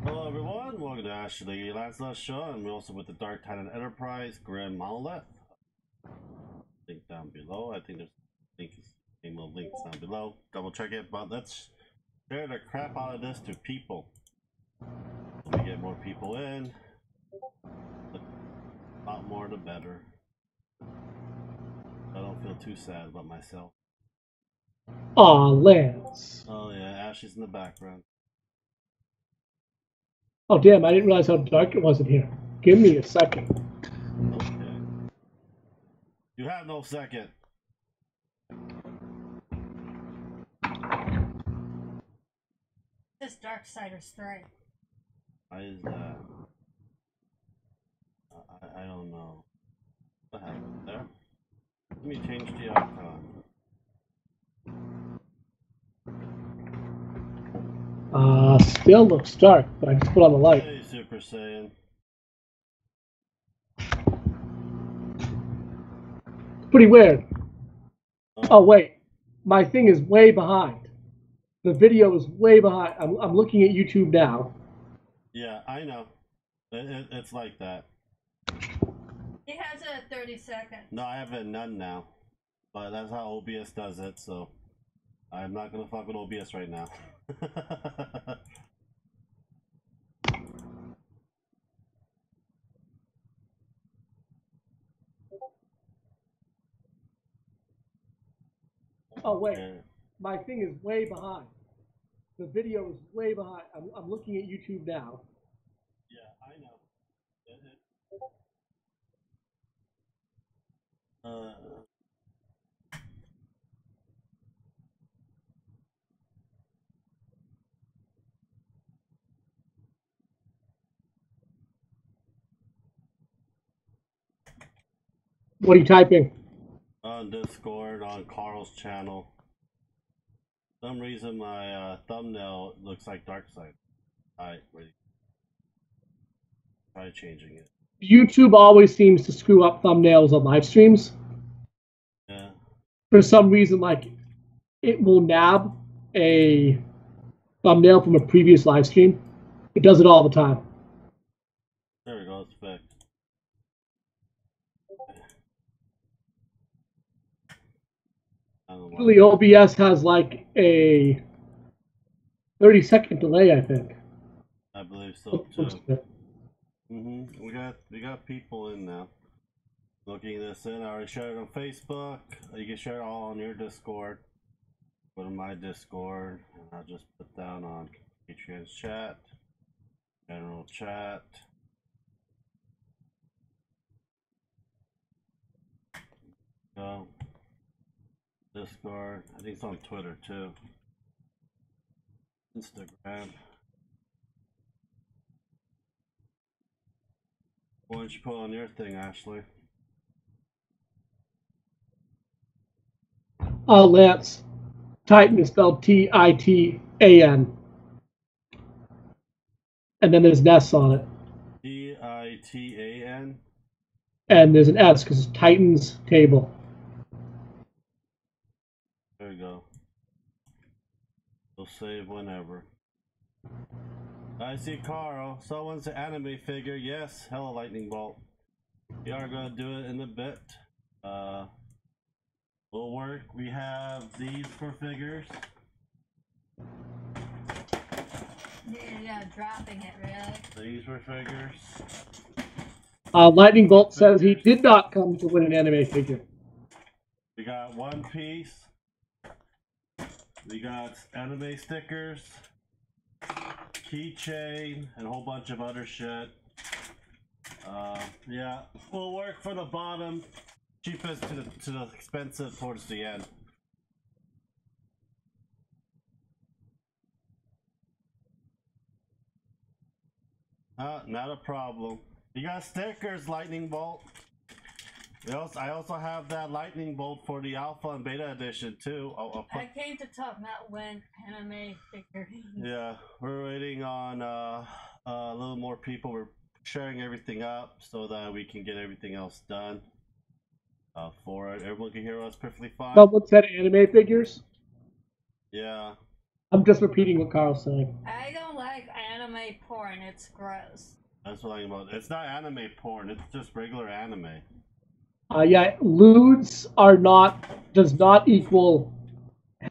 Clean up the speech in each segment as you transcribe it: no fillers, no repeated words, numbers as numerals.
Hello everyone, welcome to Ashley Lancelot Show, and we're also with the Dark Titan Enterprise Grand Monolith. Link down below. I think there's links down below. Double check it, but let's share the crap out of this to people. So we get more people in. A lot more the better. I don't feel too sad about myself. Aw, Lance. Oh yeah, Ashley's in the background. Oh, damn, I didn't realize how dark it was in here. Give me a second. Okay. You have no second. This Darksiders 3. Why is that? I don't know. What happened there? Let me change the icon. Still looks dark, but I just put on the light. Hey, Super Saiyan. It's pretty weird. Oh, wait. My thing is way behind. The video is way behind. I'm looking at YouTube now. Yeah, I know. It's like that. He has it at 30 seconds. No, I have it none now. But that's how OBS does it, so I'm not gonna fuck with OBS right now. Oh, wait. My thing is way behind. The video is way behind. I'm looking at YouTube now. Yeah, I know. What are you typing? On Discord, on Carl's channel. For some reason my thumbnail looks like Darkseid. Alright, ready. Try changing it. YouTube always seems to screw up thumbnails on live streams. Yeah. For some reason, like, it will nab a thumbnail from a previous live stream. It does it all the time. There we go, it's fixed. Really, OBS has like a 30-second delay, I think. I believe so too. We got people in now. Looking this in, I already shared it on Facebook. You can share it all on your Discord. Go to my Discord, and I'll just put down on Patreon's chat, general chat. Go. Discord. I think it's on Twitter too. Instagram. Why don't you put on your thing, Ashley? Lance. Titan is spelled Titan. And then there's an S on it. Titan? And there's an S because it's Titan's table. There you go. We'll save whenever. I see Carl. Someone's an anime figure. Yes, hello lightning bolt. We are gonna do it in a bit. Will work. We have these for figures. Yeah, dropping it, really. These for figures. Lightning Bolt says he did not come to win an anime figure. We got One Piece. We got anime stickers, keychain, and a whole bunch of other shit. Yeah, we'll work for the bottom, cheapest to the expensive towards the end. Not a problem. You got stickers, Lightning Bolt. I also have that Lightning Bolt for the Alpha and Beta edition too. I came to talk, not win anime figurines. Yeah, we're waiting on a little more people. We're sharing everything up so that we can get everything else done for it. Everyone can hear us perfectly fine. Someone said anime figures? Yeah. I'm just repeating what Carl's saying. I don't like anime anime porn. It's gross. That's what I'm talking about. It's not anime porn. It's just regular anime. Yeah, lewds does not equal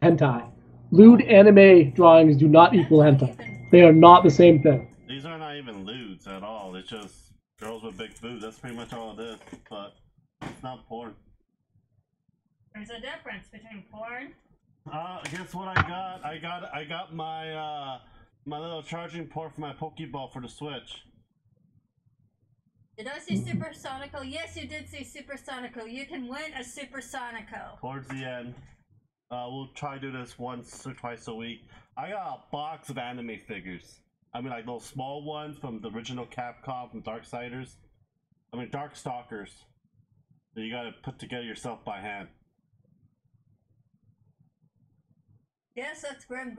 hentai. Lewd anime drawings do not equal hentai. They are not the same thing. These are not even lewds at all. It's just girls with big boobs. That's pretty much all it is. But it's not porn. There's a difference between porn. Guess what I got? I got my my little charging port for my Pokeball for the Switch. Did I see Supersonico? Yes, you did see Supersonico. You can win a Supersonico. Towards the end. We'll try to do this once or twice a week. I got a box of anime figures. I mean, like those small ones from the original Capcom from Darkstalkers. That you gotta put together yourself by hand. Yes, that's Grim.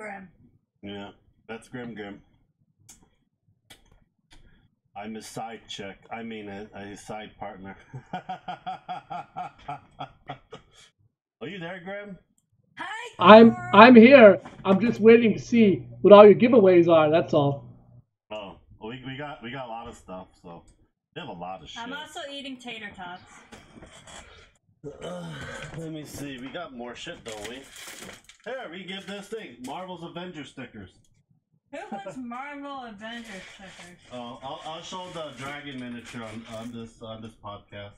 Yeah, that's Grim. I'm his side chick. I mean, his side partner. Are you there, Grim? Hi. I'm here. I'm just waiting to see what all your giveaways are. That's all. Oh, well, we got a lot of stuff. So we have a lot of shit. I'm also eating tater tots. Let me see. We got more shit, don't we? Here, we give this thing Marvel's Avengers stickers. Who wants Marvel Avengers stickers? Oh, I'll show the dragon miniature on this podcast.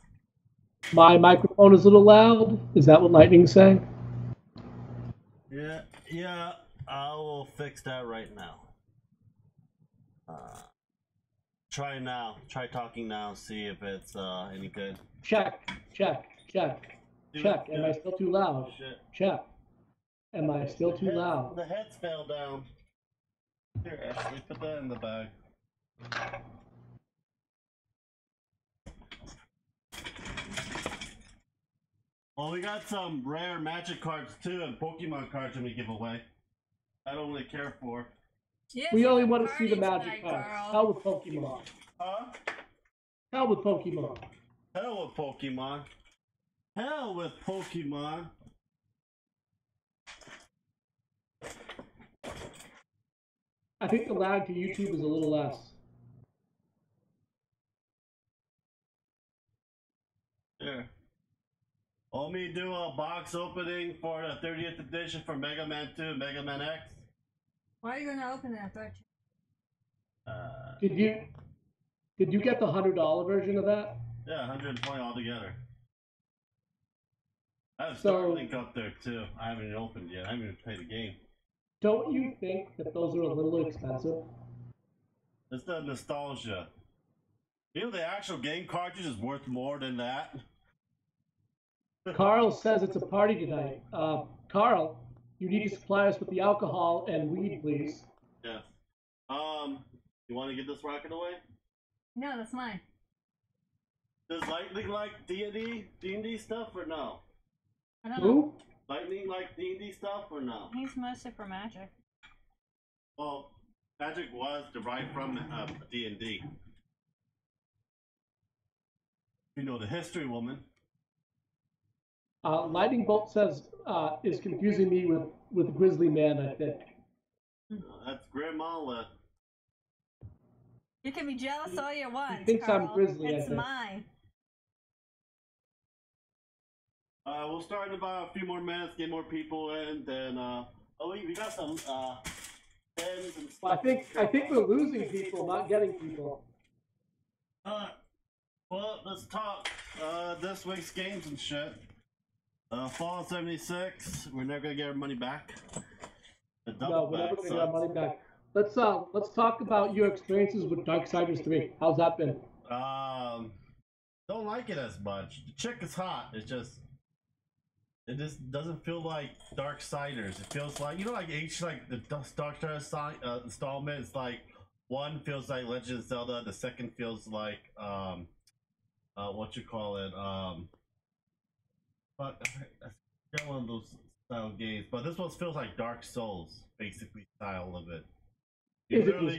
My microphone is a little loud. Is that what Lightning's saying? Yeah. I will fix that right now. Try now. Try talking now. See if it's any good. Check. Am I still too loud? Shit. Check. Am I still too loud? The heads fell down. Here, Ashley, put that in the bag. Well, we got some rare magic cards too, and Pokemon cards we give away. I don't really care for. Yes, We only want to party see the magic tonight, cards. girl. Hell with Pokemon. Huh? Hell with Pokemon. Hell with Pokemon. Hell with Pokemon. I think the lag to YouTube is a little less. Yeah. Want me to do a box opening for the 30th edition for Mega Man 2 and Mega Man X? Why are you gonna open that, Butch? Did you get the $100 version of that? Yeah, 120 altogether. I have So- Starlink up there too. I haven't even opened yet. I haven't even played the game. Don't you think that those are a little expensive? It's the nostalgia. You know the actual game cartridge is worth more than that? Carl says it's a party tonight. Carl, you need to supply us with the alcohol and weed, please. Yes. You want to get this rocket away? No, that's mine. Does Lightning like D&D stuff or no? I don't know. Who? Lightning like D&D stuff or no? He's mostly for magic. Well, magic was derived from D&D. You know the history, woman. Lightning Bolt says is confusing me with Grizzly Man, I think. That's Grandma. You can be jealous all you want. He thinks I'm Carl. Grizzly, I It's think. mine. We'll start in about a few more minutes, get more people in, then we got some pens and stuff. Well, I think we're losing people, not getting people. Well, let's talk this week's games and shit. Fallout 76, we're never gonna get our money back. No, we're never gonna get our money back. Let's talk about your experiences with Darksiders 3. How's that been? Don't like it as much. The chick is hot. It just doesn't feel like Darksiders. It feels like, you know, like the Darksiders installment. It's like one feels like Legend of Zelda, the second feels like what you call it, I forgot one of those style games, but this one feels like Dark Souls, basically style of it. You literally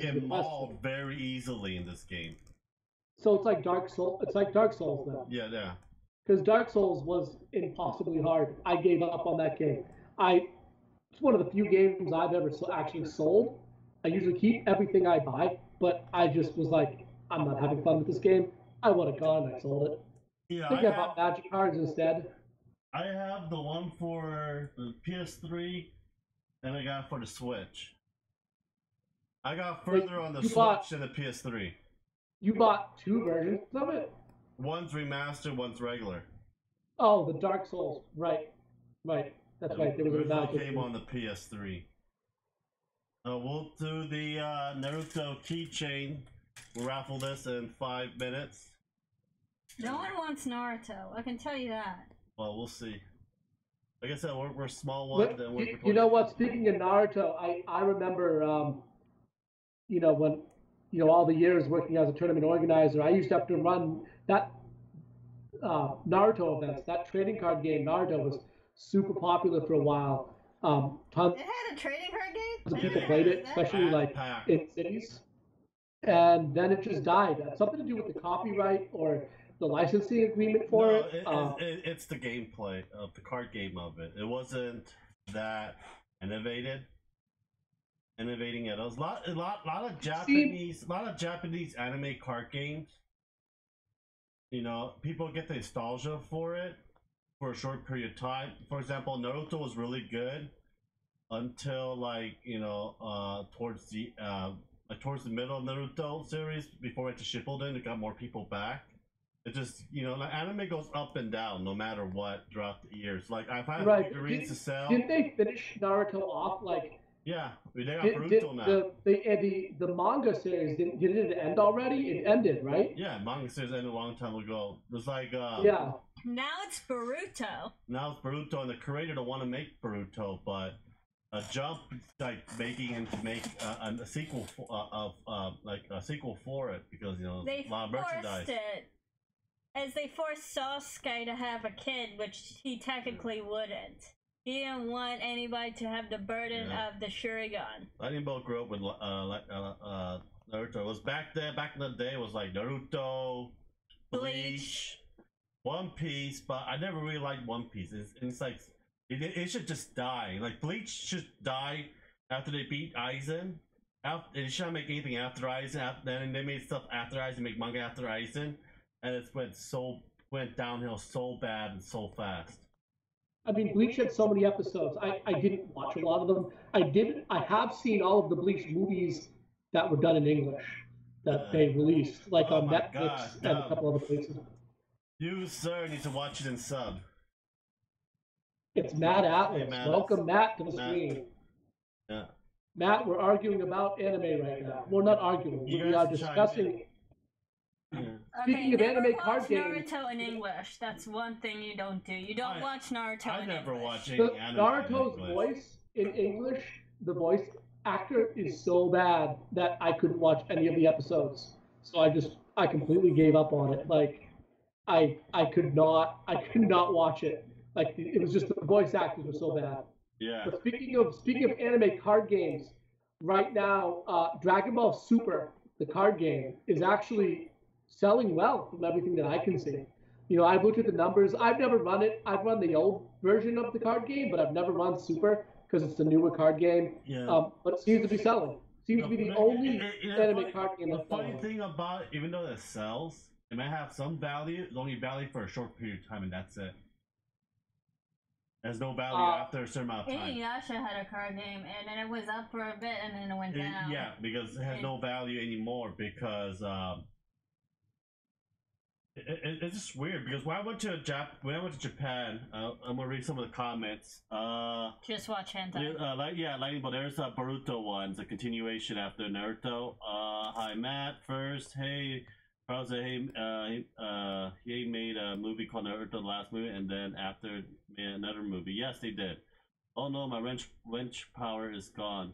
get mauled very easily in this game. So it's like Dark Souls. It's like Dark Souls then. Yeah. Because Dark Souls was impossibly hard. I gave up on that game. It's one of the few games I've ever actually sold, I usually keep everything I buy, but I just was like, I'm not having fun with this game. I want it gone. I sold it. Yeah, I think I bought Magic cards instead. I have the one for the PS3, and I got it for the Switch. I got further on the Switch than the PS3. You bought 2 versions of it? One's remastered, one's regular. Oh, the Dark Souls. Right. That's right. There was a original Magic came on the PS3. We'll do the Naruto keychain. We'll raffle this in 5 minutes. No one wants Naruto. I can tell you that. Well, we'll see. Like I said, we're small ones. You know what? Speaking of Naruto, I remember, when, all the years working as a tournament organizer, I used to have to run that Naruto events. That trading card game, Naruto, was super popular for a while. Tons It had a trading card game? of people played it, especially like in cities. And then it just died. Something to do with the copyright or the licensing agreement for it. It's the gameplay of the card game of it. It wasn't that innovating it. It was a lot of Japanese anime card games. People get the nostalgia for it for a short period of time. For example, Naruto was really good until towards the middle of Naruto series before it went to Shippuden. It got more people back. It just anime goes up and down no matter what throughout the years. Like if I have figurines to sell. Didn't they finish Naruto off like? Yeah, they got Boruto now. The manga series did it end already? It ended, right? Yeah, manga series ended a long time ago. It was like yeah. Now it's Boruto. And the creator don't want to make Boruto, but Jump making him to make a sequel a sequel for it because they a lot of merchandise. Forced it, as they forced Sasuke to have a kid, which he technically wouldn't. He didn't want anybody to have the burden of the Sharingan. Lightning Bolt grew up with Naruto. It was back in the day. It was like Naruto, Bleach, One Piece, but I never really liked One Piece. It's like it should just die. Like Bleach should die after they beat Aizen. They should not make anything after Aizen. Then they made stuff after Aizen, make manga after Aizen, and it went downhill so bad and so fast. I mean, Bleach had so many episodes. I didn't watch a lot of them. I have seen all of the Bleach movies that were done in English that they released, like on Netflix and a couple other places. You, sir, need to watch it in sub. It's Matt Atlas. Hey, Matt. Welcome, Matt, to the stream. Yeah. Matt, we're arguing about anime right now. We're not arguing. We are discussing. Speaking of anime card games, Naruto in English. That's one thing you don't do. You don't watch Naruto in English. I never watch any anime. Naruto's voice in English, the voice actor is so bad that I couldn't watch any of the episodes. So I completely gave up on it. Like I could not watch it. Like it was just the voice actors were so bad. Yeah. But speaking of anime card games, right now Dragon Ball Super, the card game, is actually selling well from everything that I can see. I've looked at the numbers. I've never run it. I've run the old version of the card game, but I've never run Super because it's the newer card game. Yeah. But it seems to be selling. Seems to be the only anime card game that's selling. The funny thing about it, even though it sells, it might have some value. It's only value for a short period of time, and that's it. There's no value after a certain amount of time. Inuyasha had a card game, and then it was up for a bit, and then it went down. Yeah, because it has no value anymore because it's just weird because when I went to Japan, I'm gonna read some of the comments. Just watch hentai. Lightning Bolt. There's Boruto ones, a continuation after Naruto. Hi Matt. First, hey, Carl said, he made a movie called Naruto, the last movie, and then after made another movie. Yes, they did. Oh no, my wrench power is gone.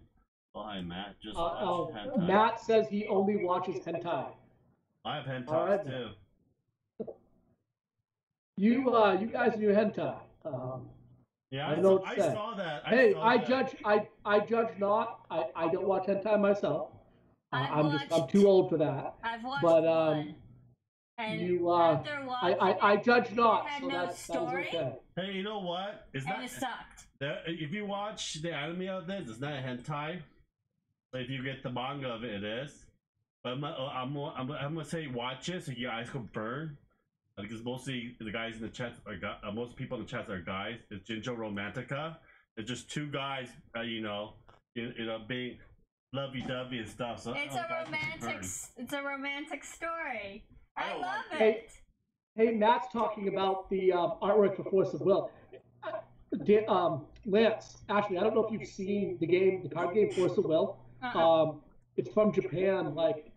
Oh hi Matt. Just watch hentai. Matt says he only watches hentai. I have hentai too. You guys and your hentai. Yeah, I saw that. I judge not. I don't watch hentai myself. I'm too old for that. I've watched one. And after watching I judge not. It had so no that's story. Okay. Hey, you know what? It sucked. If you watch the anime of this, it's not a hentai. If you get the manga of it, it is. But I'm gonna say watch it so your eyes go burn. Because mostly the guys in the chat are most people in the chat are guys. It's Jinjo Romantica. It's just two guys, being lovey-dovey and stuff. So it's a romantic story. I love it. it. Hey, Matt's talking about the artwork for Force of Will. Lance, Ashley, I don't know if you've seen the card game Force of Will. It's from Japan. Like,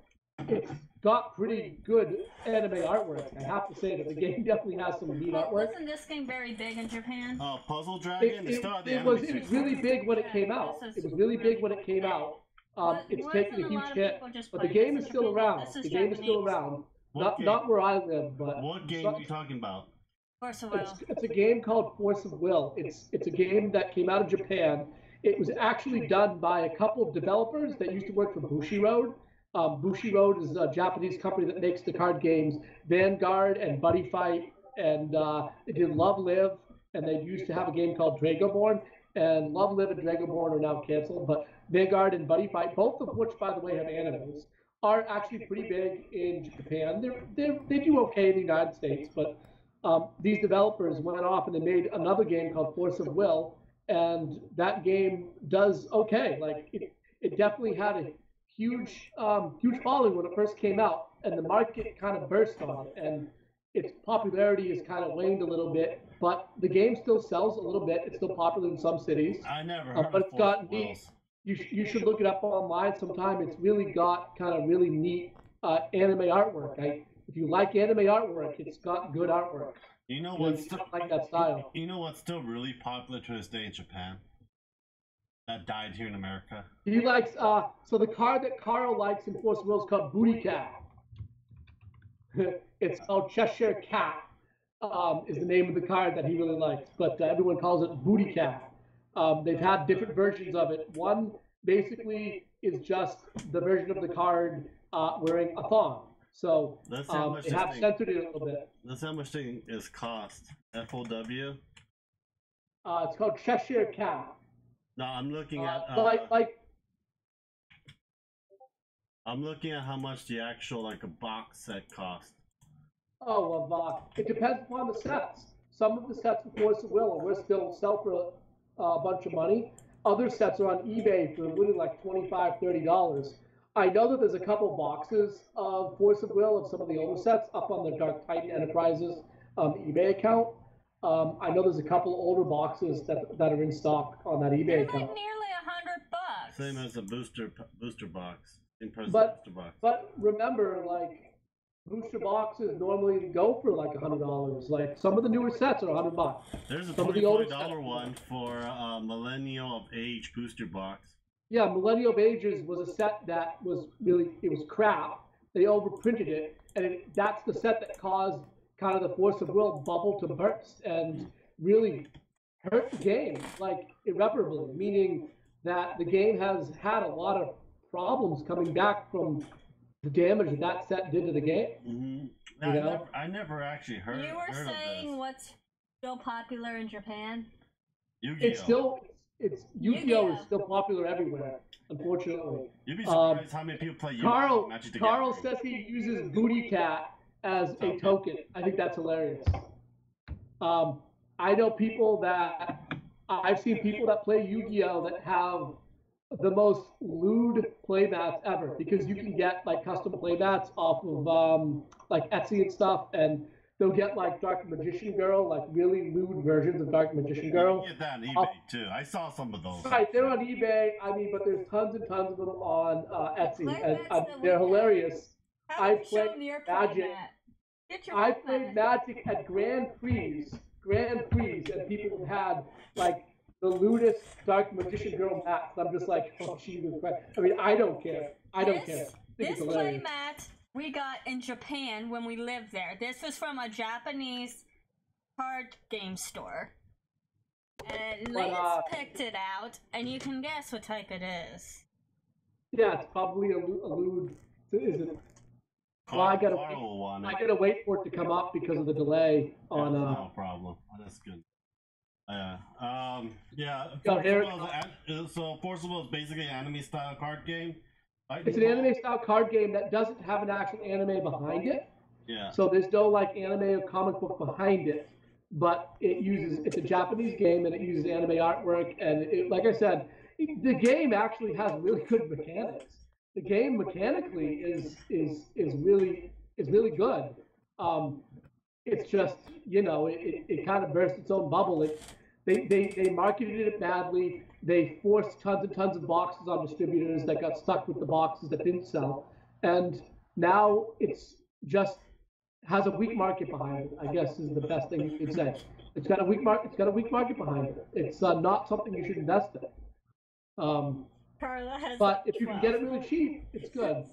it's got pretty good anime artwork. I have to say that the game definitely has some neat artwork. Wasn't this game very big in Japan? Puzzle Dragon. It was really big when it came out. It was really big when it came out. It's taken a huge hit, but the game is still around. The game is still around. Not where I live, but what game are you talking about? Force of Will. It's a game called Force of Will. It's a game that came out of Japan. It was actually done by a couple of developers that used to work for Bushiroad. Bushiroad is a Japanese company that makes the card games Vanguard and Buddy Fight, and they did Love Live, and they used to have a game called Dragoborn, and Love Live and Dragoborn are now canceled, but Vanguard and Buddy Fight, both of which, by the way, have animes, are actually pretty big in Japan. They do okay in the United States, but these developers went off and they made another game called Force of Will, and that game does okay. Like it definitely had a huge following when it first came out, and the market kind of burst on it, and its popularity has kind of waned a little bit, but the game still sells a little bit. It's still popular in some cities. I never heard but of it's got neat. You should look it up online sometime. It's really got kind of really neat anime artwork. If you like anime artwork, it's got good artwork. You know what's like that style. You know what's still really popular to this day in Japan? That died here in America. He likes so the card that Carl likes in Force of Will is called Booty Cat. It's called Cheshire Cat. Is the name of the card that he really likes, but everyone calls it Booty Cat. They've had different versions of it. One basically is just the version of the card wearing a thong. So they have censored it a little bit. That's how much thing is cost. FOW? It's called Cheshire Cat. No, I'm looking at I'm looking at how much the actual a box set cost. Oh, well, it depends upon the sets. Some of the sets of Force of Will are still sell for a bunch of money. Other sets are on eBay for really like $25, $30. I know that there's a couple boxes of Force of Will of some of the older sets up on the Dark Titan Enterprises eBay account. I know there's a couple older boxes that are in stock on that eBay account. Like nearly $100. Same as a booster box. In-person booster box. But remember, like, booster boxes normally go for like $100. Like some of the newer sets are $100. There's a $25 one for Millennial of Age booster box. Yeah, Millennial of Ages was a set that was crap. They overprinted it, and that's the set that caused kind of the Force of Will bubble to burst and really hurt the game, like irreparably, meaning that the game has had a lot of problems coming back from the damage that set did to the game. Mm-hmm. I never actually heard. You were saying what's still popular in Japan? Yu-Gi-Oh. Yu-Gi-Oh is still popular everywhere, unfortunately. You'd be surprised how many people play Yu-Gi-Oh. Carl says he uses Booty Cat as a token. I think that's hilarious. I know people I've seen people that play Yu-Gi-Oh that have the most lewd playmats ever, because you can get like custom playmats off of like Etsy and stuff, and they'll get like Dark Magician Girl, like really lewd versions of Dark Magician Girl. You can get that on eBay too. I saw some of those. Right, they're on eBay. I mean, but there's tons and tons of them on Etsy, and they're hilarious. I played Magic. I played Magic at Grand Prix, and people had like the lewdest Dark Magician Girl mats. I'm just like, oh Jesus Christ. I mean, I don't care. I don't care. This play mat we got in Japan when we lived there. This was from a Japanese card game store. And Lance picked it out, and you can guess what type it is. Yeah, it's probably a lewd, isn't it? Well, I gotta wait for it to come up because of the delay on. No problem. Oh, that's good. Yeah. So here, So Forcible is basically an anime style card game. it's an anime style card game that doesn't have an actual anime behind it. Yeah. So there's no like anime or comic book behind it, but it's a Japanese game and it uses anime artwork. And like I said, the game actually has really good mechanics. The game mechanically is really good. It's just it kind of burst its own bubble. They marketed it badly. They forced tons and tons of boxes on distributors that got stuck with the boxes that didn't sell, and now it's just has a weak market behind it. I guess is the best thing you could say. It's got a weak market. It's got a weak market behind it. It's not something you should invest in. Carla has. But if you can get it really cheap, it's good.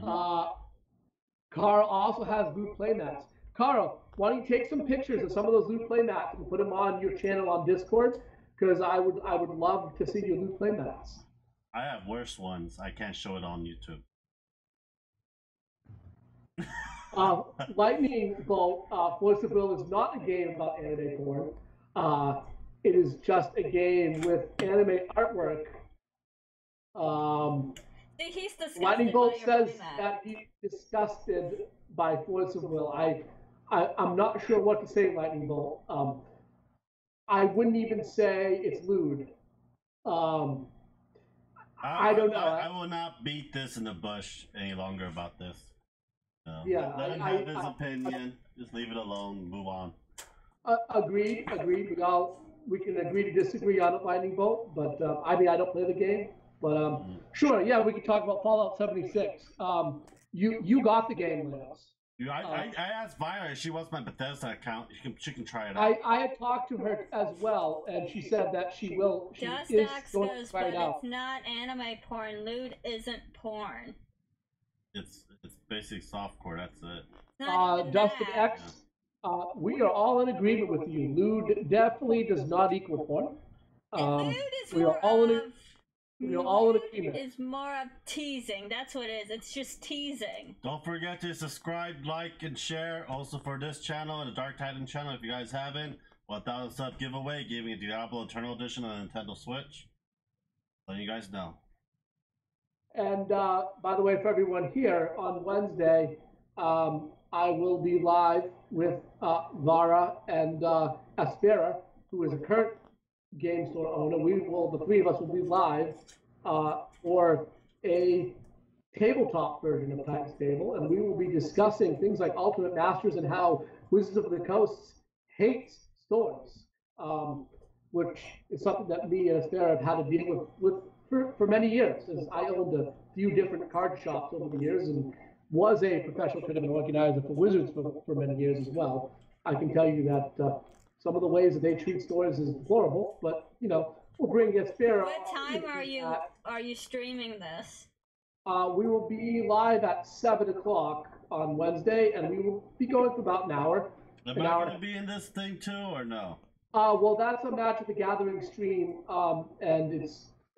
Carl also has loot playmats. Carl, why don't you take some pictures of some of those loot playmats and put them on your channel on Discord? Because I would love to see your loot playmats. I have worse ones. I can't show it on YouTube. Lightning Bolt Force of Will is not a game about anime porn. It is just a game with anime artwork. He's disgusted. Lightning Bolt says that he's disgusted by Force of Will. I'm not sure what to say, Lightning Bolt. I wouldn't even say it's lewd. I don't know. I will not beat this in the bush any longer about this. Yeah, let him have his opinion. Just leave it alone. Move on. Agreed. We can agree to disagree on it, Lightning Bolt. But I mean, I don't play the game. But sure, yeah, we can talk about Fallout 76. You got the game, Lance. I asked Vira. She wants my Bethesda account. She can try it out. I had talked to her as well, and she said that she will. She is going to try it out. It's not anime porn. Lewd isn't porn. It's basic softcore. That's it. Dustin X. We are all in agreement with you. Lewd definitely does not equal porn. Lewd is we are all in. We are all in agreement. It's more of teasing. That's what it is. It's just teasing. Don't forget to subscribe, like, and share. Also for this channel and the Dark Titan channel, if you guys haven't. 1,000 sub giveaway, giving a Diablo Eternal Edition on Nintendo Switch. Letting you guys know. And by the way, for everyone here, on Wednesday, I will be live with Vara and Aspera, who is a current game store owner. The three of us will be live for a tabletop version of Titan's Table, and we will be discussing things like Ultimate Masters and how Wizards of the Coast hates stores, which is something that me and Aspera have had to deal with for many years, as I owned a few different card shops over the years and was a professional tournament organizer for Wizards for many years as well. I can tell you that some of the ways that they treat stores is deplorable, but we'll bring Aspera. What time are you streaming this? We will be live at 7 o'clock on Wednesday, and we will be going for about an hour. Am I going to be in this thing too, or no? Well, that's a Magic of the Gathering stream, and it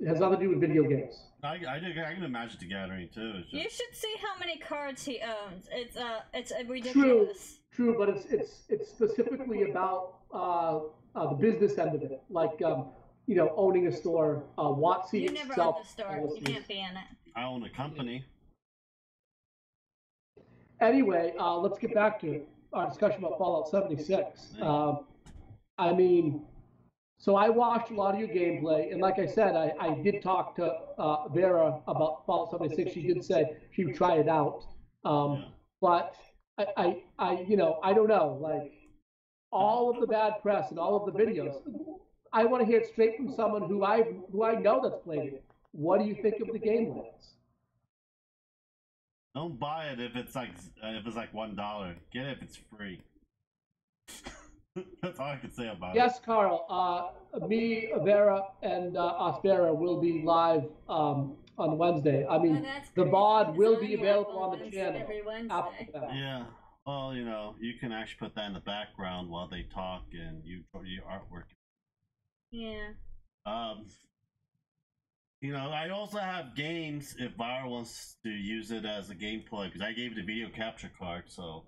has nothing to do with video games. I can imagine the Gathering too. You should see how many cards he owns. It's ridiculous. True, but it's specifically about the business end of it, like owning a store. WotC You never owned a store. You can't be in it. I own a company. Anyway, let's get back to our discussion about Fallout 76. I mean, so I watched a lot of your gameplay, and like I said, I did talk to Vera about Fallout 76. She did say she would try it out, but I don't know, like all of the bad press and all of the videos. I want to hear it straight from someone who I know that's played it. What do you think of the game, Lance? Don't buy it if it's like $1. Get it if it's free. That's all I can say about it. Yes, Carl. Me, Vera, and Aspera will be live on Wednesday. I mean, the VOD will be available on the channel. Every Wednesday. Yeah. Well, you can actually put that in the background while they talk and you artwork. Yeah. I also have games if Vara wants to use it as a gameplay, because I gave it a video capture card, so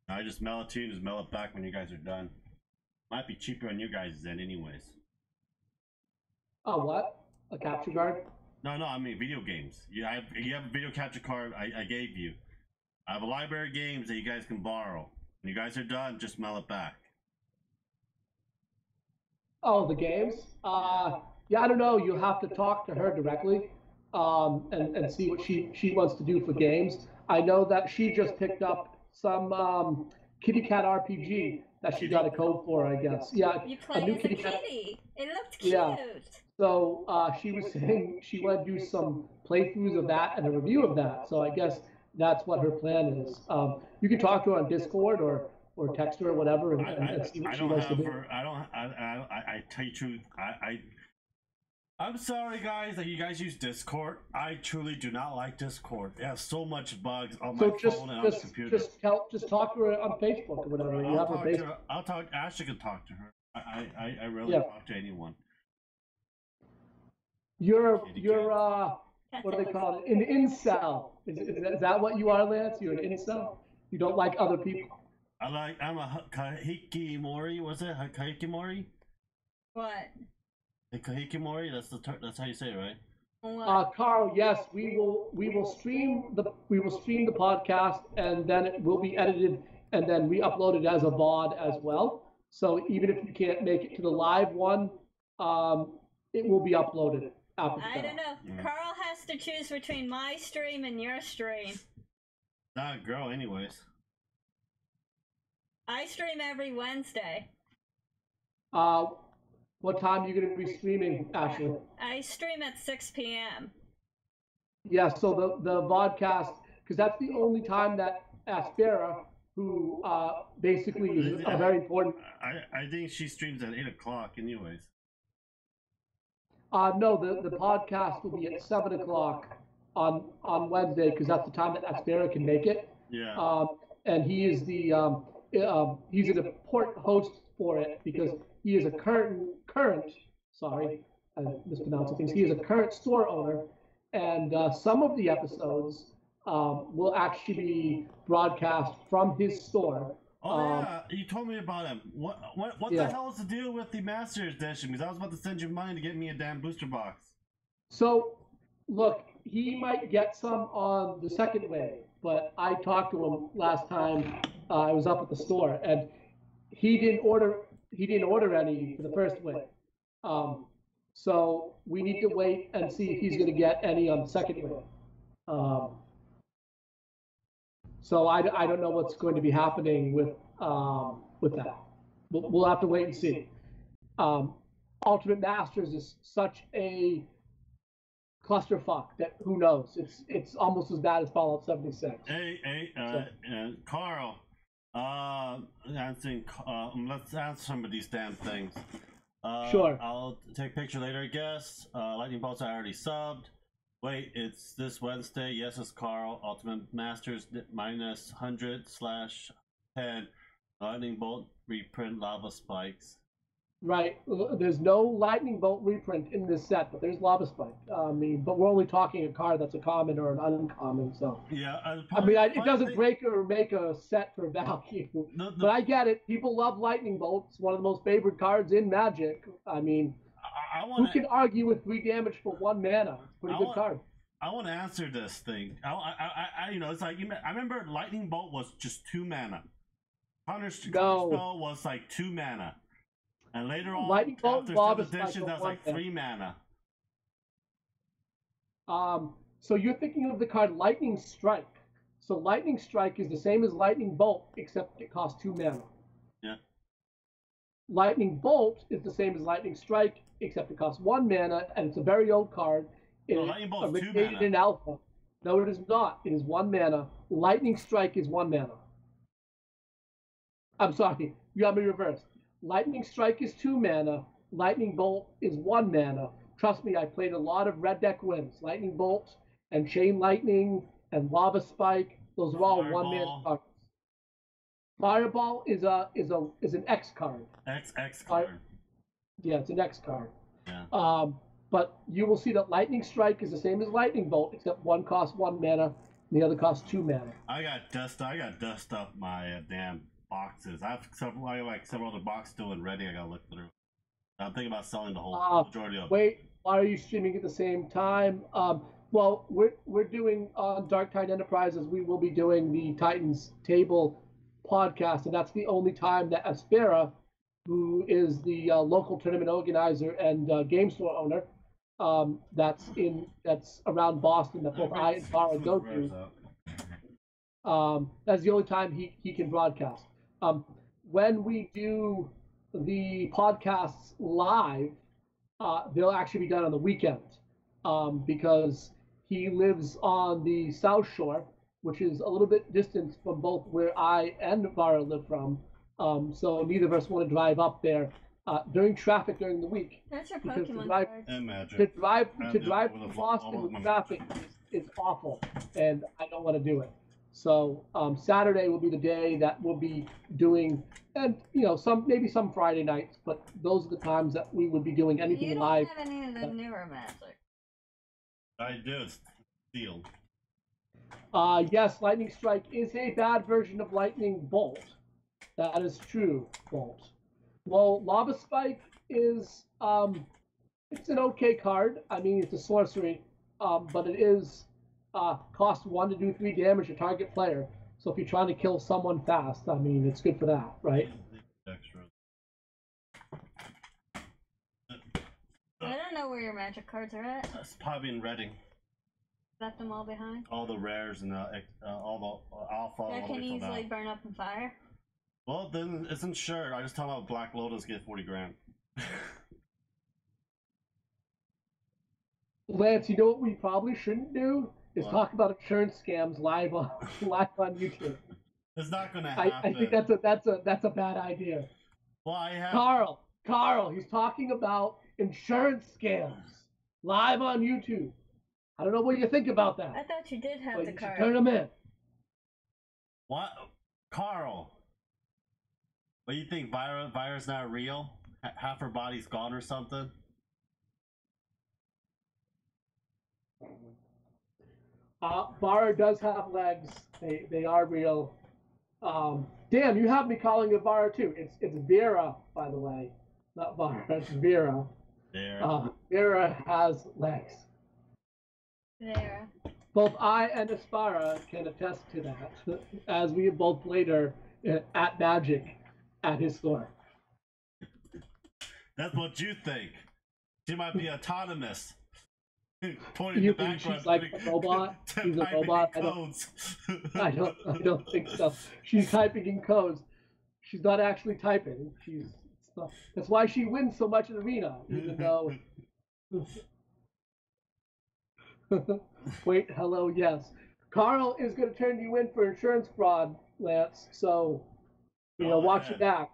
I just mail it to you, just mail it back when you guys are done. Might be cheaper on your guys' end, anyways. Oh, what? A capture card? No, I mean video games. You have a video capture card I gave you. I have a library of games that you guys can borrow. When you guys are done, just mail it back. Oh, the games? Yeah, I don't know. You'll have to talk to her directly, and see what she wants to do for games. I know that she just picked up some Kitty Cat RPG that she got a code for, I guess. Yeah, You play a new as a Kitty Cat. kitty. It looked cute. Yeah. So she was saying she wanted to do some playthroughs of that and a review of that. So I guess that's what her plan is. You can talk to her on Discord or text her or whatever and see what she wants to do. I tell you the truth. I'm sorry, guys, that you guys use Discord. I truly do not like Discord. It has so much bugs on my phone and on the computer. Just talk to her on Facebook or whatever. You have her Facebook. I'll talk. Ashley can talk to her. I rarely talk to anyone. You're what do they call it? An incel. Is that what you are, Lance? You're an incel. You don't like other people. I'm a kahikimori. Was it kahikimori? What? The kahikimori. That's how you say it, right? What? Carl, yes, we will stream the podcast, and then it will be edited and then re-uploaded as a VOD as well. So even if you can't make it to the live one, it will be uploaded after that. I don't know. Carl has to choose between my stream and your stream. Not a girl, anyways. I stream every Wednesday. What time are you going to be streaming, Ashley? I stream at 6 p.m. Yeah, so the vodcast, because that's the only time that Aspera, who basically is a very important... I think she streams at 8 o'clock anyways. No, the podcast will be at 7 o'clock on Wednesday, because that's the time that Aspera can make it. Yeah. And he is he's an important host for it, because he is a current, sorry, I mispronounced things. He is a current store owner, and some of the episodes will actually be broadcast from his store. Oh yeah, you told me about him. What the hell is the deal with the Masters Edition? Because I was about to send you money to get me a damn booster box. So, look, he might get some on the second wave, but I talked to him last time I was up at the store, and he didn't order any for the first wave. So we need to wait and see if he's going to get any on the second wave. So I don't know what's going to be happening with that. We'll have to wait and see. Ultimate Masters is such a clusterfuck that who knows? It's almost as bad as Fallout 76. Hey, Carl. Let's answer some of these damn things. Sure. I'll take a picture later, I guess. Lightning Bolts I already subbed. Wait, it's this Wednesday. Yes, it's Carl. Ultimate Masters minus 100/10. Lightning Bolt reprint Lava Spikes. Right. There's no Lightning Bolt reprint in this set, but there's Lava Spike. But we're only talking a card that's a common or an uncommon, so. Yeah. It doesn't break or make a set for value. But I get it. People love Lightning Bolt. It's one of the most favorite cards in Magic. Who can argue with 3 damage for 1 mana? It's a pretty good card. I want to answer this thing. It's like I remember Lightning Bolt was just 2 mana. Counter spell was like 2 mana. And later on, Lightning Bolt, after Lava 7th edition, that was like 3 mana. So you're thinking of the card Lightning Strike. So Lightning Strike is the same as Lightning Bolt, except it costs 2 mana. Yeah. Lightning Bolt is the same as Lightning Strike, except it costs 1 mana, and it's a very old card. Lightning Bolt's 2 mana. In Alpha. No, it is not. It is 1 mana. Lightning Strike is 1 mana. I'm sorry. You got me reversed. Lightning Strike is 2 mana. Lightning Bolt is 1 mana. Trust me, I played a lot of Red Deck wins. Lightning Bolt and Chain Lightning and Lava Spike. Those are all 1 mana cards. Fireball is an X card. X card. Yeah, it's an X card. Yeah. But you will see that Lightning Strike is the same as Lightning Bolt, except one costs 1 mana and the other costs 2 mana. I got dust up my damn boxes. I have several other boxes still in ready. I gotta look through. I'm thinking about selling the whole majority of. Wait, why are you streaming at the same time? Well, we're doing on Dark Tide Enterprises. We will be doing the Titans Table podcast, and that's the only time that Aspera, who is the local tournament organizer and game store owner, that's around Boston that both I and Tara go to. That's the only time he can broadcast. When we do the podcasts live, they'll actually be done on the weekend because he lives on the South Shore, which is a little bit distant from both where I and Vara live from. So neither of us want to drive up there during traffic during the week. That's your Pokemon card. To drive to Boston with traffic is awful, and I don't want to do it. So Saturday will be the day that we'll be doing, and maybe some Friday nights, but those are the times that we would be doing anything live. You don't have any of the newer Magic. I do. It's sealed. Yes, Lightning Strike is a bad version of Lightning Bolt. That is true, Bolt. Well, Lava Spike is it's an okay card. I mean, it's a sorcery, but it is cost 1 to do 3 damage to target player. So if you're trying to kill someone fast, I mean, it's good for that, right? Extra. I don't know where your Magic cards are at. It's probably in Reading. Left them all behind? All the rares and all the alpha. That can easily burn up in fire. Well, then isn't sure. I just talking about Black Lotus get 40 grand. Lance, you know what we probably shouldn't do is talk about insurance scams live on YouTube. It's not gonna happen. I think that's a bad idea. Well, I have Carl, he's talking about insurance scams live on YouTube. I don't know what you think about that. I thought you did have the card. Turn them in. What, Carl? What do you think? Virus not real? Half her body's gone or something? Vara does have legs. They are real. Damn, you have me calling it Vara too. It's Vera, by the way, not Vara. It's Vera. Vera has legs. Vera. Both I and Aspara can attest to that, as we have both played her at Magic at his store. That's what you think. She might be autonomous. You think she's like a robot? She's a robot. I don't think so. She's typing in codes. She's not actually typing. That's why she wins so much in Arena, even though. Wait, hello, yes. Carl is going to turn you in for insurance fraud, Lance. So, watch your back.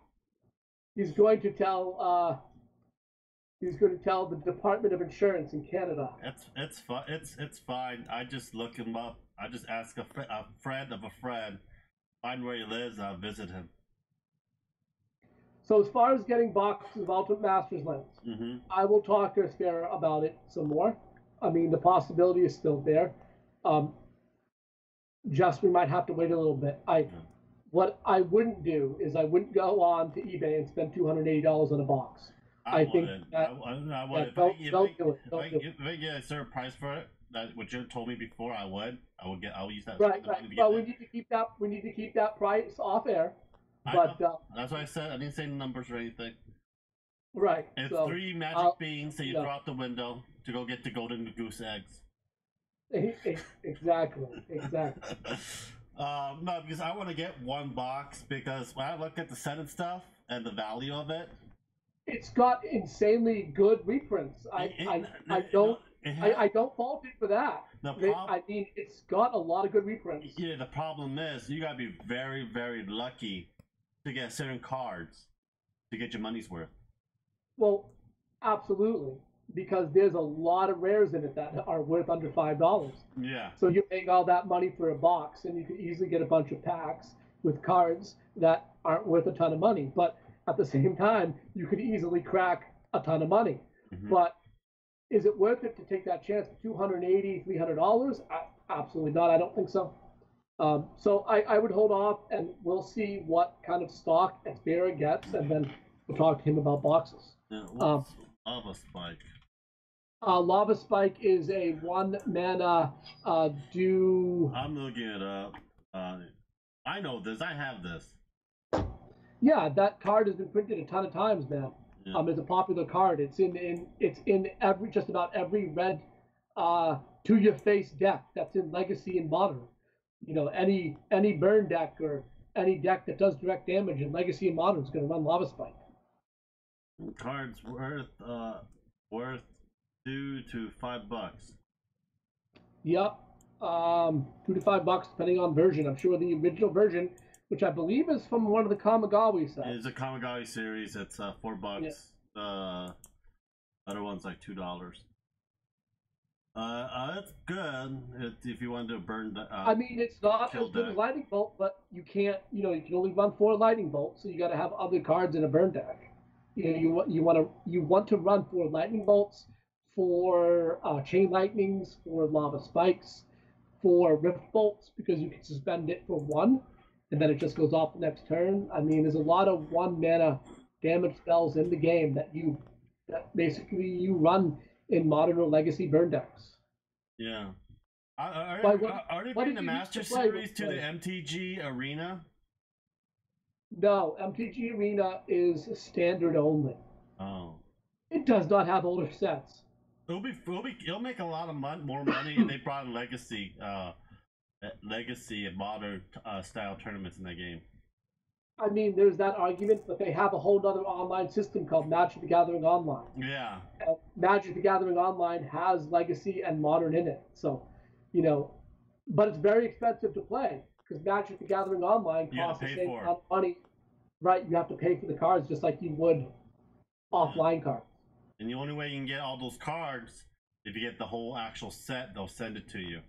He's going to tell. He's going to tell the Department of Insurance in Canada. It's fine. I just look him up. I just ask a friend of a friend, find where he lives, and I'll visit him. So as far as getting boxes of Ultimate Masters Lens, I will talk to Aspera about it some more. I mean, the possibility is still there. Just we might have to wait a little bit. What I wouldn't do is I wouldn't go on to eBay and spend $280 on a box. I think that don't do it. If I get a certain price for it, that what you told me before, I will use that. Right. Well, we need to keep that. We need to keep that price off air. But that's why I said I didn't say numbers or anything. Right. It's 3 magic beans that you throw out the window to go get the golden goose eggs. Exactly. No, because I want to get one box because when I look at the set and stuff and the value of it, it's got insanely good reprints. I don't fault it for that. I mean, it's got a lot of good reprints. Yeah, the problem is you gotta be very, very lucky to get certain cards to get your money's worth. Well, absolutely, because there's a lot of rares in it that are worth under $5. Yeah. So you're paying all that money for a box, and you could easily get a bunch of packs with cards that aren't worth a ton of money. But at the same time, you could easily crack a ton of money. But is it worth it to take that chance for $280, $300? Absolutely not. I don't think so. So I would hold off, and we'll see what kind of stock Xperia gets, and then we'll talk to him about boxes. Yeah, what's Lava Spike? Lava Spike is a 1 mana do. I'm looking it up. I know this. I have this. Yeah, that card has been printed a ton of times, man. Yeah. It's a popular card. It's in every just about every red to your face deck that's in Legacy and Modern. You know, any burn deck or any deck that does direct damage in Legacy and Modern is going to run Lava Spike. Cards worth $2 to $5. Yep, $2 to $5 depending on version. I'm sure the original version, which I believe is from one of the Kamigawa sets. It's a Kamigawa series. It's $4. Yeah. Other one's like $2. It's good if you want to burn the. I mean, it's not as good as Lightning Bolt, but you can't. You know, you can only run 4 Lightning Bolts, so you got to have other cards in a burn deck. You know, you want to run 4 Lightning Bolts, 4 Chain Lightnings, 4 Lava Spikes, 4 Rift Bolts, because you can suspend it for 1, and then it just goes off the next turn. I mean, there's a lot of 1 mana damage spells in the game that basically you run in Modern or Legacy burn decks. Yeah. Are they bringing the Master Series to the MTG Arena? No, MTG Arena is standard only. Oh. It does not have older sets. It'll make a lot of more money if they brought Legacy and Modern style tournaments in that game. I mean, there's that argument, but they have a whole other online system called Magic the Gathering Online. Yeah. And Magic the Gathering Online has Legacy and Modern in it. So, you know, but it's very expensive to play because Magic the Gathering Online costs the same amount of money. Right, you have to pay for the cards just like you would offline cards. And the only way you can get all those cards, if you get the whole actual set, they'll send it to you.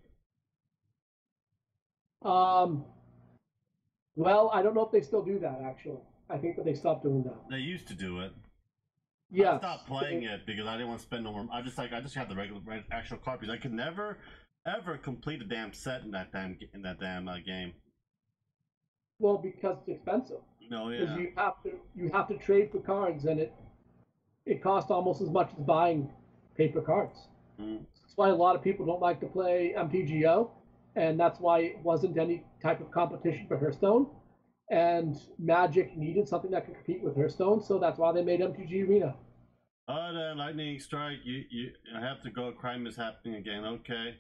Well, I don't know if they still do that, actually. I think that they stopped doing that. They used to do it. Yeah. I stopped playing it because I didn't want to spend no more. I just had the regular actual card because I could never ever complete a damn set in that damn game. Well, because it's expensive. No, yeah. Because you have to trade for cards, and it costs almost as much as buying paper cards. That's why a lot of people don't like to play MTGO, and that's why it wasn't any type of competition for Hearthstone. And Magic needed something that could compete with Hearthstone, so that's why they made MTG Arena. Then Lightning Strike, you have to go. Crime is happening again. Okay.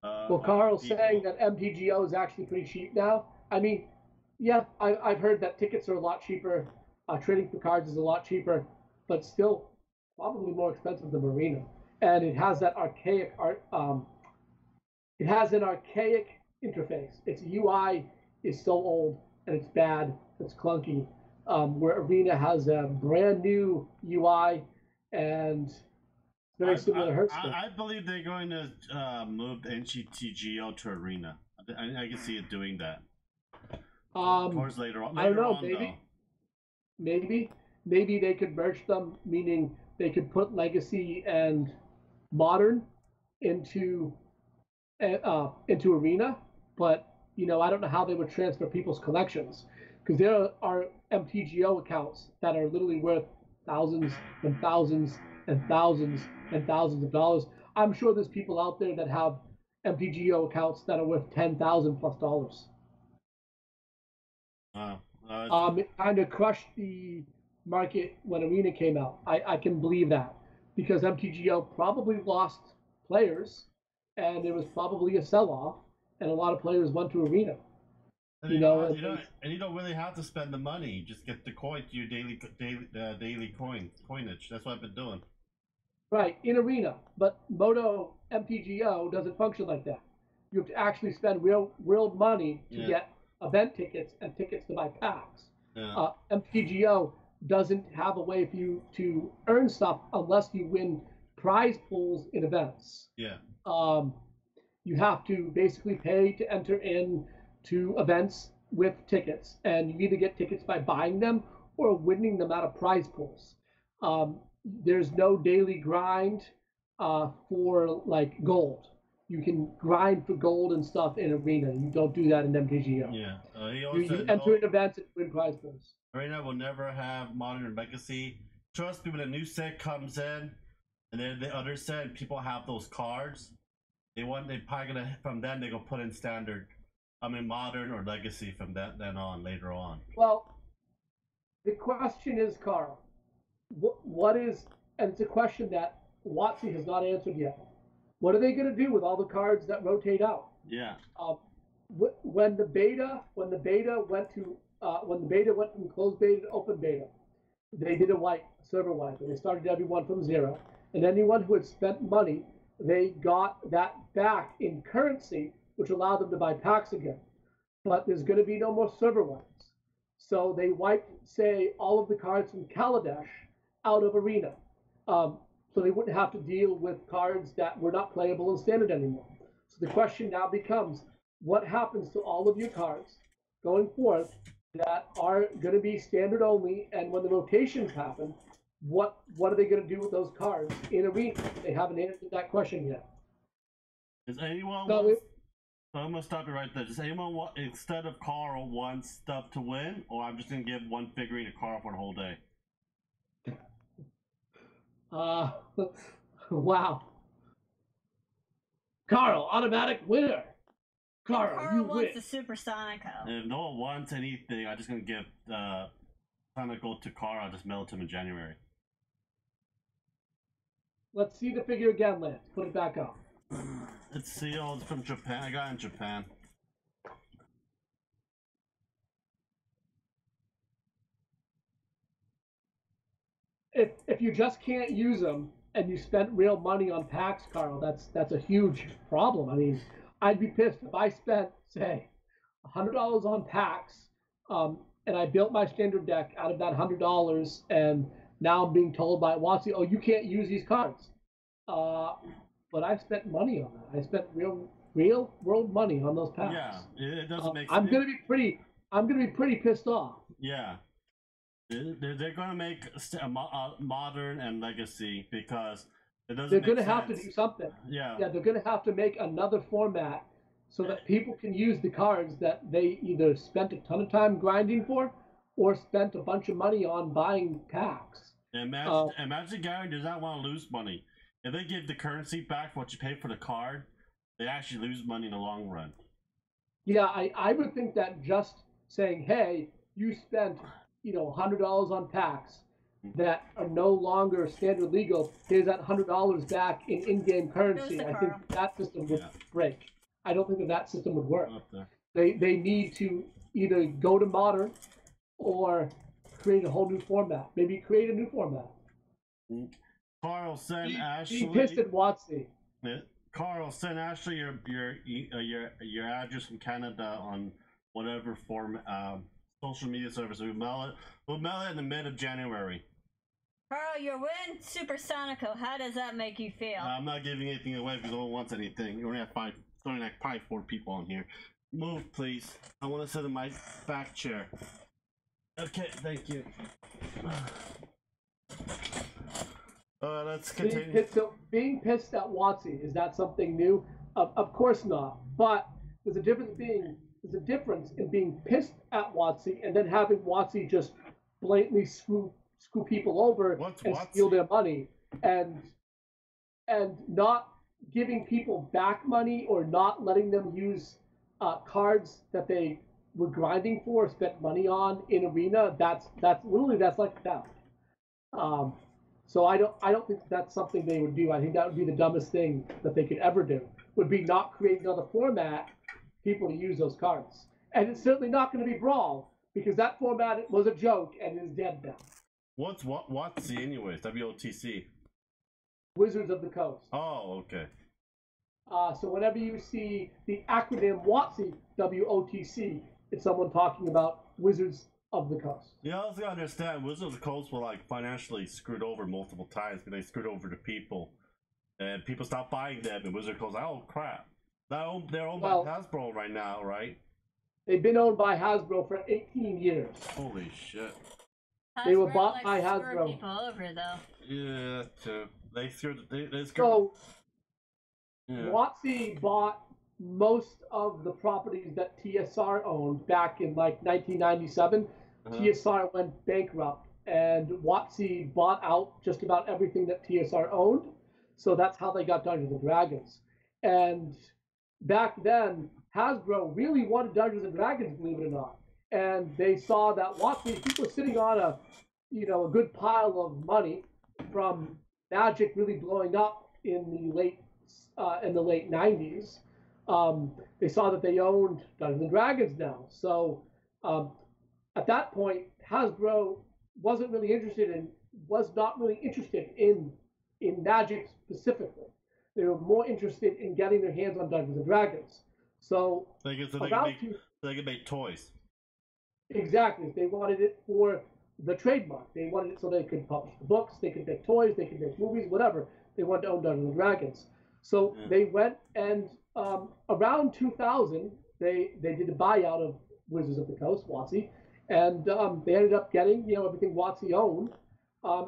Well, Carl's saying that MTGO is actually pretty cheap now. I mean, yeah, I've heard that tickets are a lot cheaper. Trading for cards is a lot cheaper, but still probably more expensive than Arena. And it has that archaic art. It has an archaic interface. Its UI is so old and it's bad. It's clunky. Where Arena has a brand new UI and very similar to Hearthstone. I believe they're going to move the NGTGO to Arena. I can see it doing that. Towards later on. I don't know. Maybe they could merge them, meaning they could put Legacy and Modern into Arena. But you know, I don't know how they would transfer people's collections because there are MTGO accounts that are literally worth thousands and thousands and thousands and thousands of dollars. I'm sure there's people out there that have MTGO accounts that are worth $10,000+. It kind of crushed the market when Arena came out. I can believe that because MTGO probably lost players, and there was probably a sell-off, and a lot of players went to Arena. And you don't really have to spend the money. You just get the coin to your daily coinage. That's what I've been doing. Right, in Arena, but Moto MTGO doesn't function like that. You have to actually spend real money to get event tickets and tickets to buy packs. Yeah. MTGO doesn't have a way for you to earn stuff unless you win prize pools in events. Yeah. You have to basically pay to enter in to events with tickets, and you either get tickets by buying them or winning them out of prize pools. There's no daily grind for like gold. you can grind for gold and stuff in Arena. You don't do that in MTGO. Yeah. He also You said, enter in events and win prize pools. Arena will never have Modern Legacy. Trust me, when a new set comes in, and then the other set, people have those cards. They probably gonna, from then they go put in standard. I mean Modern or Legacy from then on, later on. Well, the question is, Carl, what is, and it's a question that WotC has not answered yet. What are they going to do with all the cards that rotate out? Yeah. When the beta went from closed beta to open beta, they did a server wipe, and they started everyone from zero. And anyone who had spent money, they got that back in currency, which allowed them to buy packs again. But there's going to be no more server wipes. So they wiped, say, all of the cards from Kaladesh out of Arena. So they wouldn't have to deal with cards that were not playable in Standard anymore. So the question now becomes, what happens to all of your cards going forth that are going to be Standard only, and when the rotations happen, what are they going to do with those cards in Arena? They haven't answered that question yet. Is anyone I'm gonna stop you right there. Does anyone want, instead of Carl, want stuff to win, or I'm just gonna give one figurine to Carl for the whole day? Wow. Carl, automatic winner. Carl, you wants win. the Supersonico. If no one wants anything, I'm just gonna give Sonico to Carl. I'll just mail it to him in January. Let's see the figure again, Lance. Put it back up. It's sealed from Japan. I got it in Japan. If you just can't use them and you spent real money on packs, Carl, that's a huge problem. I mean, I'd be pissed if I spent, say, $100 on packs, and I built my Standard deck out of that $100, and now I'm being told by WotC, oh, you can't use these cards. But I spent money on that. I spent real world money on those packs. Yeah, it doesn't make sense. I'm gonna be pretty pissed off. Yeah, they're gonna make a Modern and Legacy because it doesn't. They're make gonna sense. have to do something. Yeah. Yeah, they're gonna have to make another format so that people can use the cards that they either spent a ton of time grinding for, or spent a bunch of money on buying packs. Imagine Gary does not want to lose money. If they give the currency back for what you paid for the card, they actually lose money in the long run. Yeah, I would think that just saying, hey, you spent $100 on packs that are no longer Standard legal, here's that $100 back in in-game currency. I think that system would break. I don't think that system would work. They need to either go to Modern or create a whole new format. Maybe create a new format. Carl, send Ashley. Be pissed at WotC. Carl, send Ashley your address from Canada on whatever form social media service. We'll mail it in the mid of January. Carl, your win, Supersonico. How does that make you feel? I'm not giving anything away because no one wants anything. You only have probably 4 people on here. Move, please. I want to sit in my back chair. Okay, thank you. Let's continue. Being pissed at WotC, is that something new? Of course not. But there's a difference in being pissed at WotC and then having WotC just blatantly screw people over and steal their money, and not giving people back money or not letting them use cards that they were grinding for or spent money on in Arena. That's like theft. So I don't think that's something they would do. I think that would be the dumbest thing that they could ever do, would be not create another format people to use those cards. And it's certainly not going to be Brawl, because that format was a joke and is dead now. What's WotC anyways? WOTC. Wizards of the Coast. Oh, okay. So whenever you see the acronym WotC, WOTC, it's someone talking about Wizards of the Coast. Yeah, I also understand Wizards of the Coast were like financially screwed over multiple times because they screwed over the people, and people stopped buying them. And Wizards of the Coast, oh crap, they're owned by Hasbro right now, right? They've been owned by Hasbro for 18 years. Holy shit! They were bought by Hasbro. People over though. Yeah, too. They screwed. WotC bought most of the properties that TSR owned back in like 1997. TSR went bankrupt, and WotC bought out just about everything that TSR owned. So that's how they got Dungeons and Dragons. And back then, Hasbro really wanted Dungeons and Dragons, believe it or not. And they saw that WotC, people were sitting on a good pile of money from Magic really blowing up in the late 90s. They saw that they owned Dungeons and Dragons now. So at that point, Hasbro was not really interested in Magic specifically. They were more interested in getting their hands on Dungeons and Dragons. So they could make toys. Exactly. They wanted it for the trademark. They wanted it so they could publish the books, they could make toys, they could make movies, whatever. They wanted to own Dungeons and Dragons. So they went and around 2000, they did a buyout of Wizards of the Coast, WotC, and they ended up getting everything WotC owned,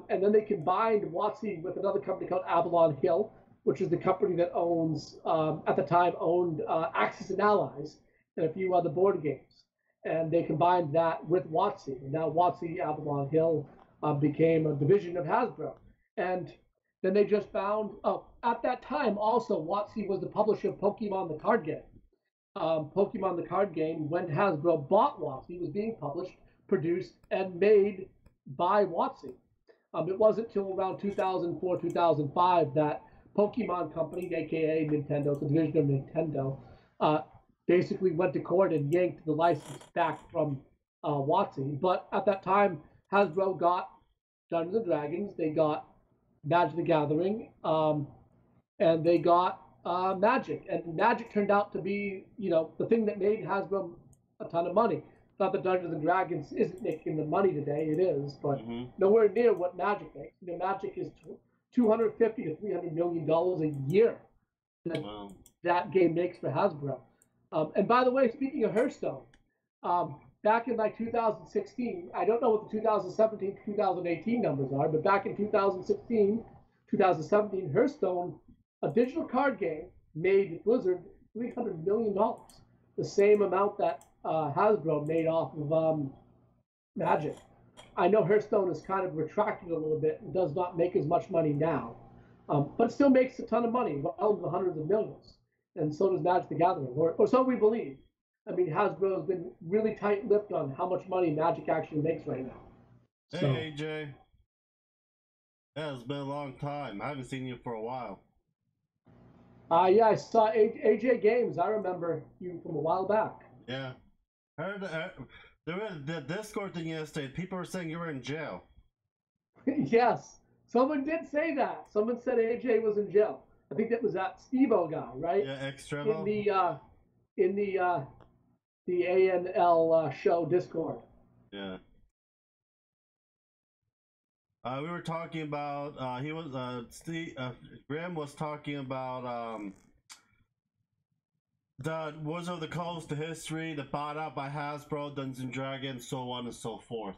and then they combined WotC with another company called Avalon Hill, which is the company that owns at the time owned Axis and Allies and a few other board games, and they combined that with WotC. And now WotC Avalon Hill became a division of Hasbro, and then they just found, at that time also, WotC was the publisher of Pokemon the card game. Pokemon the card game, when Hasbro bought WotC, was being published, produced, and made by WotC. It wasn't until around 2004, 2005 that Pokemon Company, aka Nintendo, it's a division of Nintendo, basically went to court and yanked the license back from WotC. But at that time, Hasbro got Dungeons and Dragons, they got Magic the Gathering, and they got Magic. And Magic turned out to be, the thing that made Hasbro a ton of money. Not that Dungeons and Dragons isn't making the money today, it is, but nowhere near what Magic makes. Magic is $250 to $300 million a year that game makes for Hasbro. And by the way, speaking of Hearthstone, back in like 2016, I don't know what the 2017 2018 numbers are, but back in 2016, 2017, Hearthstone, a digital card game, made Blizzard $300 million, the same amount that Hasbro made off of Magic. I know Hearthstone is kind of retracted a little bit and does not make as much money now, but still makes a ton of money, well into the hundreds of millions. And so does Magic the Gathering, or so we believe. I mean, Hasbro has been really tight-lipped on how much money Magic actually makes right now. Hey, AJ. Yeah, it's been a long time. I haven't seen you for a while. Yeah, I saw AJ Games. I remember you from a while back. Yeah. I heard there was the Discord thing yesterday. People were saying you were in jail. Yes. Someone did say that. Someone said AJ was in jail. I think that was that Steve-O guy, right? Yeah, X-Trevo. In the ANL show Discord. Yeah. We were talking about Graham was talking about the Wizards of the Coast, the history, the bought out by Hasbro, Dungeons and Dragons, so on and so forth.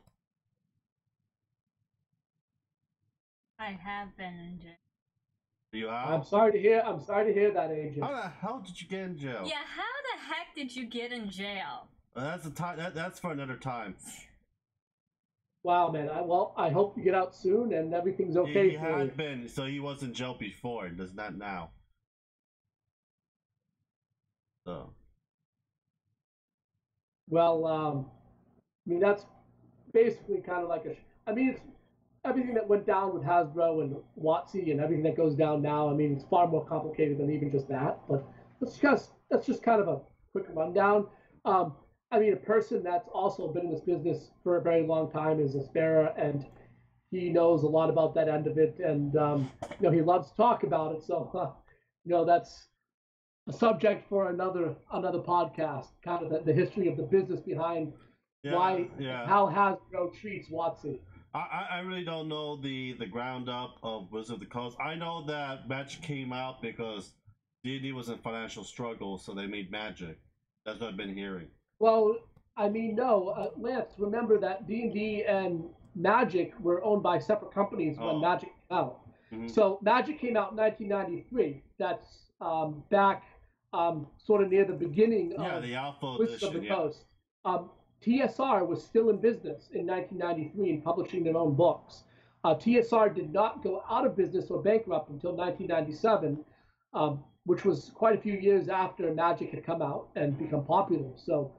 I have been in jail. You have? I'm sorry to hear that, AJ. How the hell did you get in jail? Yeah, how the heck did you get in jail? That's for another time. Wow, man. I hope you get out soon and everything's okay. He had been, so he was in jail before, and does not now. So. Well, I mean, that's basically kind of like it's everything that went down with Hasbro and WotC and everything that goes down now. I mean, it's far more complicated than even just that. But that's just kind of a quick rundown. I mean, a person that's also been in this business for a very long time is Aspera, and he knows a lot about that end of it, and he loves to talk about it. So, that's a subject for another podcast. Kind of the history of the business behind how Hasbro treats WotC. I really don't know the ground up of Wizards of the Coast. I know that Magic came out because D&D was in financial struggle, so they made Magic. That's what I've been hearing. Well, I mean, no, Lance, remember that D&D and Magic were owned by separate companies when Magic came out. Mm-hmm. So Magic came out in 1993. That's back sort of near the beginning Yeah, of the Alpha Wizards of edition. the Yeah. Coast. TSR was still in business in 1993 and publishing their own books. TSR did not go out of business or bankrupt until 1997, which was quite a few years after Magic had come out and become popular. So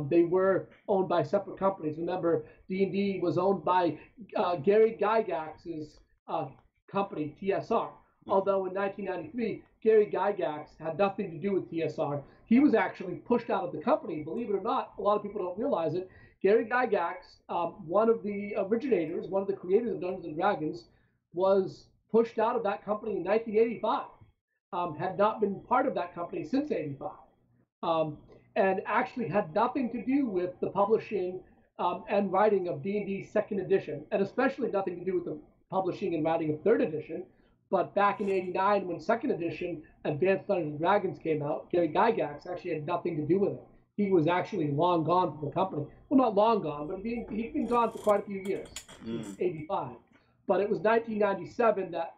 they were owned by separate companies. Remember, D&D was owned by Gary Gygax's company, TSR. Although in 1993, Gary Gygax had nothing to do with TSR. He was actually pushed out of the company. Believe it or not, a lot of people don't realize it. Gary Gygax, one of the originators, one of the creators of Dungeons and Dragons, was pushed out of that company in 1985. Had not been part of that company since '85, and actually had nothing to do with the publishing and writing of D&D Second Edition, and especially nothing to do with the publishing and writing of Third Edition. But back in '89, when Second Edition Advanced Dungeons and Dragons came out, Gary Gygax actually had nothing to do with it. He was actually long gone from the company. Well, not long gone, but he'd been gone for quite a few years, since '85. But it was 1997 that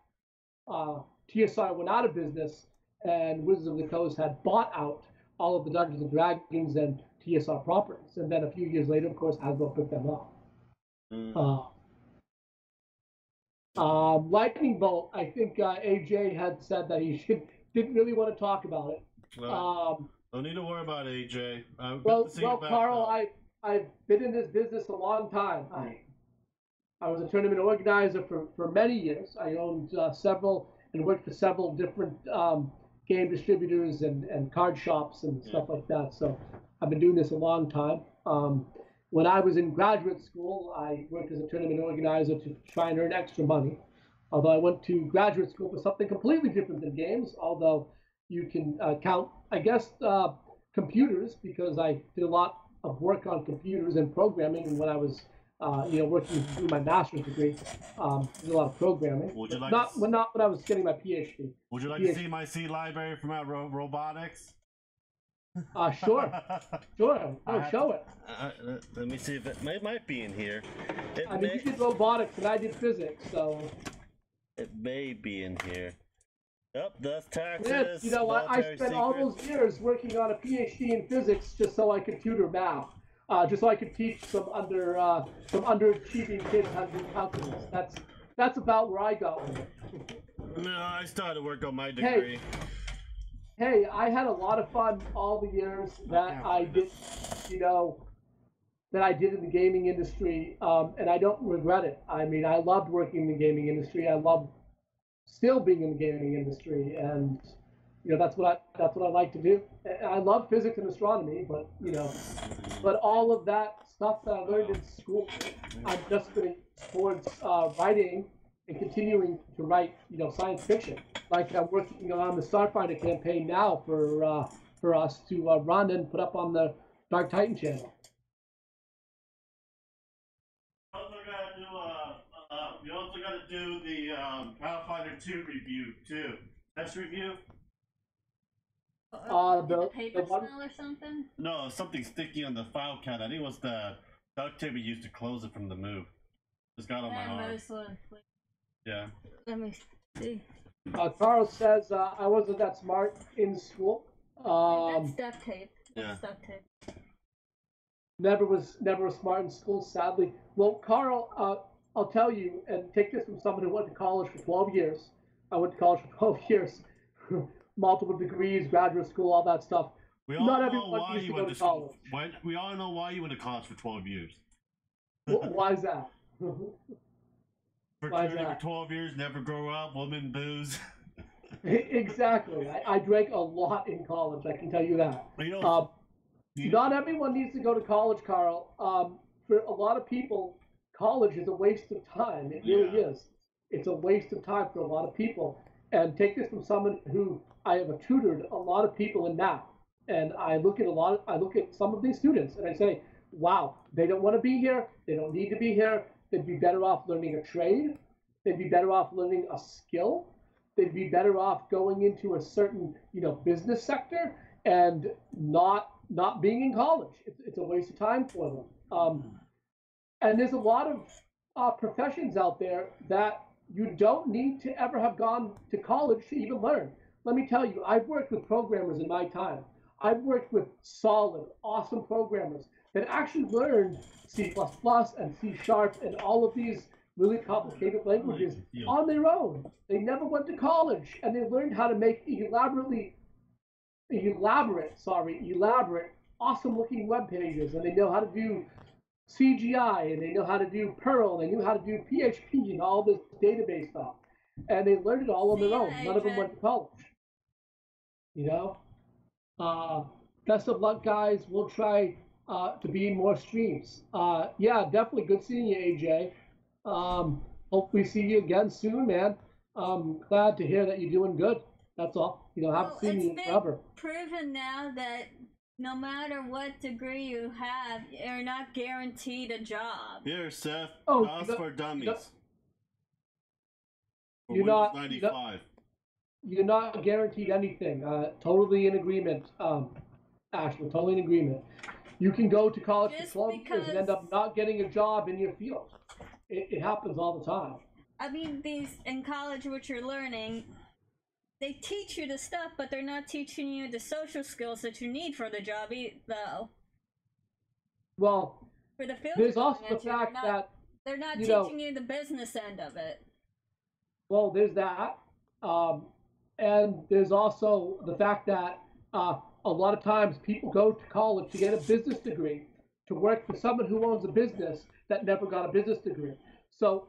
TSR went out of business, and Wizards of the Coast had bought out all of the Dungeons and Dragons and TSR properties. And then a few years later, of course, Hasbro picked them up. Lightning Bolt, I think AJ had said that he didn't really want to talk about it. Don't need to worry about AJ. Well, Carl, I've been in this business a long time. I was a tournament organizer for many years. I owned several and worked for several different game distributors and card shops and stuff like that. So I've been doing this a long time. When I was in graduate school, I worked as a tournament organizer to try and earn extra money. Although I went to graduate school for something completely different than games, although you can count, I guess, computers, because I did a lot of work on computers and programming when I was working through my master's degree. Did a lot of programming. Would you like not when I was getting my PhD. Would you like to see my C library from our robotics? Sure. Show it. Let me see if it might be in here. You did robotics and I did physics, so it may be in here. Yep, that's taxes. Yes, I spent all those years working on a PhD in physics just so I could tutor math, just so I could teach some underachieving kids how to do calculus. That's about where I got with it. No, I started work on my degree. Hey, I had a lot of fun all the years that I did, that I did in the gaming industry, and I don't regret it. I mean, I loved working in the gaming industry. I love still being in the gaming industry, and that's what I like to do. I love physics and astronomy, but all of that stuff that I learned in school, I'm just going towards writing and continuing to write, science fiction. Like I'm working on the Starfighter campaign now for us to run and put up on the Dark Titan channel. We also got to do the Battlefighter 2 review too. Test review. The paper smell or something? No, something sticky on the file cabinet. I think it was the duct tape we used to close it from the move. Just got on my arm. Yeah. Let me see. Carl says I wasn't that smart in school. That's duct tape. That's duct tape. Never was smart in school, sadly. Well, Carl, I'll tell you, and take this from someone who went to college for 12 years. I went to college for 12 years, multiple degrees, graduate school, all that stuff. Not everyone needs to go to college. We all know why you went to college for 12 years. Why is that? Fraternity for 12 years, never grow up, women, booze. Exactly. I drank a lot in college, I can tell you that. Not everyone needs to go to college, Carl. For a lot of people, college is a waste of time. It really is. It's a waste of time for a lot of people. And take this from someone who I have tutored a lot of people in math. And I look at some of these students and I say, wow, they don't want to be here. They don't need to be here. They'd be better off learning a trade. They'd be better off learning a skill. They'd be better off going into a certain, business sector and not being in college. It's a waste of time for them. And there's a lot of professions out there that you don't need to ever have gone to college to even learn. let me tell you, I've worked with programmers in my time. I've worked with solid, awesome programmers that actually learned C++ and C Sharp and all of these really complicated languages on their own. They never went to college, and they learned how to make elaborate, awesome-looking web pages, and they know how to do CGI, and they know how to do Perl, and they knew how to do PHP and all this database stuff. And they learned it all on their own. None of them went to college. Best of luck, guys. We'll try to be in more streams. Yeah, definitely good seeing you, AJ. Hope we see you again soon, man. Glad to hear that you're doing good. That's all. Haven't seen you forever. Proven now that no matter what degree you have, you're not guaranteed a job. Here, Seth. Oh, for dummies. You're not 95. You're not guaranteed anything. Totally in agreement, Ashley. Totally in agreement. You can go to college for 12 years and end up not getting a job in your field. It happens all the time. I mean, in college, what you're learning, they teach you the stuff, but they're not teaching you the social skills that you need for the job, though. Well, for the field, there's also the fact that they're not teaching you the business end of it. Well, there's that, and there's also the fact that a lot of times people go to college to get a business degree to work for someone who owns a business that never got a business degree. So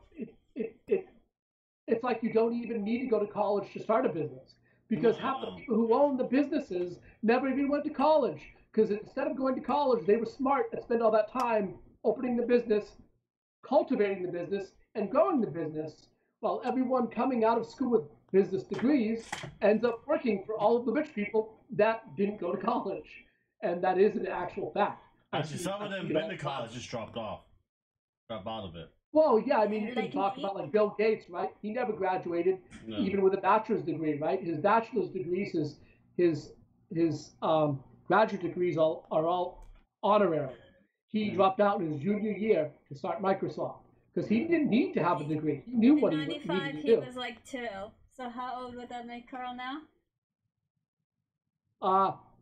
it's like you don't even need to go to college to start a business, because half the people who own the businesses never even went to college, because instead of going to college, they were smart and spent all that time opening the business, cultivating the business, and growing the business, while everyone coming out of school with business degrees ends up working for all of the rich people that didn't go to college. And that is an actual fact. Actually, some of them went to college, just dropped out of it. Well, yeah, I mean, you can talk about like Bill Gates, right? He never graduated, even with a bachelor's degree, right? His bachelor's degrees, his graduate degrees are all honorary. He dropped out in his junior year to start Microsoft because he didn't need to have a degree. He knew what he needed to do. He was like 2. So how old would that make Carl now?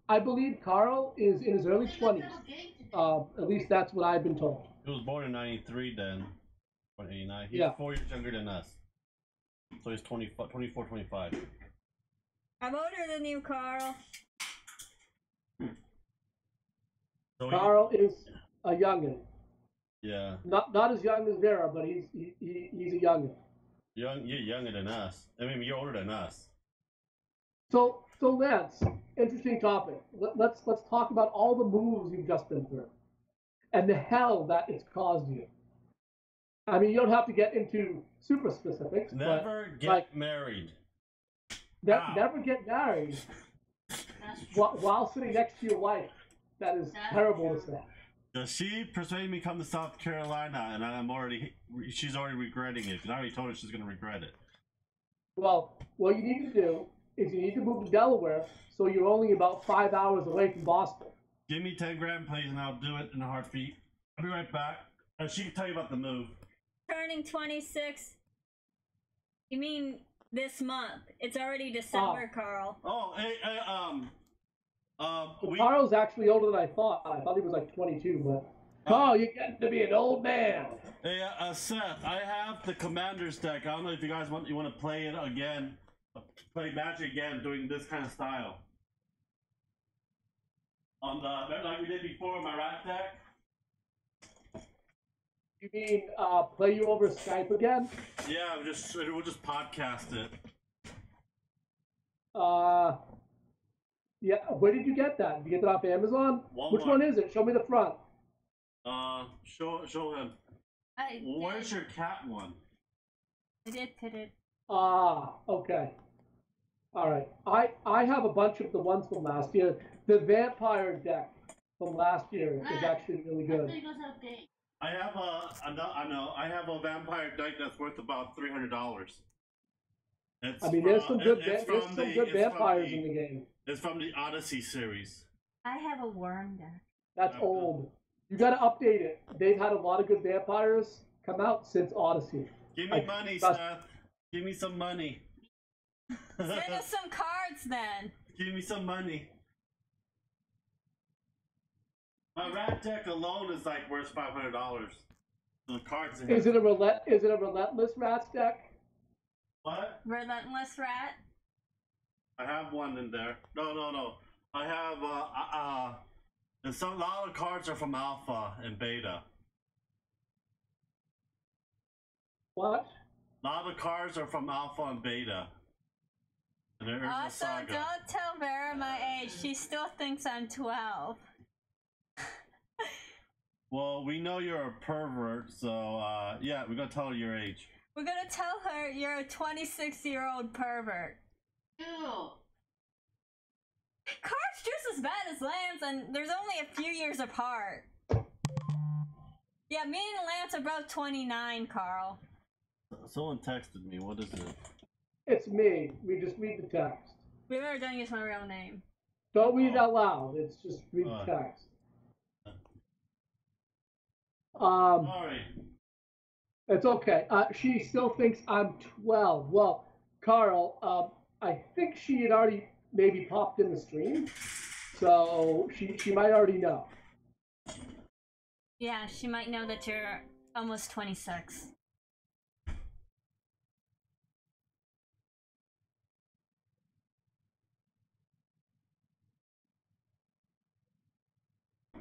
I believe Carl is in his early 20s. At least that's what I've been told. He was born in 93 then. 89. He's 4 years younger than us. So he's 24, 25. I'm older than you, Carl. So Carl is a youngin. Yeah. Not as young as Vera, but he's a youngin. You're younger than us. I mean, you're older than us. So Lance, interesting topic. Let's talk about all the moves you've just been through, and the hell that it's caused you. I mean, you don't have to get into super specifics. Never get married. Never get married while sitting next to your wife. That is terrible to say. She persuaded me to come to South Carolina, and she's already regretting it. Because I already told her she's going to regret it. Well, what you need to do is you need to move to Delaware, so you're only about 5 hours away from Boston. Give me 10 grand, please, and I'll do it in a heartbeat. I'll be right back. And she can tell you about the move. Turning 26. You mean this month? It's already December, Carl. Oh, hey, Carl's actually older than I thought. I thought he was like 22, but Carl, you're getting to be an old man. Hey, Seth, I have the Commander's deck. I don't know if you guys want to play it again, play Magic again, doing this kind of style. Like we did before, my rat deck. You mean play you over Skype again? Yeah, we'll just podcast it. Yeah. Where did you get that? Did you get that off Amazon? Walmart. Which one is it? Show me the front. Show him. Where's your cat one? I did put it. Okay. All right. I have a bunch of the ones from last year. The vampire deck from last year is actually really good. I have I have a vampire deck that's worth about $300. There's some good vampires in the game. It's from the Odyssey series. I have a worm deck. That's old. You got to update it. They've had a lot of good vampires come out since Odyssey. Give me money, Seth. Give me some money. Send us some cards then. Give me some money. My rat deck alone is like worth $500. The cards. Is it a relentless rats deck? What? Relentless rat. I have one in there. No. I have and a lot of cards are from Alpha and Beta. What? A lot of cards are from Alpha and Beta. And there's a Also, saga. don't tell Vera my age. She still thinks I'm 12. Well, we know you're a pervert, so yeah, we're gonna tell her your age. We're gonna tell her you're a 26-year-old pervert. Ew. Cards just as bad as Lance, and there's only a few years apart. Yeah, me and Lance are both 29, Carl. Someone texted me. What is it? It's me. We just read the text. We never don't use my real name. Don't read it out loud. It's just read the text. Sorry. It's okay. She still thinks I'm 12. Well, Carl, I think she had already maybe popped in the stream, so she might already know. Yeah, she might know that you're almost 26.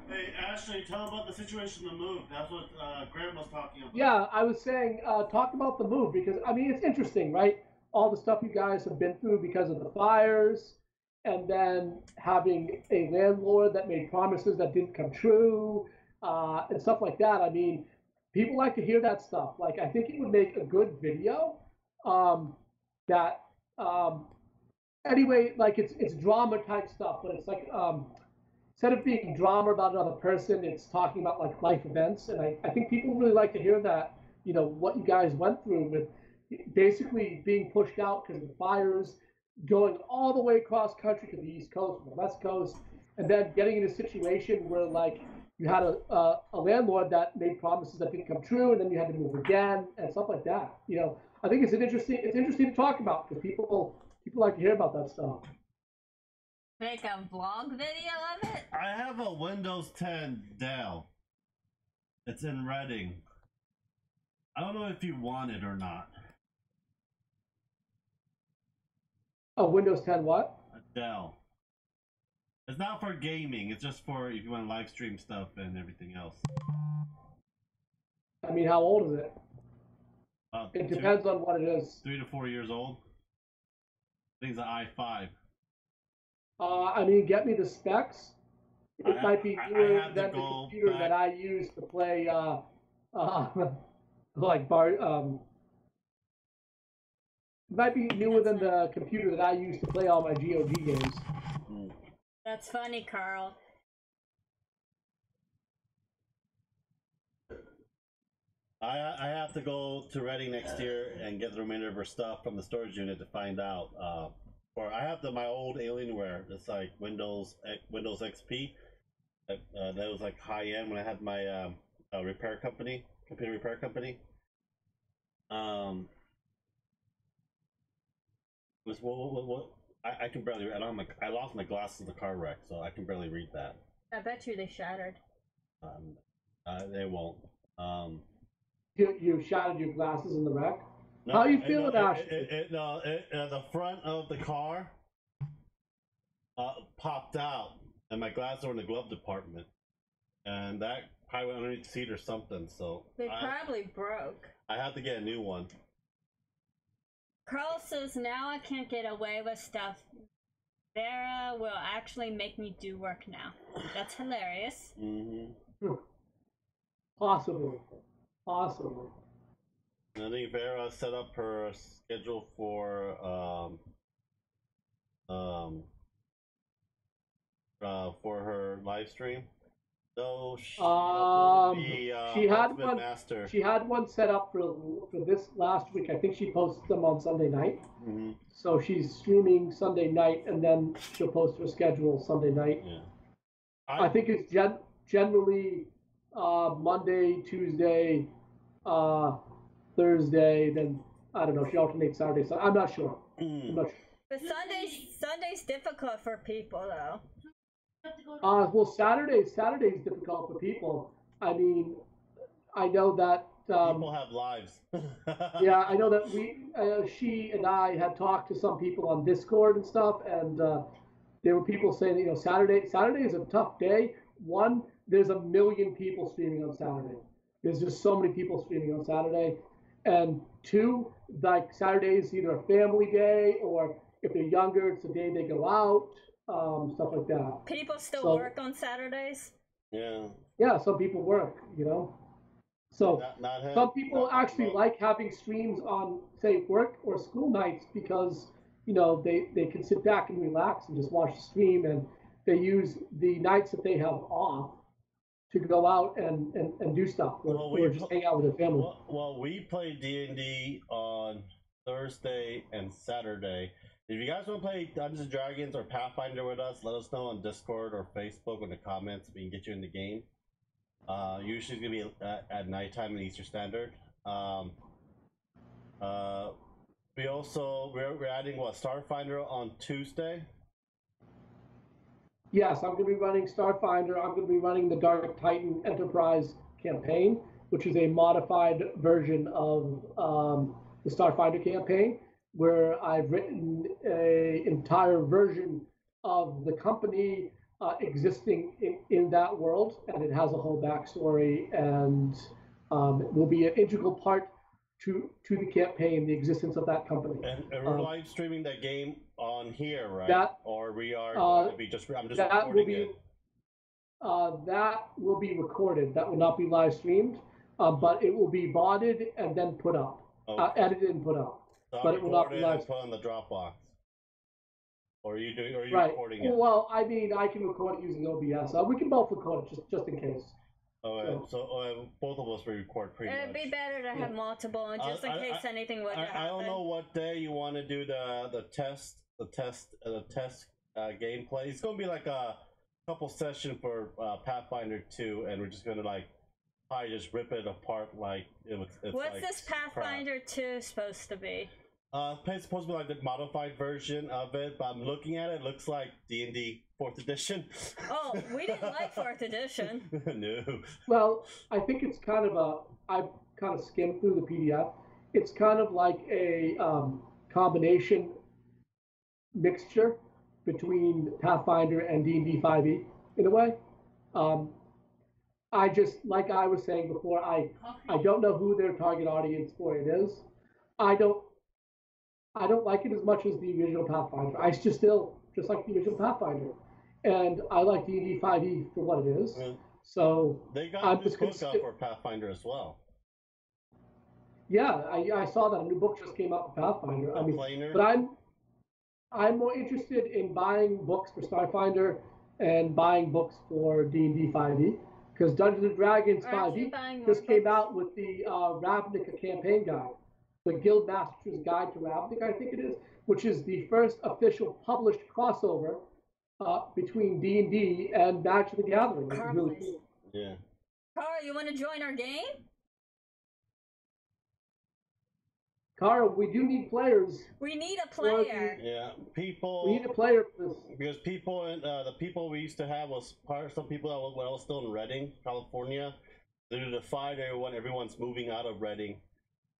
Hey, Ashley, tell about the situation in the move. That's what Graham was talking about. Yeah, I was saying, talk about the move, because, I mean, it's interesting, right? All the stuff you guys have been through because of the fires, and then having a landlord that made promises that didn't come true, and stuff like that. I mean, people like to hear that stuff. Like, I think it would make a good video anyway, like, it's drama type stuff, but it's like, instead of being drama about another person, it's talking about like life events. And I think people really like to hear that, you know, what you guys went through with basically being pushed out because of the fires, going all the way across country to the East Coast, from the West Coast, and then getting in a situation where like you had a landlord that made promises that didn't come true, and then you had to move again and stuff like that. You know, I think it's interesting to talk about because people like to hear about that stuff. Make a vlog video of it? I have a Windows 10 Dell. It's in Reading. I don't know if you want it or not. Oh, Windows 10 what? A Dell. It's not for gaming. It's just for if you want to live stream stuff and everything else. I mean, how old is it? It depends on what it is. 3 to 4 years old. I think it's an i5. I mean, get me the specs. It might be newer than the computer that I use to play, like it might be newer than the computer that I use to play all my GOG games. That's funny, Carl. I have to go to Reading next year and get the remainder of her stuff from the storage unit to find out. Or I have my old Alienware. It's like Windows XP. That was like high end when I had my repair company, computer repair company. What? I can barely. I lost my glasses in the car wreck, so I can barely read that. I bet you they shattered. They won't. You shattered your glasses in the wreck? No, how are you feeling, Ashley? The front of the car popped out, and my glasses were in the glove department, and that probably went underneath the seat or something. So they probably broke. I have to get a new one. Carl says now I can't get away with stuff. Vera will actually make me do work now. That's hilarious. Mm-hmm. Possibly. I think Vera set up her schedule for her live stream. So she had one set up for this last week. I think she posted them on Sunday night. Mm-hmm. So she's streaming Sunday night, and then she'll post her schedule Sunday night. Yeah. I think it's generally Monday, Tuesday, Thursday. Then I don't know. She alternates Saturday. So I'm not sure. I'm not sure. But Sunday's difficult for people though. Well, Saturday's difficult for people. I mean, I know that. People have lives. Yeah, I know that she and I had talked to some people on Discord and stuff, and there were people saying, you know, Saturday is a tough day. One, there's a million people streaming on Saturday. There's just so many people streaming on Saturday, and two, like Saturday is either a family day or if they're younger, it's the day they go out, stuff like that. People still work on Saturdays? Yeah. Yeah, some people work, you know. So not some people actually like having streams on, say, work or school nights because, you know, they can sit back and relax and just watch the stream, and they use the nights that they have off to go out and do stuff or just hang out with their family. Well, we play D&D on Thursday and Saturday. If you guys want to play Dungeons and Dragons or Pathfinder with us, let us know on Discord or Facebook in the comments. We can get you in the game. Usually it's gonna be at nighttime in Eastern Standard. We're adding Starfinder on Tuesday. Yes, I'm going to be running Starfinder. I'm going to be running the Dark Titan Enterprise campaign, which is a modified version of the Starfinder campaign, where I've written an entire version of the company existing in that world, and it has a whole backstory, and will be an integral part to the campaign, the existence of that company. And we're live streaming that game on here, right? Or we are going to be I'm just recording it. That will be recorded. That will not be live streamed, but it will be botted and then put up, edited and put up. So but it will not be live. Put on the Dropbox. Or are you right. recording it? Well, I mean, I can record it using OBS. We can both record it just in case. So both of us will record pretty much. It'd be better to have multiple, and just in case anything would happen. I don't know what day you want to do the test gameplay. It's gonna be like a couple session for Pathfinder 2, and we're just gonna like probably just rip it apart like it's What's like this Pathfinder 2 supposed to be? It's supposed to be like the modified version of it, but I'm looking at it. It looks like D&D 4th edition. Oh, we didn't like 4th edition. No. Well, I think it's kind of I've kind of skimmed through the PDF. It's kind of like a combination mixture between Pathfinder and D&D 5e in a way. I just, like I was saying before, I don't know who their target audience for it is. I don't like it as much as the original Pathfinder. I just like the original Pathfinder, and I like D&D 5e for what it is. Yeah. So they got a new book out for Pathfinder as well. Yeah, I saw that a new book just came out for Pathfinder. But I'm more interested in buying books for Starfinder and buying books for D&D 5e, because Dungeons and Dragons 5e just came out with the Ravnica campaign guide. The Guildmaster's Guide to Ravnica, I think it is, which is the first official published crossover between D&D and Magic the Gathering. It's really cool. Yeah. Cara, you want to join our game? Cara, we do need players. We need a player. Yeah, people. We need a player for this. Because people, the people we used to have was some people that were still in Redding, California. Due to the fire, everyone's moving out of Redding.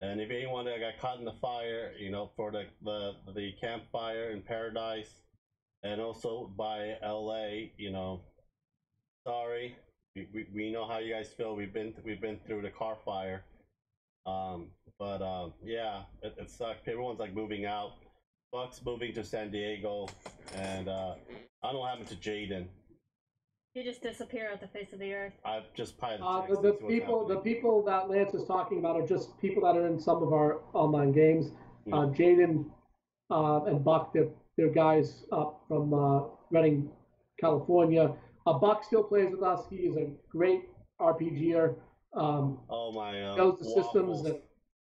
And if anyone that got caught in the fire, you know, for the campfire in Paradise, and also by LA, you know, sorry, we know how you guys feel. We've been through the car fire, yeah, it sucked. Everyone's like moving out. Buck's moving to San Diego, and I don't know what happened to Jaden. You just disappear off the face of the earth. I've just piled the people that Lance is talking about are just people that are in some of our online games. Jaden and Buck, they're guys from Redding, California. Buck still plays with us. He is a great RPGer. Knows the systems.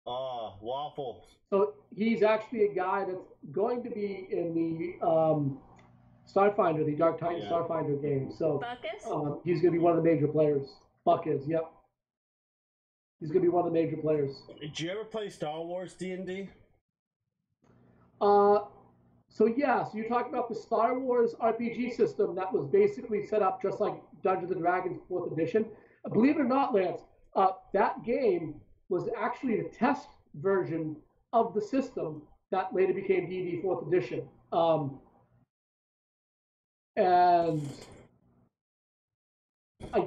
Waffles. So he's actually a guy that's going to be in the Starfinder, the Dark Titan Starfinder game. So he's going to be one of the major players. Buck is, yep. He's going to be one of the major players. Did you ever play Star Wars D&D? So yeah, so you're talking about the Star Wars RPG system that was basically set up just like Dungeons and Dragons 4th edition. Believe it or not, Lance, that game was actually the test version of the system that later became D&D 4th edition. And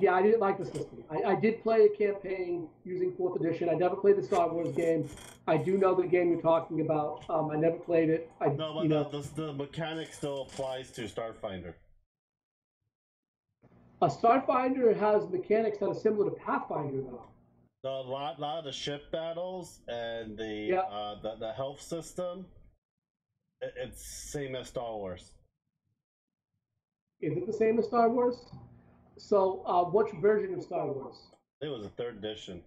yeah, I didn't like the system. I did play a campaign using 4th edition. I never played the Star Wars game. I do know the game you're talking about. I never played it. No, but the mechanic still applies to Starfinder. A Starfinder has mechanics that are similar to Pathfinder, though. A lot of the ship battles and the health system, it's same as Star Wars. Is it the same as Star Wars? So, which version of Star Wars? It was a 3rd edition.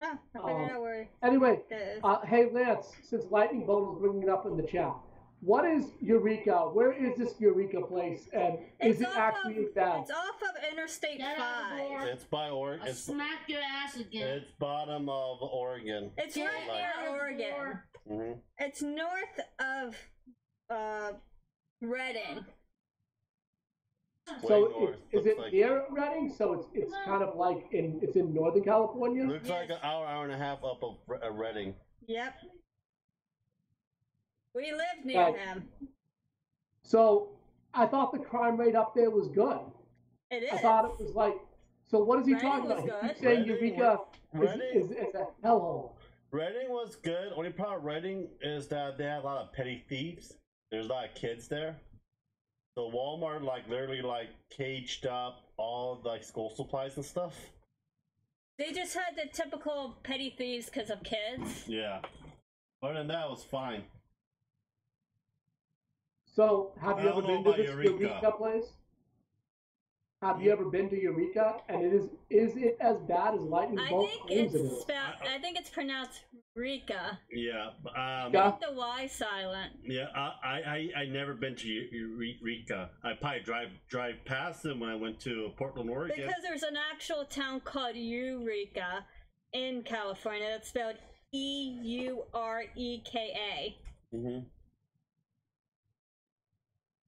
Oh, I figured out where anyway, it is. Hey Lance, since Lightning Bolt is bringing it up in the chat, what is Eureka? Where is this Eureka place, and is it actually bad? It's off of Interstate 5. It's by Oregon. Smack your ass again. It's bottom of Oregon. It's right near Oregon. Mm-hmm. It's north of Reading. So is it near Reading? So it's kind of like it's in Northern California. Looks like an hour and a half up of Reading. Yep. We live near him. So I thought the crime rate up there was good. It is. I thought it was like. So what is he talking about? He's saying Eureka is a hellhole. Reading was good. Only problem with Reading is that they have a lot of petty thieves. There's a lot of kids there. So Walmart literally caged up all school supplies and stuff. They just had the typical petty thieves because of kids. Yeah. Other than that, it was fine. So have you ever been to this Eureka place? Have you ever been to Eureka? And is it as bad as Lightning Bolt claims it is? I think it's pronounced Rika. Yeah. Make the Y silent. Yeah, I never been to Eureka. I probably drive past them when I went to Portland, Oregon. Because there's an actual town called Eureka in California that's spelled Eureka. Mm-hmm.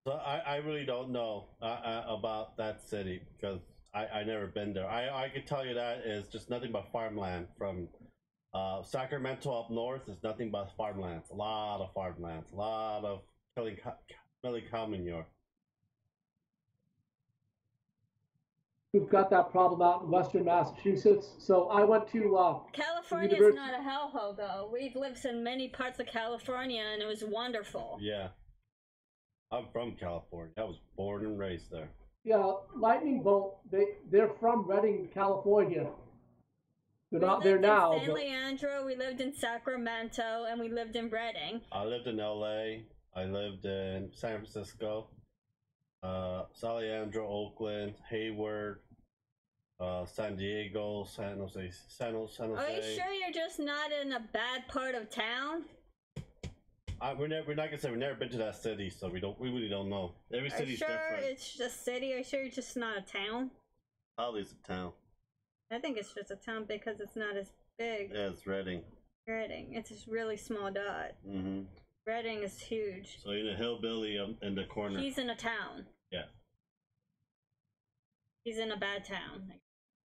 So I really don't know about that city because I never been there. I could tell you that is just nothing but farmland. From Sacramento up north is nothing but farmlands. A lot of farmlands. A lot of smelly cow manure. We've got that problem out in Western Massachusetts. So I went to California is not a hellhole though. We've lived in many parts of California and it was wonderful. Yeah. I'm from California. I was born and raised there. Yeah, Lightning Bolt, they're from Redding, California. They're not there now. We lived in San Leandro, we lived in Sacramento, and we lived in Redding. I lived in LA. I lived in San Francisco, San Leandro, Oakland, Hayward, San Diego, San Jose. Are you sure you're just not in a bad part of town? We're not gonna say we've never been to that city, so we really don't know. Every city's different. Are you sure it's just a city? Are you sure it's just not a town? Probably it's a town. I think it's just a town because it's not as big. Yeah, it's Reading. Reading. It's a really small dot. Mm-hmm. Reading is huge. So you're a hillbilly in the corner. He's in a town. Yeah. He's in a bad town.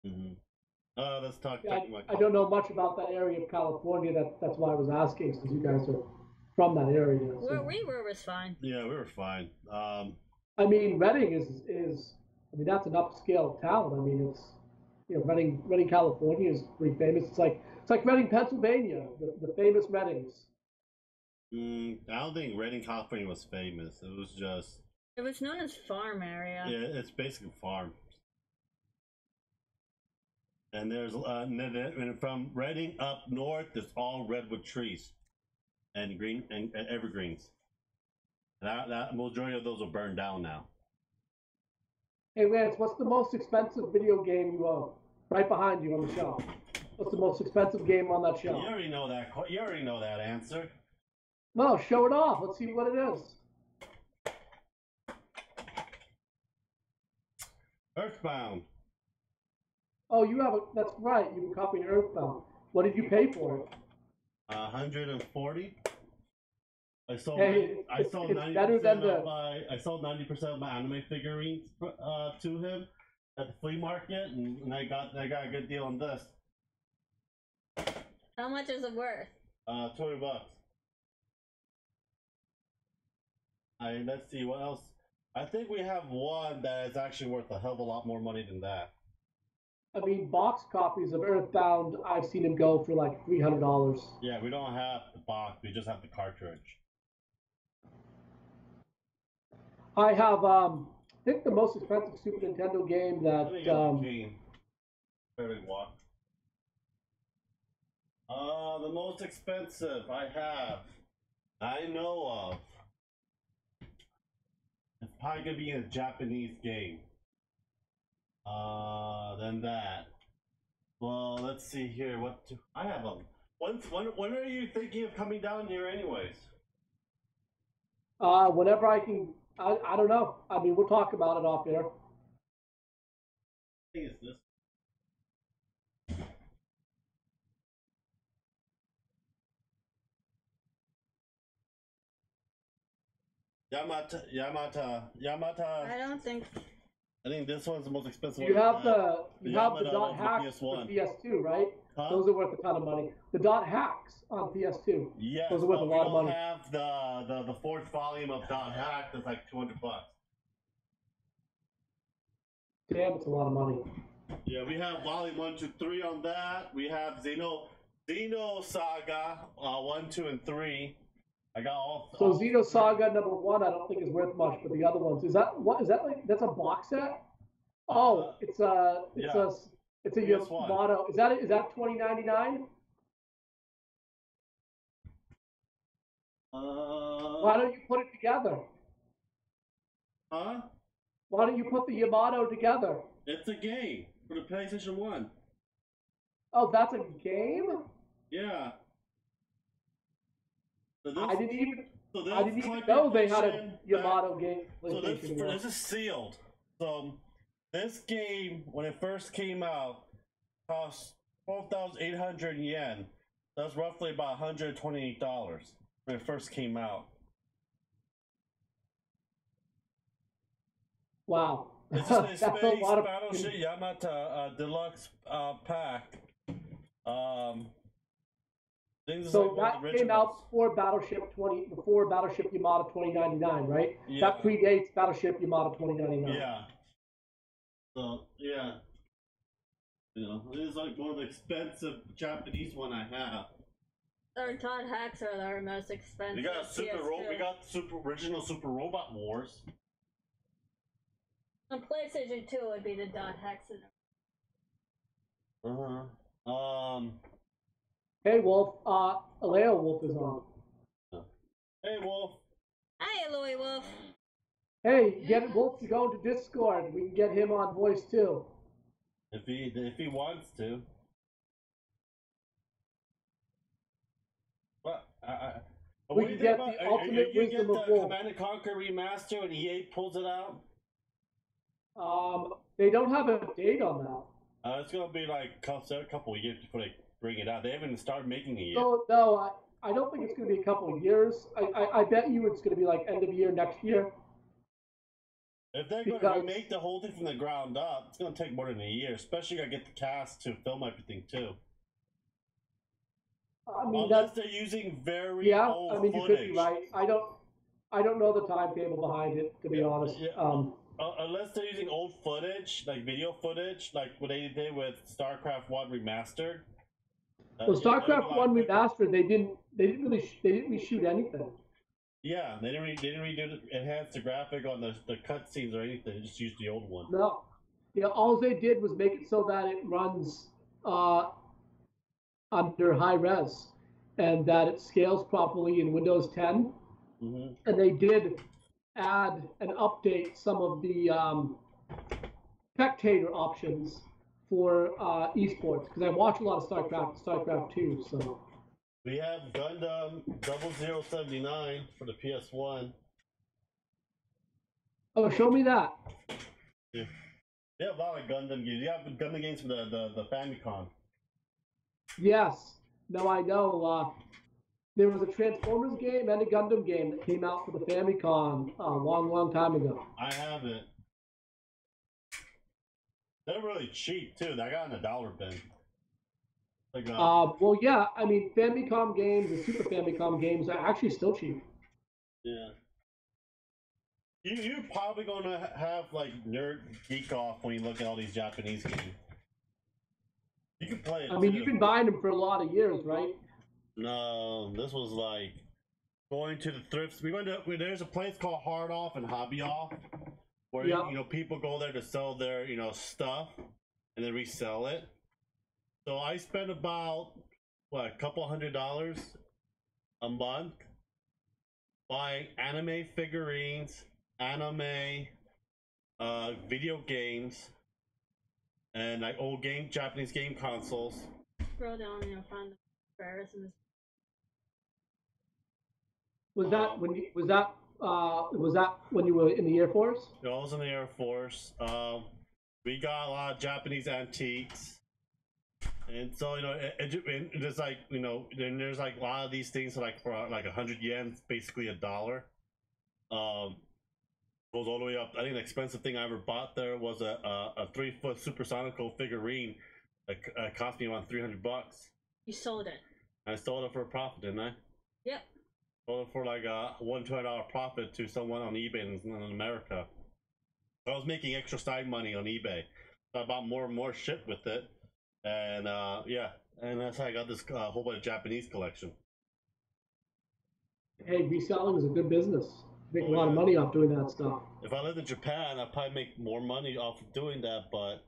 Mm-hmm. Let's talk. Yeah, I don't know much about that area of California. That's why I was asking, since you guys are from that area. So. Where we were was fine. Yeah, we were fine. I mean, Reading is I mean, that's an upscale town. I mean, it's Reading, California is pretty famous. It's like Reading, Pennsylvania, the famous Readings. I don't think Reading, California was famous. It was known as farm area. Yeah, it's basically farm. And there's and from Reading up north, there's all redwood trees. And green and evergreens. That majority of those are burned down now. Hey Lance, what's the most expensive video game you own? Right behind you on the shelf. What's the most expensive game on that shelf? You already know that. You already know that answer. No, show it off. Let's see what it is. Earthbound. Oh, you have that's right. You have a copy of Earthbound. What did you pay for it? 140. I sold Hey, I sold it's 90% better than of the. I sold 90% of my anime figurines to him at the flea market, and I got a good deal on this. How much is it worth? $20. Let's see what else. I think we have one that is actually worth a hell of a lot more money than that. I mean, box copies of Earthbound, I've seen them go for like $300. Yeah, we don't have the box. We just have the cartridge. I have, I think the most expensive Super Nintendo game that. Barely walk. The most expensive I know of. It's probably gonna be a Japanese game. Then that. Well, let's see here. I have a. When are you thinking of coming down here, anyways? Whenever I can, I don't know. I mean, we'll talk about it off air. What is this? Yamata. I don't think. I think this one's the most expensive You one. have the dot one hacks for for PS2, right? Huh? Those are worth a ton of money. The dot hacks on PS2. Yes, those are worth a lot of money. We don't have the fourth volume of Dot Hack. That's like $200. Damn, it's a lot of money. Yeah, we have volume 1, 2, 3 on that. We have Xeno Saga 1, 2, and 3. I got all. So Xeno Saga #1, I don't think is worth much, but the other ones, is that like that's a box set? Oh, it's a Yamato. Is that $20.99? Why don't you put it together? Huh? Why don't you put the Yamato together? It's a game for the PlayStation 1. Oh, that's a game? Yeah. So I didn't even know they had a Yamato game. So this is sealed. So this game, when it first came out, cost 12,800 yen. That's roughly about $128 when it first came out. Wow. It's just a Space Battleship Yamata Deluxe pack. So that came out before Battleship Yamato 2099, right? Yeah. That predates Battleship Yamato 2099. Yeah. So yeah. You know, it is like one of the expensive Japanese one I have. Our Todd hacks are our most expensive. We got original Super Robot Wars. On PlayStation 2 would be the Dot hacks. Hey Wolf, Aleo Wolf is on. Hey Wolf. Hi, Louie Wolf. Hey, get Wolf to go into Discord. We can get him on voice too. If he wants to. What? We can get the ultimate wisdom of Wolf. Command and Conquer remaster when EA pulls it out. They don't have a date on that. It's gonna be like a couple of years before they bring it out. They haven't started making it yet. No, I don't think it's gonna be a couple of years. I bet you it's gonna be like end of year next year. If they're going to remake the whole thing from the ground up, it's going to take more than a year. Especially got to get the cast to film everything too. I mean, unless they're using very old footage. You could be right. I don't know the timetable behind it, to be honest. Yeah. Unless they're using old footage, like video footage, like what they did with StarCraft 1 Remastered. Well, StarCraft 1 Remastered, they didn't really shoot anything. Yeah, they didn't enhance the graphic on the cutscenes or anything. They just used the old one. No, yeah, all they did was make it so that it runs under high res and that it scales properly in Windows 10. Mm-hmm. And they did add and update some of the spectator options for esports because I watch a lot of StarCraft 2, so. We have Gundam 0079 for the PS1. Oh, show me that. Yeah. We have a lot of Gundam games. You have Gundam games for the Famicom. Yes. No, I know. There was a Transformers game and a Gundam game that came out for the Famicom a long time ago. I have it. They're really cheap too. I got in a dollar bin. Like, well, yeah, I mean, Famicom games and Super Famicom games are actually still cheap. yeah. You're probably gonna have like nerd geek off when you look at all these Japanese games. You can play it. I mean, too. you've been buying them for a lot of years, right? No, this was like going to the thrifts. We went to there's a place called Hard Off and Hobby Off where Yeah. you know people go there to sell their stuff and then resell it. So I spent about what, a couple $100 a month buying anime figurines, anime, video games, and like old Japanese game consoles. Scroll down and you'll find the comparisons. Was that when you was that when you were in the Air Force? I was in the Air Force. We got a lot of Japanese antiques. And so there's like then there's like a lot of these things like for like 100 yen, basically $1. Goes all the way up. I think the expensive thing I ever bought there was a 3-foot supersonical figurine that cost me around $300. You sold it. I sold it for a profit, didn't I? Yep. Sold it for like a $120 profit to someone on eBay in America. I was making extra side money on eBay, so I bought more and more shit with it. And yeah, and that's how I got this whole bunch of Japanese collection. Hey, reselling is a good business. You make a lot of yeah. money off doing that stuff. If I lived in Japan, I'd probably make more money off of doing that, but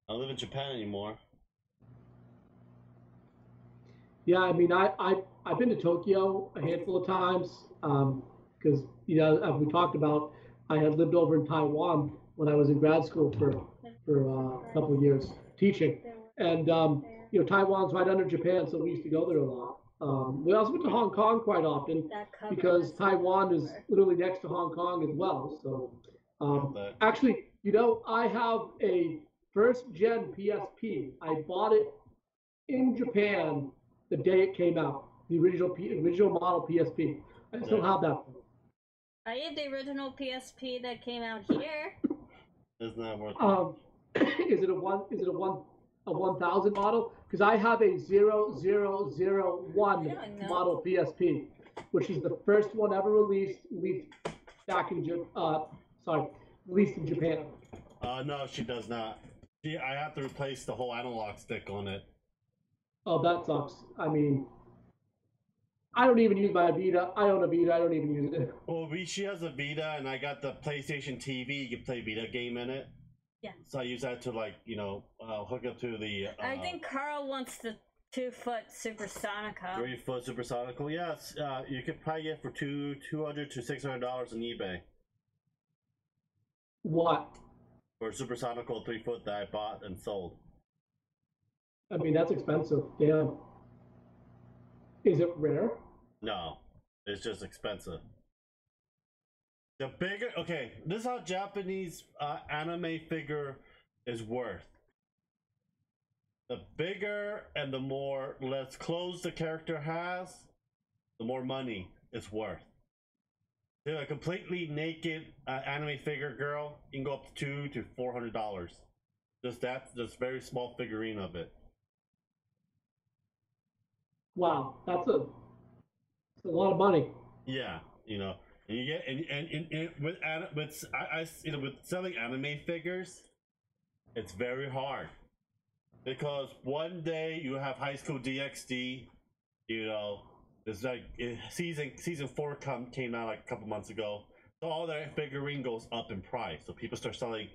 I don't live in Japan anymore. Yeah, I mean, I've been to Tokyo a handful of times because as we talked about, I had lived over in Taiwan when I was in grad school for a couple of years teaching, and Taiwan's right under Japan, so we used to go there a lot. We also went to Hong Kong quite often because Taiwan is literally next to Hong Kong as well. So actually, I have a first gen PSP. I bought it in Japan the day it came out, the original model PSP. I still have that. I have the original PSP that came out here. Isn't that worth it? Is it a 1000 model? Because I have a 0001 model PSP, which is the first one ever released back in released in Japan. No, she does not. I have to replace the whole analog stick on it. Oh, that sucks. I mean, I don't even use my Vita. I own a Vita. I don't even use it. Well, she has a Vita, and I got the PlayStation TV. You can play Vita game in it. Yeah. So I use that to hook up to the. I think Carl wants the 2-foot supersonical. 3-foot supersonical. Yes, you could probably get for $200 to $600 on eBay. What? For a supersonical 3-foot that I bought and sold. I mean, that's expensive. Damn. Is it rare? No, it's just expensive. The bigger, okay, this is how Japanese anime figure is worth. The bigger and the more less clothes the character has, the more money it's worth. So a completely naked anime figure girl, you can go up to $200 to $400. Just very small figurine of it. Wow, that's a lot of money. Yeah, and you get and with selling anime figures, it's very hard because one day you have High School DxD, it's like season 4 came out like a couple months ago, so all their figurine goes up in price. So people start selling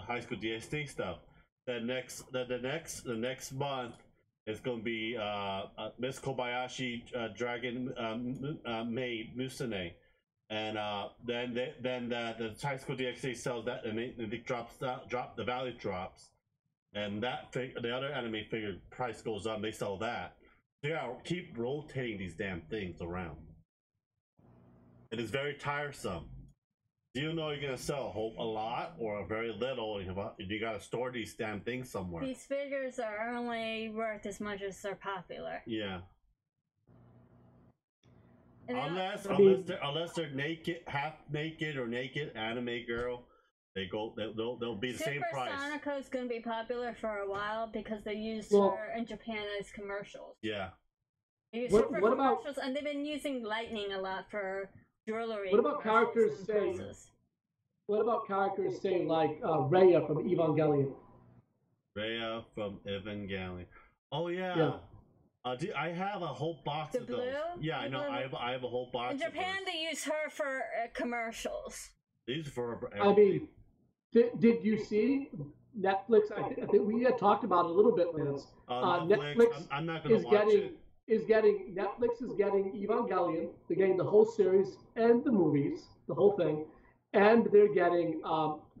High School DxD stuff. The next month. It's going to be Miss Kobayashi Dragon Maid Musune, and then the High School DxD sells that, and it the value drops, and the other anime figure price goes up. They sell that. So you gotta keep rotating these damn things around. It is very tiresome. Do you know you're gonna sell a lot or very little? You gotta store these damn things somewhere. These figures are only worth as much as they're popular. Yeah. Unless they're naked, half naked or naked anime girl, they'll be the same price. Super Sonico is going to be popular for a while because they used her in Japan as commercials. Yeah. They use her for commercials, and they've been using lightning a lot for jewelry. What about characters What about characters say like Rhea from Evangelion? Rhea from Evangelion. Oh yeah. I have a whole box of those. Yeah, I know. I have a whole box. In Japan, they use her for commercials. These are for. I mean, did you see Netflix? I think we had talked about it a little bit, Lance. Netflix I'm not going to watch it. Netflix is getting Evangelion. They're getting the whole series and the movies, the whole thing, and they're getting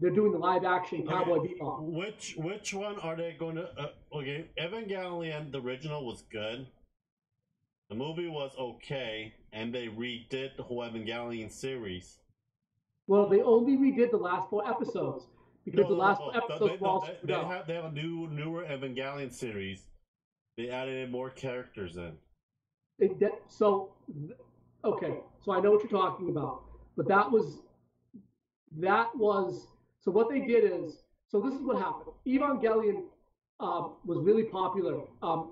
they're doing the live action Cowboy Bebop. Which one are they going to? Okay, Evangelion, the original was good. The movie was okay, and they redid the whole Evangelion series. Well, they only redid the last 4 episodes because the last 4 episodes were all screwed up. They have a newer Evangelion series. They added in more characters in. So I know what you're talking about, but that was so what they did is, so this is what happened. Evangelion was really popular.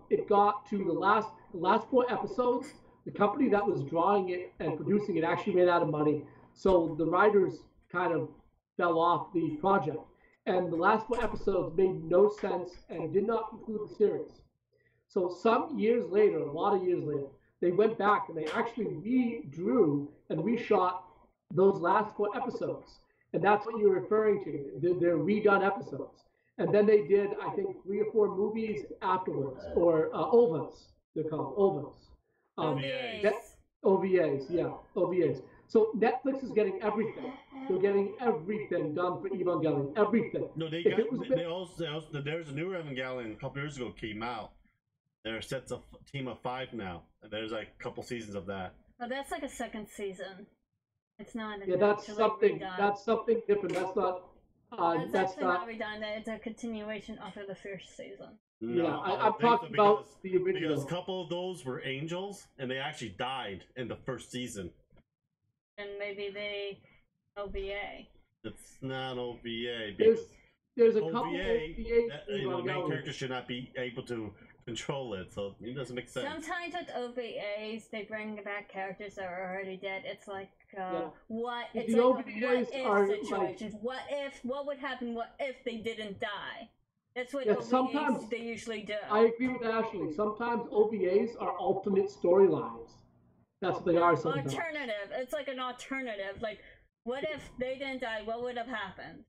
It got to the last 4 episodes. The company that was drawing it and producing it actually ran out of money, so the writers kind of fell off the project. And the last 4 episodes made no sense and did not conclude the series. So some years later, a lot of years later, they went back and they actually redrew and reshot those last 4 episodes. And that's what you're referring to. They're redone episodes. And then they did, I think, 3 or 4 movies afterwards, or OVAs, they're called, OVAs. OVAs. So Netflix is getting everything. They're getting everything done for Evangelion, everything. No, there's a new Evangelion a couple years ago came out. There's a team of 5 now. And there's like a couple seasons of that. Oh, that's like a 2nd season. It's not. That's something. Redone. That's something different. That's not. That's actually not redundant. It's a continuation after the 1st season. No, yeah, I'm talking about the original. Because a couple of those were angels, and they actually died in the 1st season. And maybe they OVA. It's not OVA. There's a couple OVAs. The main character should not be able to control it, so it doesn't make sense. Sometimes with OVAs, they bring back characters that are already dead. It's like, what? It's the like OVAs a are situations. Like, what would happen? What if they didn't die? That's what OVAs they usually do. I agree with Ashley. Sometimes OVAs are alternate storylines. That's what they are sometimes. Alternative. It's like an alternative. Like, what if they didn't die? What would have happened?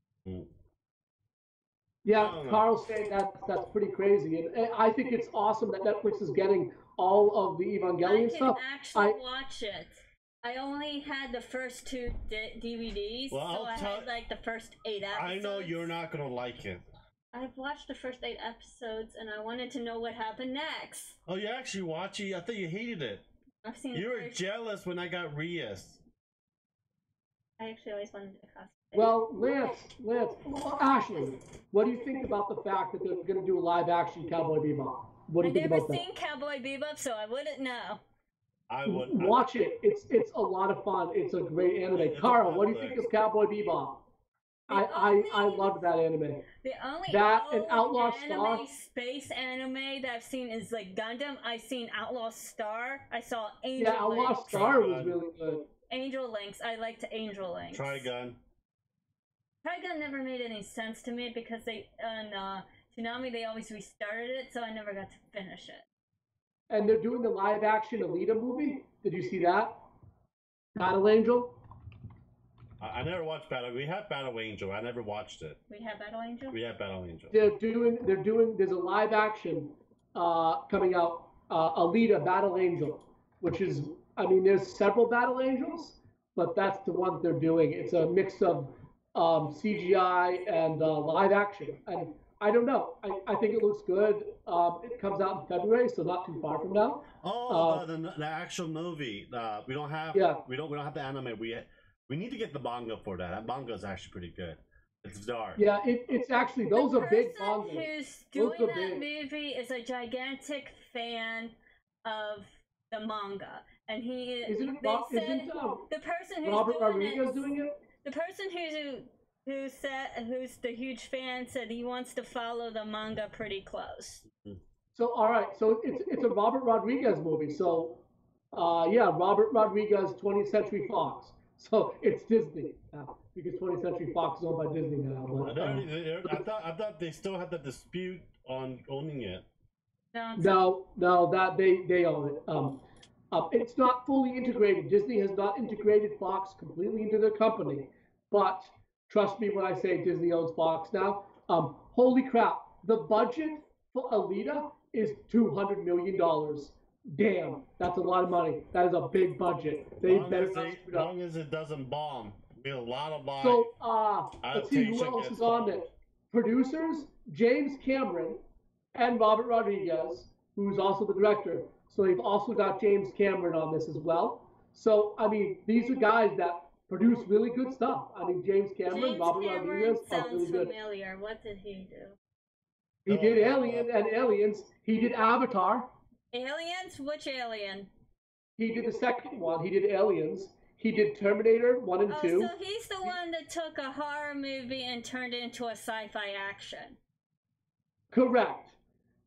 Yeah, Carl's saying that's pretty crazy, and I think it's awesome that Netflix is getting all of the Evangelion stuff. I can actually watch it. I only had the first 2 DVDs, so I had like the first 8 episodes. I know you're not gonna like it. I've watched the first 8 episodes, and I wanted to know what happened next. Oh, you actually watched it? I thought you hated it. I've seen. You were jealous when I got Rias. I actually always wanted to cosplay. Well, Lance, Ashley, what do you think about the fact that they're going to do a live-action Cowboy Bebop? What do you think about that? I've never seen Cowboy Bebop, so I wouldn't know. I would watch it. It's a lot of fun. It's a great anime. Carl, what do you think of Cowboy Bebop? I loved that anime. The only and Outlaw Star space anime that I've seen is like Gundam. I've seen Outlaw Star. I saw Angel. Yeah, Outlaw Links. Star was really good. Angel Links. I liked Angel Links. Trigun. Trigun never made any sense to me because they on Tsunami they always restarted it, so I never got to finish it. And they're doing the live action Alita movie. Did you see that? Battle Angel. I never watched Battle. We have Battle Angel. I never watched it. We have Battle Angel. We have Battle Angel. They're doing. There's a live action coming out. Alita Battle Angel, which is. I mean, there's several Battle Angels, but that's the one that they're doing. It's a mix of CGI and live action, and I don't know. I think it looks good. It comes out in February, so not too far from now. Oh, the actual movie. We don't have. Yeah. We don't have the anime. We need to get the manga for that. That manga is actually pretty good. It's dark. Yeah, it's actually those are big mangas. The person who's doing that movie is a gigantic fan of the manga, and he Isn't the person who's Robert doing Rodriguez it, doing it? the person who's the huge fan said he wants to follow the manga pretty close. So all right, so it's a Robert Rodriguez movie. So yeah, Robert Rodriguez, 20th Century Fox. So it's Disney because 20th Century Fox is owned by Disney now. But, I thought they still had the dispute on owning it. No, that they own it. It's not fully integrated. Disney has not integrated Fox completely into their company, but trust me when I say Disney owns Fox now. Holy crap! The budget for Alita is $200 million. Damn, that's a lot of money. That is a big budget. As long as it doesn't bomb, be a lot of money. So let's see who else is on it. Producers: James Cameron and Robert Rodriguez, who's also the director. So they've also got James Cameron on this as well. So I mean, these are guys that produce really good stuff. I mean, James Cameron, Robert Rodriguez are really good. Sounds familiar. What did he do? He did Alien and Aliens. He did Avatar. Aliens? Which Alien? He did the second one. He did Aliens. He did Terminator 1 and 2. So he's the one that took a horror movie and turned it into a sci-fi action. Correct.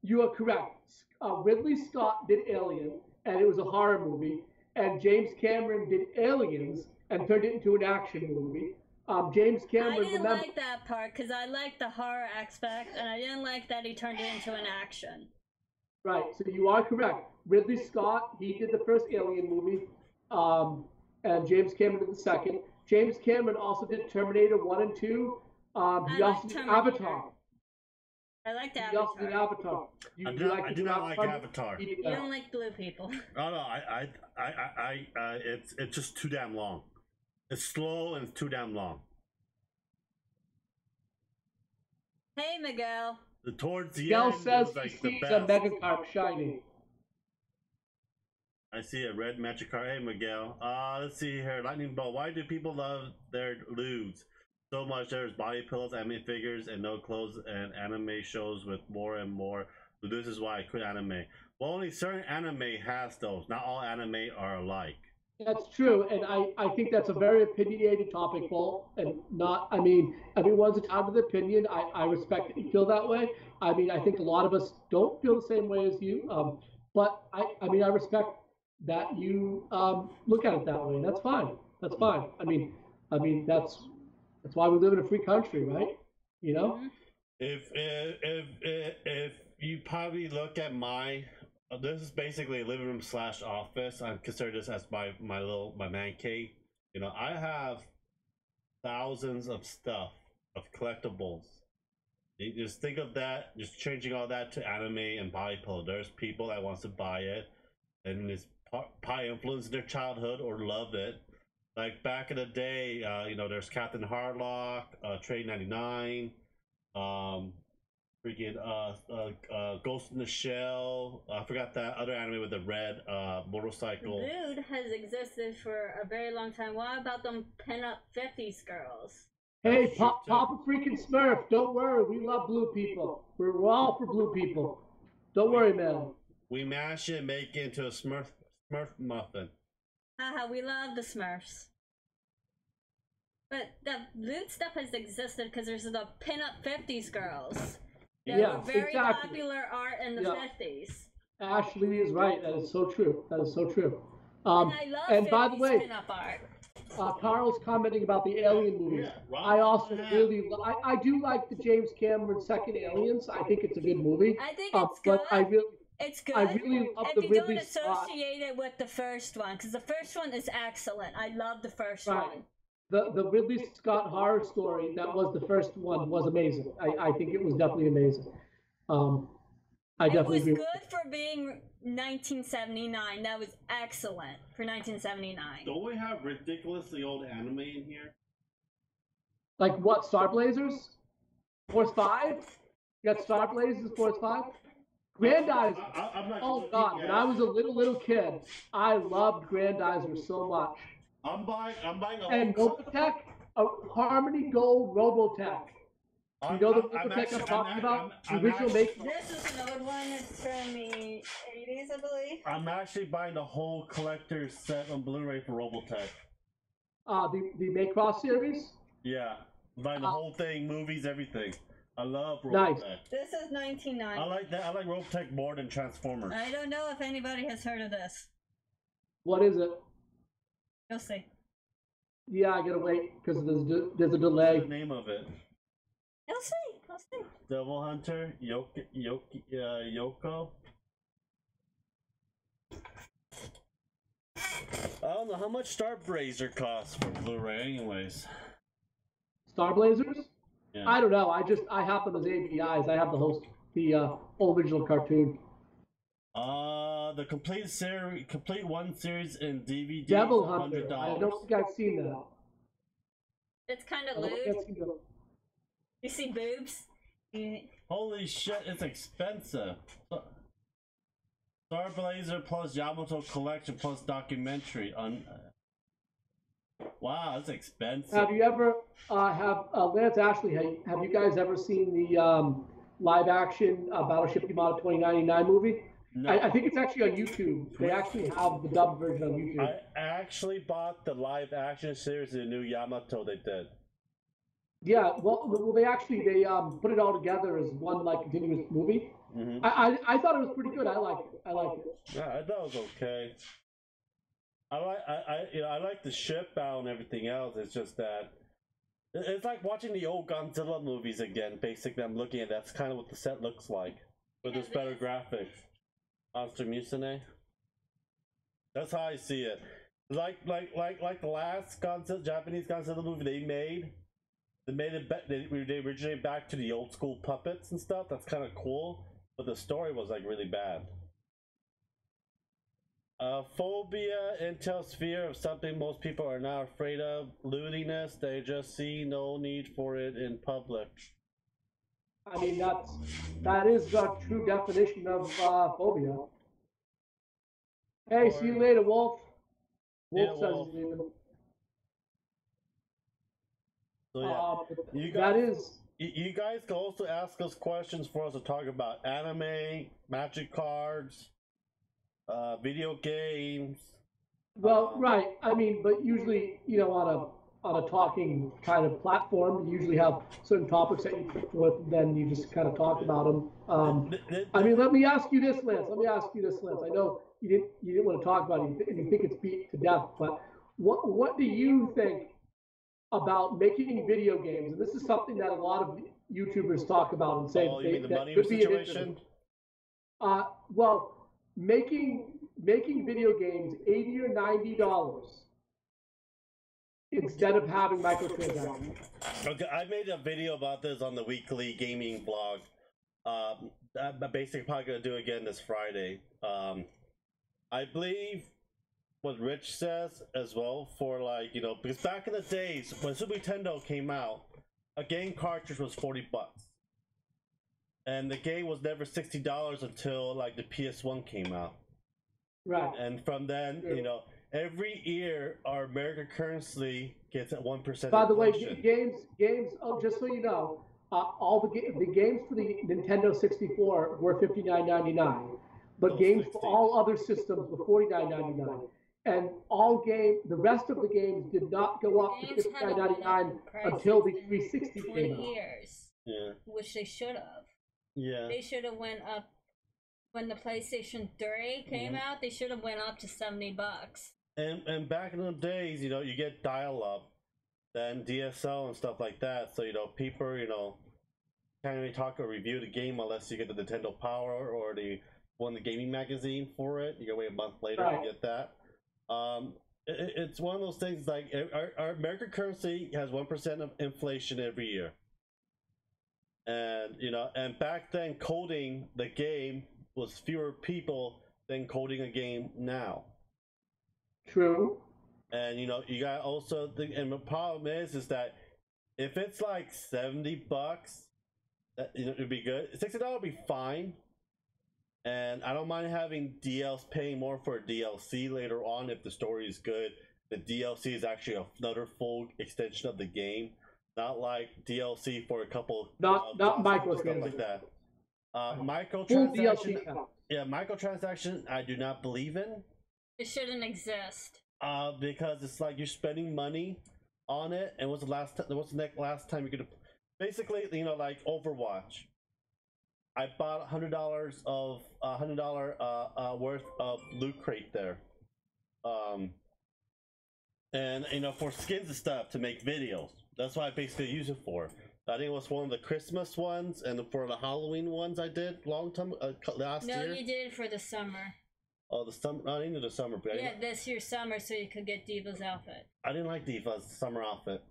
You are correct. Ridley Scott did Alien, and it was a horror movie. And James Cameron did Aliens and turned it into an action movie. James Cameron. I didn't like that part because I liked the horror aspect, and I didn't like that he turned it into an action. Right. So you are correct. Ridley Scott, he did the first Alien movie, and James Cameron did the second. James Cameron also did Terminator 1 and 2. He also did Avatar. I liked Avatar. He also did Avatar. I do not like Avatar. You don't like blue people. No, it's just too damn long. It's slow and it's too damn long. Hey, Miguel. Towards the Miguel end, says it was like he the sees best. a Megacarp shiny. I see a red Magikarp. Hey, Miguel. Let's see here. Lightning Bolt. Why do people love their lewds so much? There's body pillows, anime figures, and no clothes, and anime shows with more and more. This is why I quit anime. Well, only certain anime has those. Not all anime are alike. That's true, and I think that's a very opinionated topic, Paul, and not, I mean, everyone's entitled to their opinion. I respect that you feel that way. I mean, I think a lot of us don't feel the same way as you, but I mean, I respect that you look at it that way. That's fine. That's fine. I mean, that's why we live in a free country, right? You know? If you probably look at my this is basically a living room / office. I consider this as my man cave. You know, I have thousands of stuff of collectibles. You just think of that, just changing all that to anime and body pillow. There's people that wants to buy it, and it's probably influenced their childhood or love it. Like back in the day, you know, there's Captain Harlock, Trade 99, freaking Ghost in the Shell. I forgot that other anime with the red motorcycle. Dude has existed for a very long time. What about them pin-up 50s girls? Hey, Papa freaking Smurf, don't worry. We love blue people. We're all for blue people. Don't worry, man. We mash it and make it into a Smurf muffin. Haha, we love the Smurfs. But the loot stuff has existed because there's the pin-up 50s girls. They were very popular art in the 50s. Ashley is right. That is so true. That is so true. And I love 50s by the way, pin-up art. Carl's commenting about the Alien movies. I also really, I do like the James Cameron second Aliens. I think it's a good movie. I think it's good. But it's good. I really love if the you Ridley don't Scott. associate it with the first one, because the first one is excellent. I love the first one. The Ridley Scott horror story that was the first one was amazing. I think it was definitely amazing. I definitely agree. It was good for being 1979. That was excellent for 1979. Don't we have ridiculously old anime in here? Like what? Star Blazers? Force 5? You got Star Blazers, Force 5? Grandizer. Oh God! When I was a little kid, I loved Grandizer so much. I'm buying a and Robotech, Harmony Gold Robotech. You know the Robotech I'm talking about? The original make. This is an old one. It's from the 80s, I believe. I'm actually buying the whole collector's set on Blu-ray for Robotech. The Maycross series? Yeah. I'm buying the whole thing, movies, everything. I love Robotech. Nice. This is 1990. I like that. I like Robotech more than Transformers. I don't know if anybody has heard of this. What is it? You'll see. Yeah, I gotta wait because there's a delay. What's the name of it? You'll see. You'll see. Devil Hunter, Yoko. I don't know how much Starblazer costs for Blu-ray, anyways. Star Blazers? Yeah. I don't know. I have them as APIs. I have the original cartoon. The complete series, complete one series in DVD. Devil Hunter. $100. I don't think I've seen that. It's kind of lewd. You see boobs? Holy shit, it's expensive. Starblazer plus Yamato Collection plus documentary. Wow, it's expensive. Have you ever Lance Ashley? Have you guys ever seen the live action Battleship Yamato 2099 movie? No. I think it's actually on YouTube. They actually have the dubbed version on YouTube. I actually bought the live action series of the new Yamato they did. Yeah, well, they put it all together as one like continuous movie. Mm-hmm. I thought it was pretty good. I liked it. Yeah, I thought it was okay. I like the ship out and everything else. It's just that it's like watching the old Godzilla movies again. Basically, I'm looking at that's kind of what the set looks like with this better graphics. Monster Musume. That's how I see it. Like the last Japanese Godzilla movie they made. They made it. They originated back to the old school puppets and stuff. That's kind of cool, but the story was like really bad. Phobia, Intel's fear of something most people are now afraid of. Lewdiness, they just see no need for it in public. I mean, that is the true definition of phobia. Hey, see you later, Wolf. Wolf says he's leaving. So yeah, you guys can also ask us questions for us to talk about anime, magic cards, video games. Well, right. I mean, but usually, on a talking kind of platform, you usually have certain topics that you pick with, and then you just kind of talk about them. I mean, let me ask you this, Lance. I know you didn't want to talk about it, and you think it's beat to death, but what do you think about making video games? And this is something that a lot of YouTubers talk about and say the money situation? Well, making video games $80 or $90 instead of having microtransactions. Okay, I made a video about this on the weekly gaming blog. I'm basically probably gonna do it again this Friday. I believe what Rich says as well for because back in the days when Super Nintendo came out, a game cartridge was $40, and the game was never $60 until like the PS1 came out. Right. And from then, every year our American currency gets at 1%. By the way, games. Oh, just so you know, all the games for the Nintendo 64 were $59.99, but games for all other systems were $49.99. And the rest of the games did not go up to $59.99 until the 360 came out. 20 years. Yeah. Which they should have. Yeah. They should have went up when the PlayStation 3 came out. They should have went up to $70. And back in the days, you get dial-up, then DSL and stuff like that. So people, can't really talk or review the game unless you get the Nintendo Power or the gaming magazine for it. You gotta wait a month later to get that. It's one of those things like our American currency has 1% of inflation every year, and back then coding the game was fewer people than coding a game now. True. And you got also and the problem is that if it's like $70, it'd be good. $60 would be fine. And I don't mind having paying more for a DLC later on if the story is good. The DLC is actually another full extension of the game. not like DLC for a couple. Not costumes and stuff like microtransactions. that. Full Microtransaction. DLC count. Yeah, microtransaction. I do not believe in. It shouldn't exist. Because it's like you're spending money on it, and what's the last time you're gonna? Basically, you know, like Overwatch. I bought $100 of $100 worth of loot crate there, and you know, for skins and stuff to make videos. That's what I basically use it for. I think it was one of the Christmas ones, and for the Halloween ones I did last year. No, you did it for the summer. Oh, the summer. Not into the summer, but yeah, this year's summer, so you could get Diva's outfit. I didn't like Diva's summer outfit.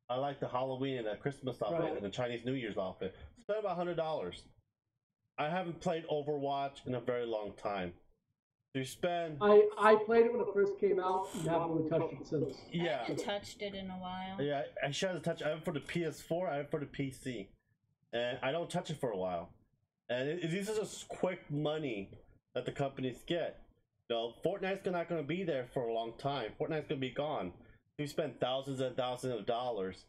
I like the Halloween and the Christmas outfit and the Chinese New Year's outfit. Spent about $100. I haven't played Overwatch in a very long time. So you spend. I played it when it first came out and haven't really touched it since. Yeah. I haven't touched it in a while. Yeah, I should have touched. I have it for the PS4. I have it for the PC, and I don't touch it for a while. And these are just quick money that the companies get. You know, Fortnite's not going to be there for a long time. Fortnite's going to be gone. You spend thousands and thousands of dollars,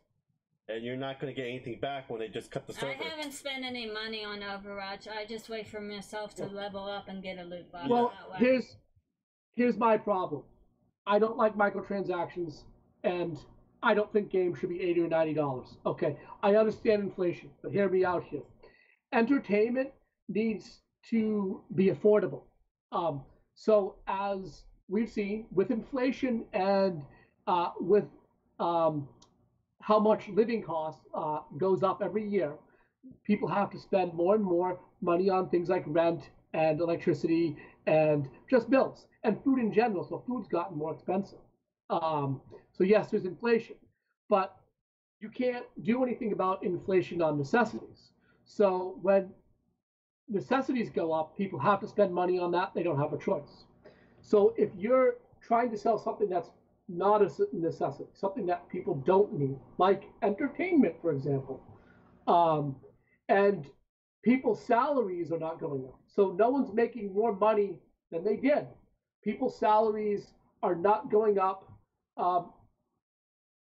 and you're not going to get anything back when they just cut the server. I haven't spent any money on Overwatch. I just wait for myself to level up and get a loot box. Well, here's my problem. I don't like microtransactions, and I don't think games should be $80 or $90. Okay, I understand inflation, but hear me out here. Entertainment needs to be affordable. So as we've seen with inflation and with how much living costs goes up every year, people have to spend more and more money on things like rent and electricity and just bills and food in general. So food's gotten more expensive. So yes, there's inflation, but you can't do anything about inflation on necessities. So when necessities go up, people have to spend money on that. They don't have a choice. So if you're trying to sell something that's not a necessity, something that people don't need, like entertainment, for example, and people's salaries are not going up. So no one's making more money than they did. People's salaries are not going up, are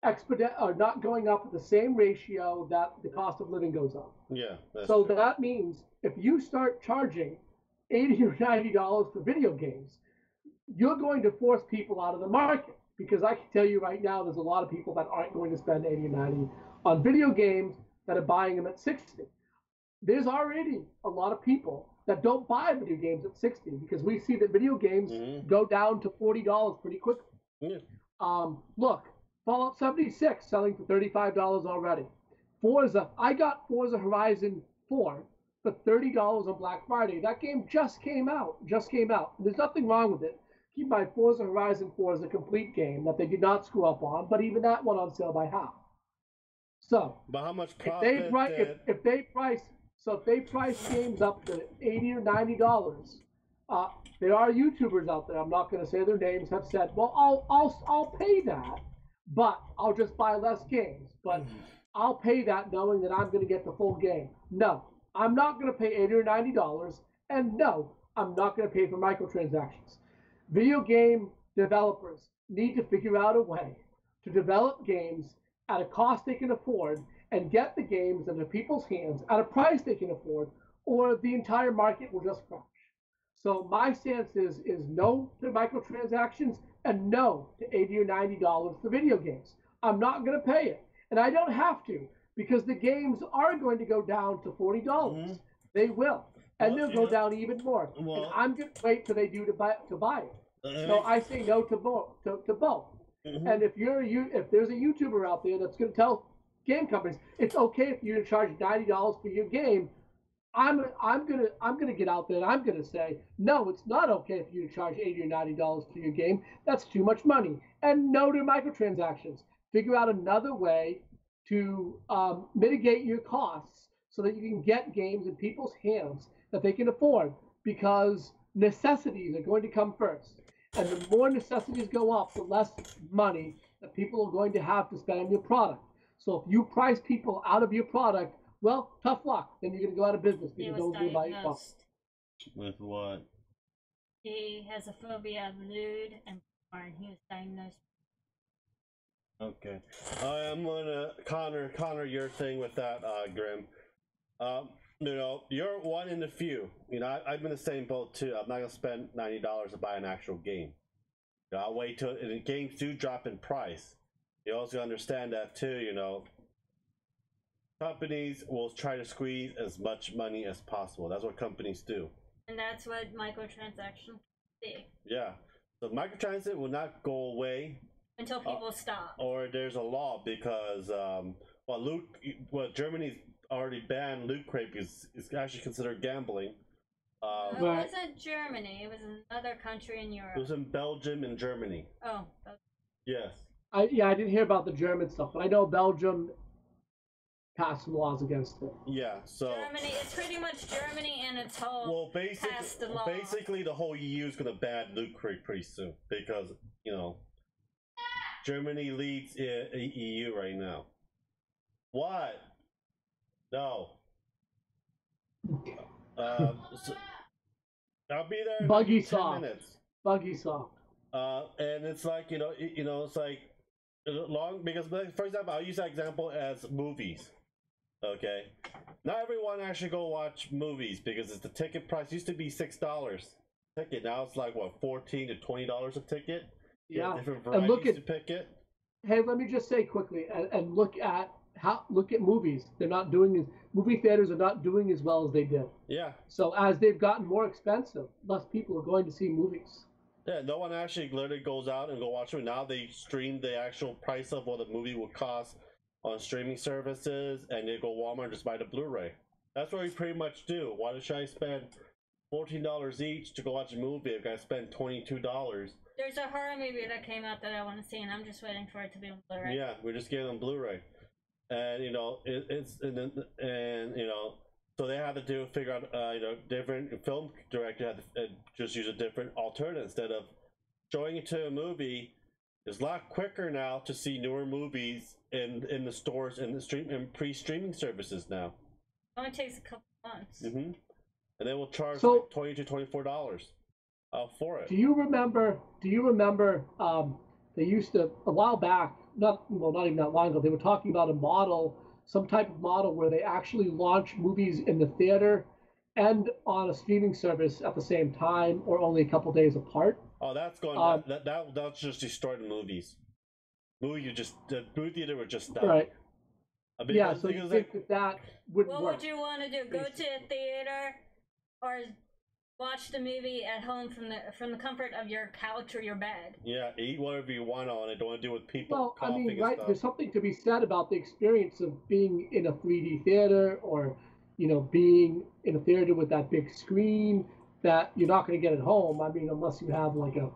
not going up at the same ratio that the cost of living goes up. Yeah. So true. That means if you start charging $80 or $90 for video games, you're going to force people out of the market. Because I can tell you right now, there's a lot of people that aren't going to spend $80 or $90 on video games that are buying them at $60. There's already a lot of people that don't buy video games at $60 because we see that video games go down to $40 pretty quickly. Look, Fallout 76 selling for $35 already. Forza, I got Forza Horizon 4 for $30 on Black Friday. That game just came out. There's nothing wrong with it. Keep in mind, Forza Horizon 4 is a complete game that they did not screw up on, but even that went on sale by half. So, but how much profit? If they price games up to $80 or $90, there are YouTubers out there. I'm not going to say their names. Have said, well, I'll pay that, but I'll just buy less games. But I'll pay that knowing that I'm going to get the full game. No, I'm not going to pay $80 or $90, and no, I'm not going to pay for microtransactions. Video game developers need to figure out a way to develop games at a cost they can afford and get the games into people's hands at a price they can afford, or the entire market will just crash. So my stance is no to microtransactions and no to $80 or $90 for video games. I'm not going to pay it, and I don't have to because the games are going to go down to $40. They will, and they'll go down even more. And I'm going to wait till they do to buy it. So I say no to both. And if there's a YouTuber out there that's going to tell game companies it's okay if you charge $90 for your game, I'm gonna get out there and I'm gonna say no, it's not okay if you charge $80 or $90 for your game. That's too much money. And no to microtransactions. Figure out another way to mitigate your costs so that you can get games in people's hands that they can afford, because necessities are going to come first. And the more necessities go up, the less money that people are going to have to spend on your product. So if you price people out of your product, well, tough luck. Then you're going to go out of business because those will buy your product. With what? He has a phobia of lewd and porn. He was diagnosed. Okay. I'm gonna counter your thing with that, Grim. You're one in the few. I've been the same boat too. I'm not gonna spend $90 to buy an actual game. I'll wait till and games do drop in price. You also understand that too. Companies will try to squeeze as much money as possible. That's what companies do. And that's what microtransactions do. Yeah. So microtransit will not go away until people stop. Or there's a law because Germany's already banned loot crate is actually considered gambling. It wasn't Germany. It was another country in Europe. It was in Belgium and Germany. Oh. Yes. I didn't hear about the German stuff, but I know Belgium passed some laws against it. Yeah, so Germany, it's pretty much Germany and its whole passed the law. Basically, the whole EU is going to ban loot crate pretty soon because Germany leads EU right now. What? No. So I'll be there in Buggy 10 minutes. Buggy soft. And it's like it's like long because, for example, I'll use that example as movies. Okay, not everyone actually go watch movies because it's the ticket price used to be $6 ticket. Now it's like what, $14 to $20 a ticket. Yeah, different varieties to pick it. Hey, let me just say quickly, and look at movies. They're not doing movie theaters are not doing as well as they did. Yeah. So as they've gotten more expensive, less people are going to see movies. Yeah, no one actually literally goes out and go watch it. Now they stream the actual price of what the movie would cost on streaming services, and they go Walmart and just buy the Blu-ray. That's what we pretty much do. Why should I spend $14 each to go watch a movie if I spend $22? There's a horror movie that came out that I want to see, and I'm just waiting for it to be on Blu-ray. Yeah, we're just getting on Blu-ray, and so they have to figure out different film director had to just use a different alternative instead of showing it to a movie. It's a lot quicker now to see newer movies in the stores and pre-streaming services now. It only takes a couple months. And they will charge like $20 to $24 for it. Do you remember? They used to a while back, not even that long ago. They were talking about some type of model where they actually launch movies in the theater and on a streaming service at the same time, or only a couple days apart. Oh, that's going. That's just destroyed the movies. The movie theater would just die. Right. Yeah. So you think that wouldn't work? What would you want to do? Go to a theater, or watch the movie at home from the comfort of your couch or your bed? Yeah, eat whatever you want on it. Don't want to deal with people. Well, I mean, right? There's something to be said about the experience of being in a 3D theater, or being in a theater with that big screen that you're not going to get at home. I mean, unless you have like a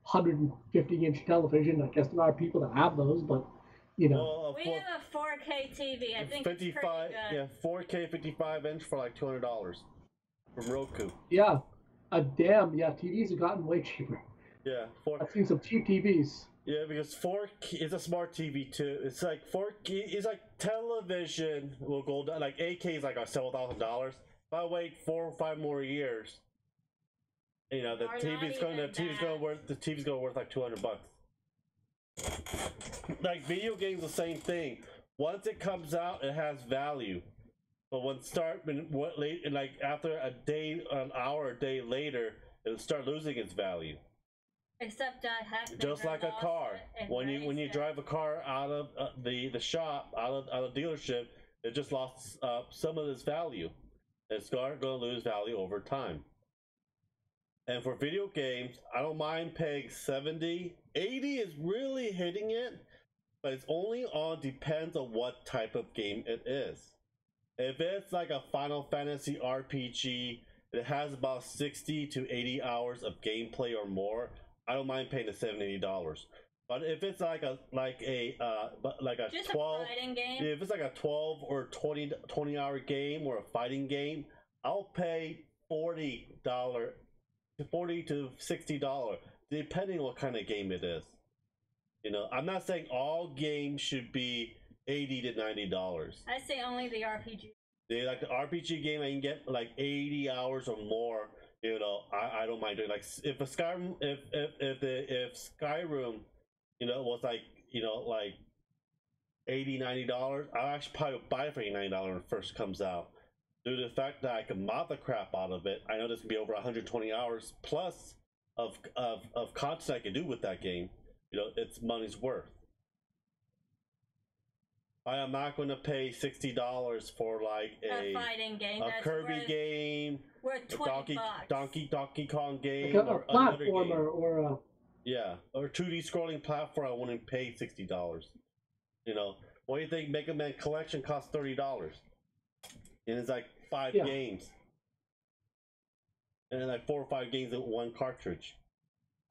150-inch television. I guess there are people that have those, but Well, we have a 4K TV. I think 55. It's pretty good. Yeah, 4K 55-inch for like $200 from Roku. Yeah, TVs have gotten way cheaper. Yeah, I've seen some cheap TVs. Yeah, because 4K is a smart TV too. It's like 4K. It's like television will go down. Like 8K is like several $1,000s. If I wait 4 or 5 more years, the TV's going to worth like $200. Like video games, the same thing. Once it comes out, it has value. But after an hour, or a day later, it'll start losing its value. Except I have just like a car. When you drive a car out of the shop, out of the dealership, it just lost some of its value. It's going to lose value over time. And for video games, I don't mind paying $70. $80 is really hitting it, but it's only depends on what type of game it is. If it's like a Final Fantasy RPG, it has about 60 to 80 hours of gameplay or more, I don't mind paying the $70, $80. But if it's like a just 12, a fighting game. If it's like a 12 or 20 hour game or a fighting game, I'll pay $40 to $60, depending on what kind of game it is. I'm not saying all games should be $80 to $90. I say only the RPG. Like the RPG game, I can get like 80 hours or more. I don't mind doing like if Skyrim was like $80, $90. I'll actually probably buy it for $89 when it first comes out. Due to the fact that I can mod the crap out of it, I know there's gonna be over 120 hours plus of content I can do with that game. You know, it's money's worth. I am not going to pay $60 for like a fighting game, a Kirby game, worth $20. Donkey Kong game, like a or another game. or a or 2D scrolling platform. I wouldn't pay $60. You know, what do you think? Mega Man Collection costs $30, and it's like 5 games, and like 4 or 5 games in one cartridge.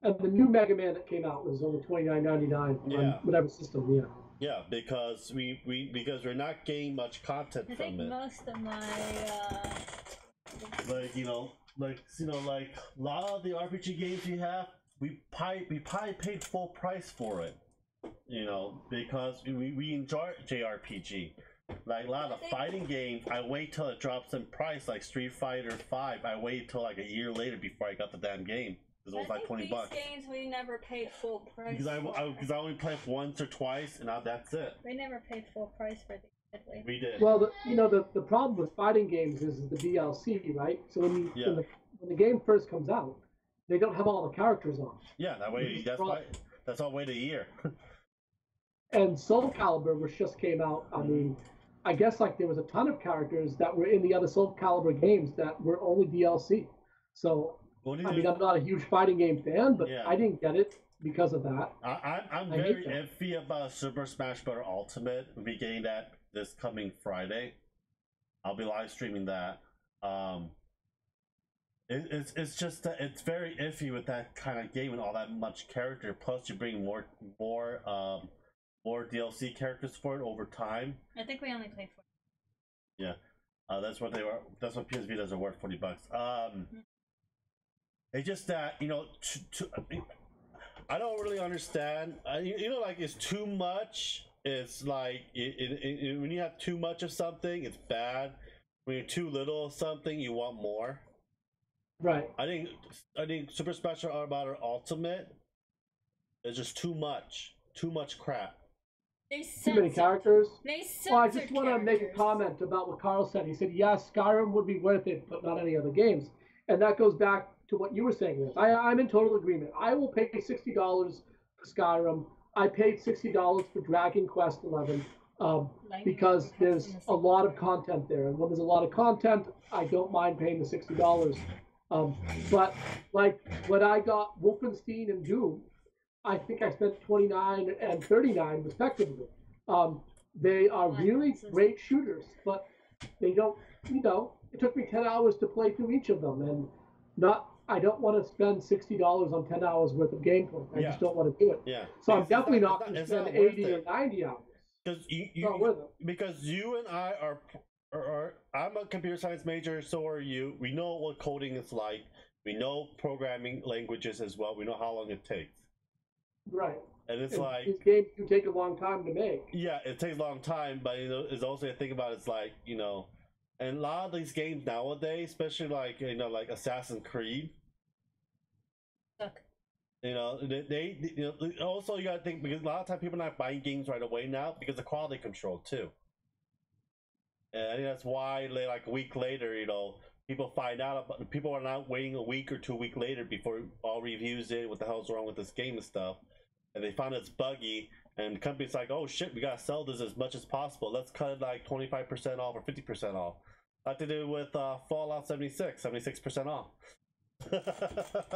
And the new Mega Man that came out was only $29.99 on whatever system. Yeah. Yeah, because we're not getting much content from it. Most of my like a lot of the RPG games we have, we probably paid full price for it. You know, because we enjoy JRPG. Like a lot of fighting games, I wait till it drops in price. Like Street Fighter 5, I waited till like a year later before I got the damn game. It was like $20. These games we never paid full price. Because I only played once or twice, and now that's it. We never paid full price for these, did we? We did. Well, the problem with fighting games is the DLC, right? So when the game first comes out, they don't have all the characters on. Yeah, that's all wait a year. And Soul Calibur, which just came out, I mean, I guess like there was a ton of characters that were in the other Soul Calibur games that were only DLC. So. I mean, I'm not a huge fighting game fan, but I didn't get it because of that. I'm very iffy about Super Smash Bros. Ultimate. We'll be getting that this coming Friday. I'll be live streaming that. It's just that it's very iffy with that kind of game and all that much character. Plus, you bring more DLC characters for it over time. I think we only played 40. Yeah, that's what they were. That's what PS Vitas are worth, $40. It's just that, you know, I don't really understand. You know, like, it's too much. It's like, when you have too much of something, it's bad. When you're too little of something, you want more. Right. I think Super Smash Bros. Ultimate is just too much. Too much crap. Too many characters? Well, I just want to make a comment about what Carl said. He said, yes, Skyrim would be worth it, but not any other games. And that goes back to what you were saying, Liz. I'm in total agreement. I will pay $60 for Skyrim. I paid $60 for Dragon Quest XI because there's a lot of content there. And when there's a lot of content, I don't mind paying the $60. But like when I got Wolfenstein and Doom, I think I spent $29 and $39 respectively. They are really great shooters, but they don't, it took me 10 hours to play through each of them, and I don't want to spend $60 on 10 hours worth of gameplay. I just don't want to do it. Yeah. So I'm definitely not going to spend 80 or 90 hours. Because you and I are I'm a computer science major, so are you. We know what coding is like. We know programming languages as well. We know how long it takes. Right. And it's like, these games do take a long time to make. Yeah, it takes a long time, but it's also a thing about it's like, and a lot of these games nowadays, especially like like Assassin's Creed. Suck. They also you gotta think, because a lot of times people are not buying games right away now because of quality control too. And I think that's why like a week later, people find out about, people are not waiting a week or 2 weeks later before all reviews in what the hell's wrong with this game and stuff. And they found it's buggy, and the company's like, oh shit, we gotta sell this as much as possible. Let's cut it like 25% off or 50% off. Like they did with Fallout 76, 76% off.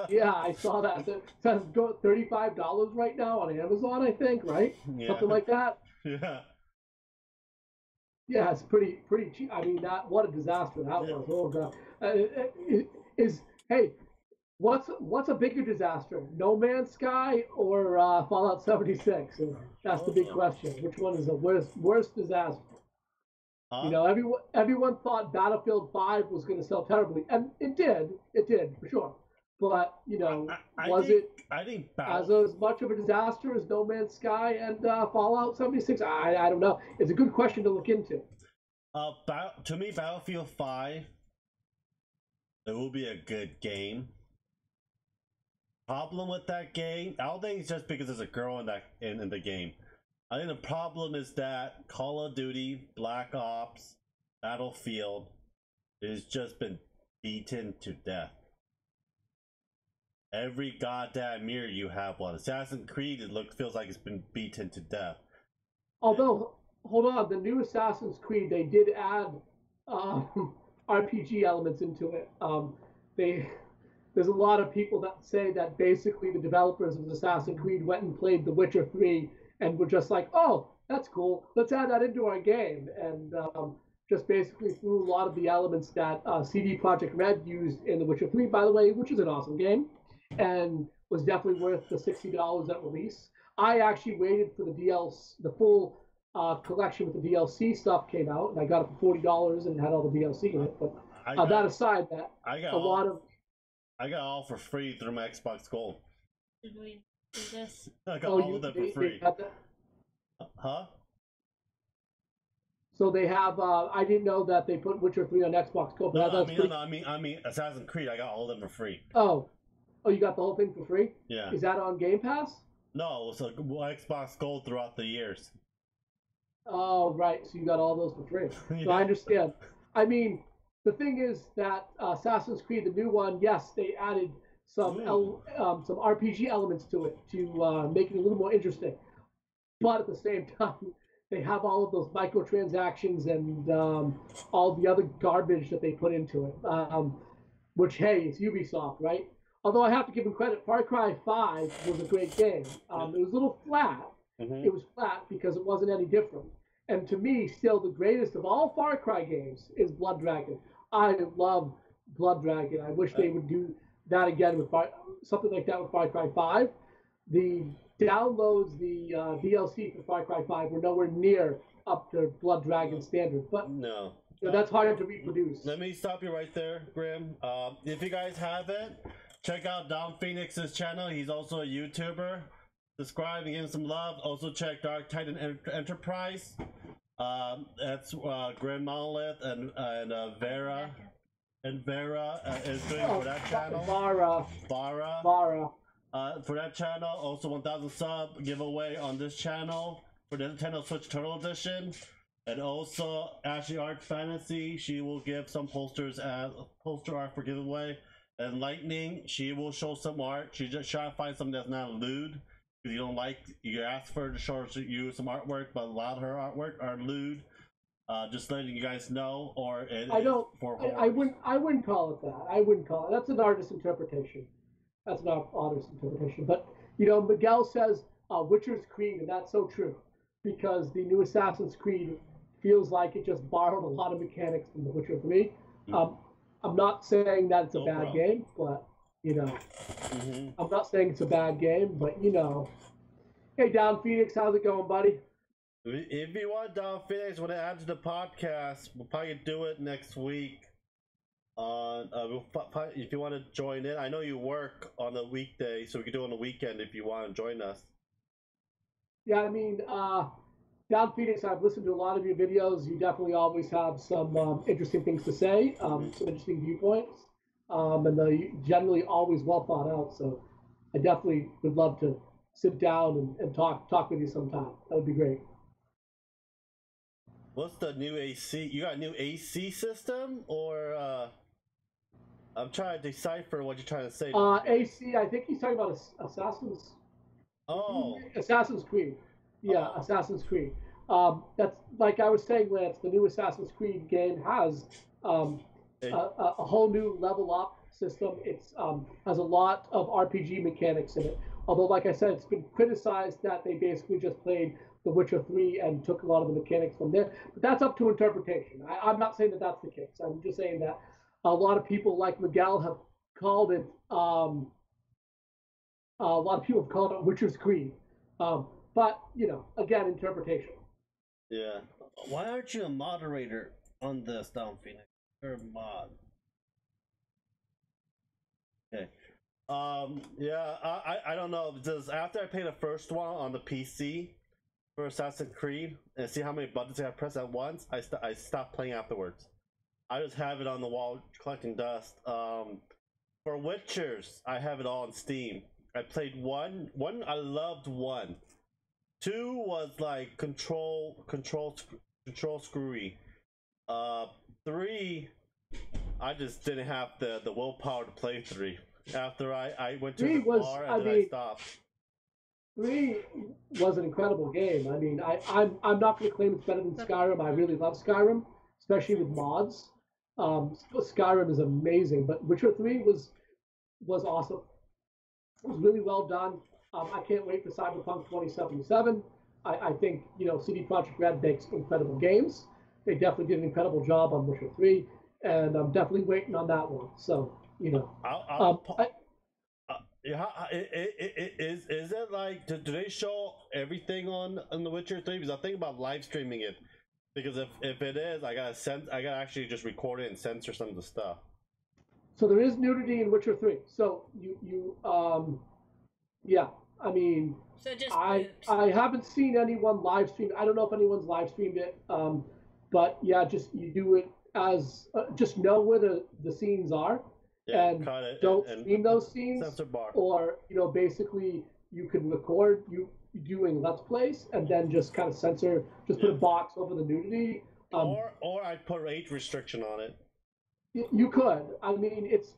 Yeah, I saw that. It says $35 right now on Amazon, I think, right? Yeah. Something like that. Yeah. Yeah, it's pretty cheap. I mean, what a disaster that was. Oh god. Hey, what's a bigger disaster? No Man's Sky or Fallout 76? And that's the big question. Which one is the worst disaster? Everyone thought Battlefield 5 was going to sell terribly, and it did for sure. But I think as much of a disaster as No Man's Sky and Fallout 76? I don't know. It's a good question to look into. To me, Battlefield 5, it will be a good game. Problem with that game, I don't think it's just because there's a girl in the game. I think the problem is that Call of Duty, Black Ops, Battlefield has just been beaten to death. Every goddamn year you have one. Assassin's Creed, feels like it's been beaten to death. Although, hold on, the new Assassin's Creed, they did add RPG elements into it. There's a lot of people that say that basically the developers of Assassin's Creed went and played The Witcher 3 and were just like, oh, that's cool, let's add that into our game. And just basically threw a lot of the elements that CD Projekt Red used in The Witcher 3, by the way, which is an awesome game, and was definitely worth the $60 at release. I actually waited for the DLC, the full collection with the DLC stuff came out, and I got it for $40 and had all the DLC in it. But that aside, I got all for free through my Xbox Gold. Did we do this? I got all of them for free. Huh? So they have. I didn't know that they put Witcher 3 on Xbox Gold. I mean Assassin's Creed. I got all of them for free. Oh, you got the whole thing for free? Yeah. Is that on Game Pass? No, it was Xbox Gold throughout the years. Oh, right. So you got all those for free. Yeah. So I understand. I mean, the thing is that Assassin's Creed, the new one, yes, they added some RPG elements to it to make it a little more interesting. But at the same time, they have all of those microtransactions and all the other garbage that they put into it. Which, hey, it's Ubisoft, right? Although I have to give them credit, Far Cry 5 was a great game. It was a little flat. Mm-hmm. It was flat because it wasn't any different. And to me, still the greatest of all Far Cry games is Blood Dragon. I love Blood Dragon. I wish they would do that again with something like that with Far Cry 5. The downloads, the DLC for Far Cry 5 were nowhere near up to Blood Dragon standard. But no. That's hard to reproduce. Let me stop you right there, Grim. If you guys haven't, check out Dom Phoenix's channel. He's also a YouTuber. Subscribe and give him some love. Also check Dark Titan Enterprise. That's Grim Monolith and Vera. And Vera is doing for that channel. Vara. For that channel, also 1,000 sub giveaway on this channel for the Nintendo Switch Turtle Edition. And also Ashley Art Fantasy, she will give some posters as poster art for giveaway. And Lightning, she will show some art. She just try to find something that's not lewd. If you don't like, you ask for her to show you some artwork, but a lot of her artwork are lewd. Just letting you guys know, or I wouldn't call it that. I wouldn't call it. That's an artist's interpretation. That's not artist's interpretation. But Miguel says Witcher's Creed, and that's so true, because the new Assassin's Creed feels like it just borrowed a lot of mechanics from The Witcher 3. I'm not saying that it's a bad game, but I'm not saying it's a bad game, but Hey, Down Phoenix, how's it going, buddy? If you want Down Phoenix, when it adds to the podcast, we'll probably do it next week. If you want to join in, I know you work on a weekday, so we can do it on the weekend if you want to join us. Yeah, I mean, Down Phoenix, I've listened to a lot of your videos. You definitely always have some interesting things to say, some interesting viewpoints, and they're generally always well thought out. So I definitely would love to sit down and talk with you sometime. That would be great. What's the new AC? You got a new AC system, or I'm trying to decipher what you're trying to say. AC, I think he's talking about Assassin's. Oh, Assassin's Creed. Yeah, Assassin's Creed. That's like I was saying, Lance. The new Assassin's Creed game has a whole new level up system. It's has a lot of RPG mechanics in it. Although, like I said, it's been criticized that they basically just played The Witcher 3 and took a lot of the mechanics from there. But that's up to interpretation. I'm not saying that that's the case. I'm just saying that a lot of people like Miguel have called it. A lot of people have called it Witcher's Creed. But, again, interpretation. Yeah. Why aren't you a moderator on this, Down Phoenix? You're a mod. Okay. Yeah, I don't know. Because after I play the first one on the PC for Assassin's Creed and see how many buttons I press at once, I stopped playing afterwards. I just have it on the wall collecting dust. For Witchers, I have it all on Steam. I played one. I loved one. 2 was like control screwy. 3, I just didn't have the willpower to play 3. After I went to the bar and then I stopped. 3 was an incredible game. I mean, I'm not going to claim it's better than Skyrim. I really love Skyrim, especially with mods. Skyrim is amazing, but Witcher 3 was awesome. It was really well done. I can't wait for Cyberpunk 2077. I think, CD Projekt Red makes incredible games. They definitely did an incredible job on Witcher 3, and I'm definitely waiting on that one. So, is it like, do they show everything on The Witcher 3? Because I think about live streaming it. Because if it is, I gotta actually just record it and censor some of the stuff. So there is nudity in Witcher 3. So yeah. I mean, so just I haven't seen anyone live stream. I don't know if anyone's live streamed it. But yeah, just you do it as just know where the scenes are, and don't stream those scenes. Or basically you can record you doing Let's Plays and then just kind of censor, just put a box over the nudity. Or I'd put age restriction on it. You could. I mean, it's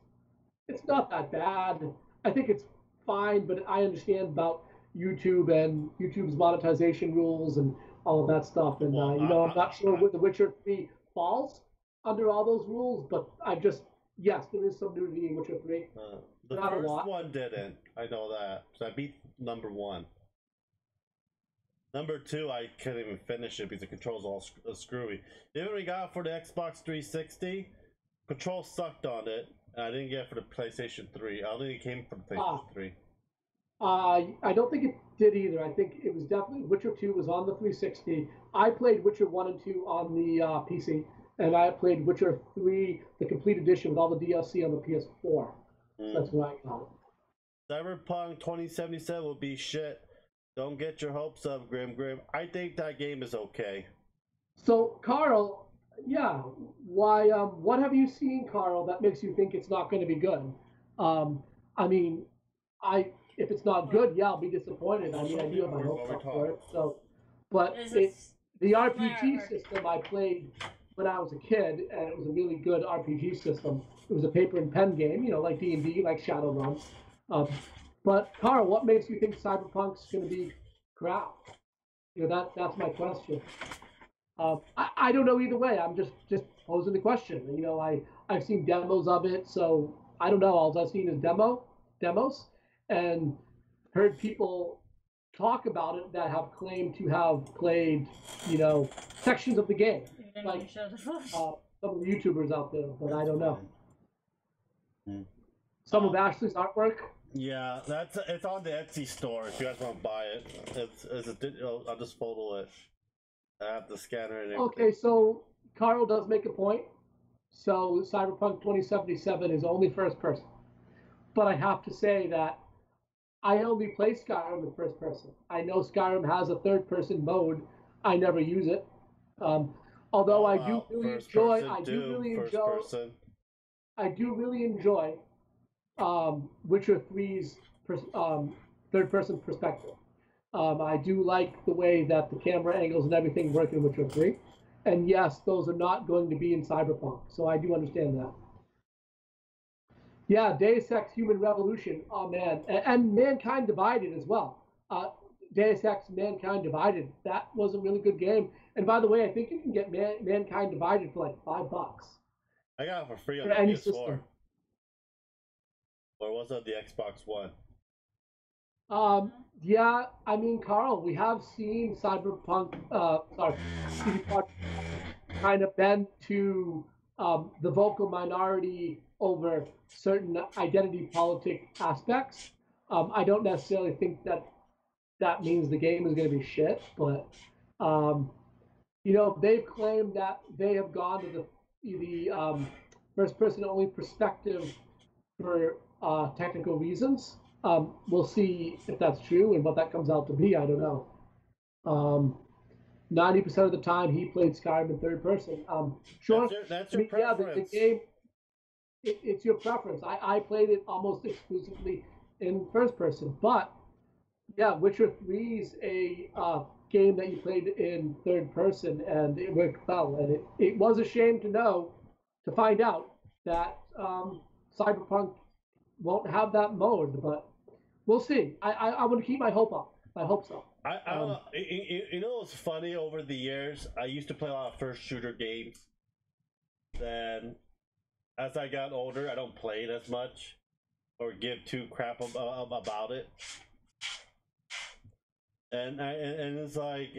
not that bad. I think it's fine, but I understand about YouTube and YouTube's monetization rules and all of that stuff. And I'm not sure where The Witcher 3 falls under all those rules, but yes, there is some nudity in Witcher 3. The not first one didn't. I know that. So I beat number 1. Number 2, I couldn't even finish it because the controls all screwy. Even when we got it for the Xbox 360, control sucked on it, and I didn't get it for the PlayStation 3. I don't think it came from the PlayStation 3. I don't think it did either. I think it was definitely Witcher 2 was on the 360. I played Witcher 1 and 2 on the PC, and I played Witcher 3, the complete edition with all the DLC on the PS4. That's what I got. Cyberpunk 2077 will be shit. Don't get your hopes up, Grim. I think that game is okay. So, Carl, yeah, why? What have you seen, Carl, that makes you think it's not going to be good? I mean, if it's not good, yeah, I'll be disappointed. I mean, I do have my hopes up for it. So, but the RPG system I played when I was a kid, and it was a really good RPG system. It was a paper and pen game, like D&D, like Shadowrun. But Carl, what makes you think Cyberpunk's going to be crap? That's my question. I don't know either way. I'm just posing the question. I've seen demos of it, so I don't know. All I've seen is demos, and heard people talk about it that have claimed to have played, sections of the game, like some of the YouTubers out there. But I don't know. Some of Ashley's artwork. Yeah, it's on the Etsy store if you guys want to buy it. I'll just photo it. I have the scanner and everything. Okay, so Carl does make a point. So Cyberpunk 2077 is only first person. But I have to say that I only play Skyrim in first person. I know Skyrim has a third person mode. I never use it. Although I do really enjoy Witcher 3's third person perspective. I do like the way that the camera angles and everything work in Witcher 3. And yes, those are not going to be in Cyberpunk. So I do understand that. Yeah, Deus Ex Human Revolution. Oh, man. And Mankind Divided as well. Deus Ex Mankind Divided. That was a really good game. And by the way, I think you can get Mankind Divided for like $5. I got it for free on the PS4. System. Or was it the Xbox One? Yeah, I mean, Carl, we have seen Cyberpunk, kind of bend to the vocal minority over certain identity politic aspects. I don't necessarily think that means the game is going to be shit, but they've claimed that they have gone to the first person only perspective for technical reasons. We'll see if that's true and what that comes out to be. I don't know. 90% of the time he played Skyrim in third person. Sure. That's your preference. Yeah, the game, it's your preference. I played it almost exclusively in first person, but Yeah, Witcher 3's a game that you played in third person, and it worked well. And it was a shame to find out that Cyberpunk won't have that mode, but we'll see. I want to keep my hope up. My hopes up. I don't know. You know what's funny? Over the years, I used to play a lot of first shooter games. Then, as I got older, I don't play it as much or give two crap about it. And it's like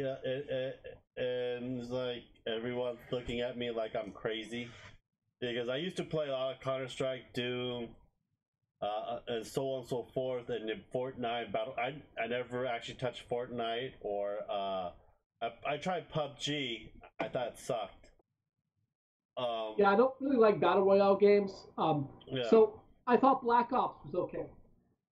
and it's like everyone's looking at me like I'm crazy because I used to play a lot of Counter-Strike, Doom, and so on and so forth, and in Fortnite battle. I never actually touched Fortnite or I tried PUBG. I thought it sucked. Yeah, I don't really like battle royale games. Yeah. So I thought Black Ops was okay.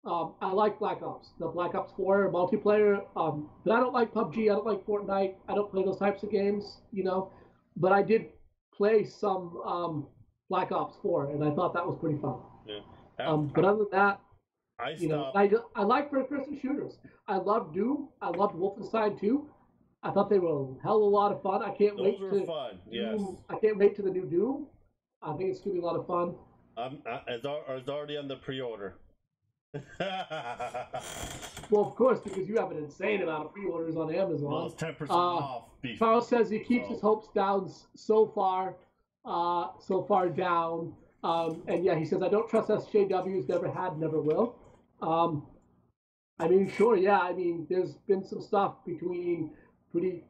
I like Black Ops, the Black Ops 4 multiplayer. But I don't like PUBG. I don't like Fortnite. I don't play those types of games, you know. But I did play some Black Ops 4, and I thought that was pretty fun. Yeah. But other than that, I you know, stopped. I like first-person shooters. I loved Doom. I loved Wolfenstein 2. I thought they were a hell of a lot of fun. I can't Those wait were to fun. Yes. I can't wait to the new Doom. I think it's gonna be a lot of fun. It's already on the pre-order. Well, of course, because you have an insane amount of pre-orders on Amazon. Well, it's 10% off. Charles says he keeps his hopes down so far down. And yeah, he says I don't trust SJWs. Never had, never will. I mean, sure, yeah. I mean, there's been some stuff between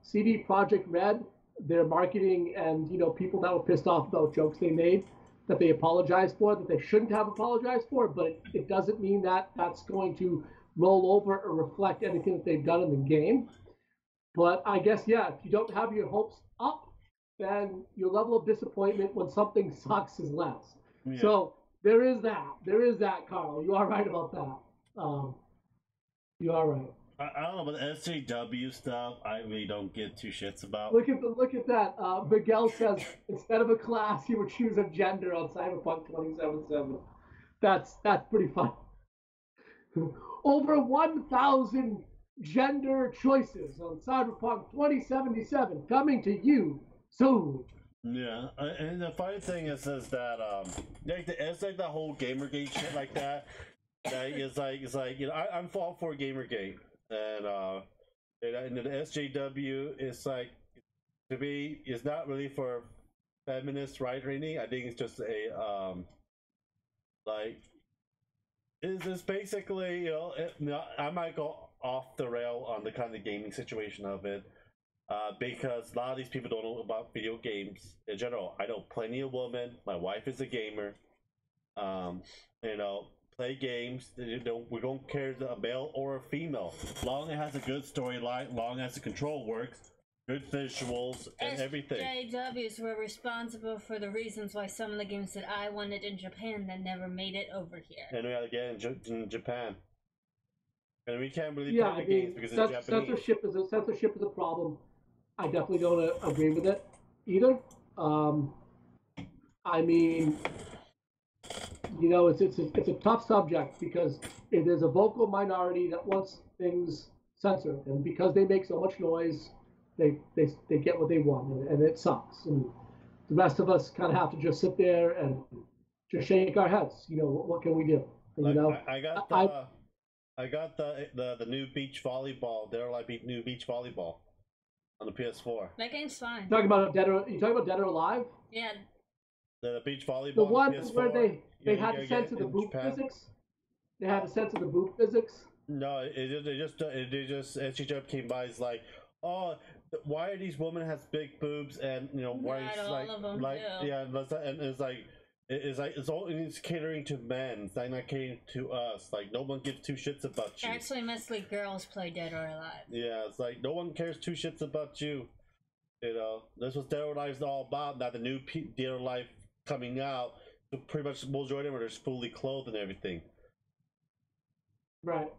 CD Projekt Red, their marketing, and people that were pissed off about jokes they made that they apologized for, that they shouldn't have apologized for, but it doesn't mean that that's going to roll over or reflect anything that they've done in the game. But I guess, yeah, if you don't have your hopes up, then your level of disappointment when something sucks is less. Yeah. So there is that, Carl. You are right about that. You are right. I don't know, but the SJW stuff, I really don't give two shits about. Look at that. Miguel says instead of a class, he would choose a gender on Cyberpunk 2077. That's pretty fun. Over 1,000 gender choices on Cyberpunk 2077 coming to you soon. Yeah, and the funny thing is that it's like the whole Gamergate shit like that. It's like I'm all for Gamergate. And the SJW is like, to me, it's not really for feminist right or anything. I think it's just a it's basically I might go off the rail on the kind of gaming situation of it, because a lot of these people don't know about video games in general. I know plenty of women. My wife is a gamer. Play games. We don't care if it's a male or a female. Long as it has a good storyline, long as the control works, good visuals, and everything. SJWs were responsible for the reasons why some of the games that I wanted in Japan that never made it over here. And we gotta get in Japan. And we can't really play the games because it's Japanese. Censorship is a problem. I definitely don't agree with it either. I mean, it's a tough subject because it is a vocal minority that wants things censored, and because they make so much noise, they get what they want, and it sucks. And the rest of us kind of have to just sit there and just shake our heads. What can we do? I got the new beach volleyball. They're like new beach volleyball on the PS4. That game's fine. You talking about Dead or Alive? Yeah. The beach volleyball. The one where they had a sense of the boop physics. They had a sense of the boop physics. No, it just SJW came by. It's like, oh, why are these women has big boobs and why it's like yeah, and it's catering to men. It's like not catering to us. Like no one gives two shits about you. Actually, mostly girls play Dead or Alive. Yeah, it's like no one cares two shits about you. This was Dead or Alive is all about. Now the new Dead or Alive coming out. So pretty much majority of them are just fully clothed and everything. Right.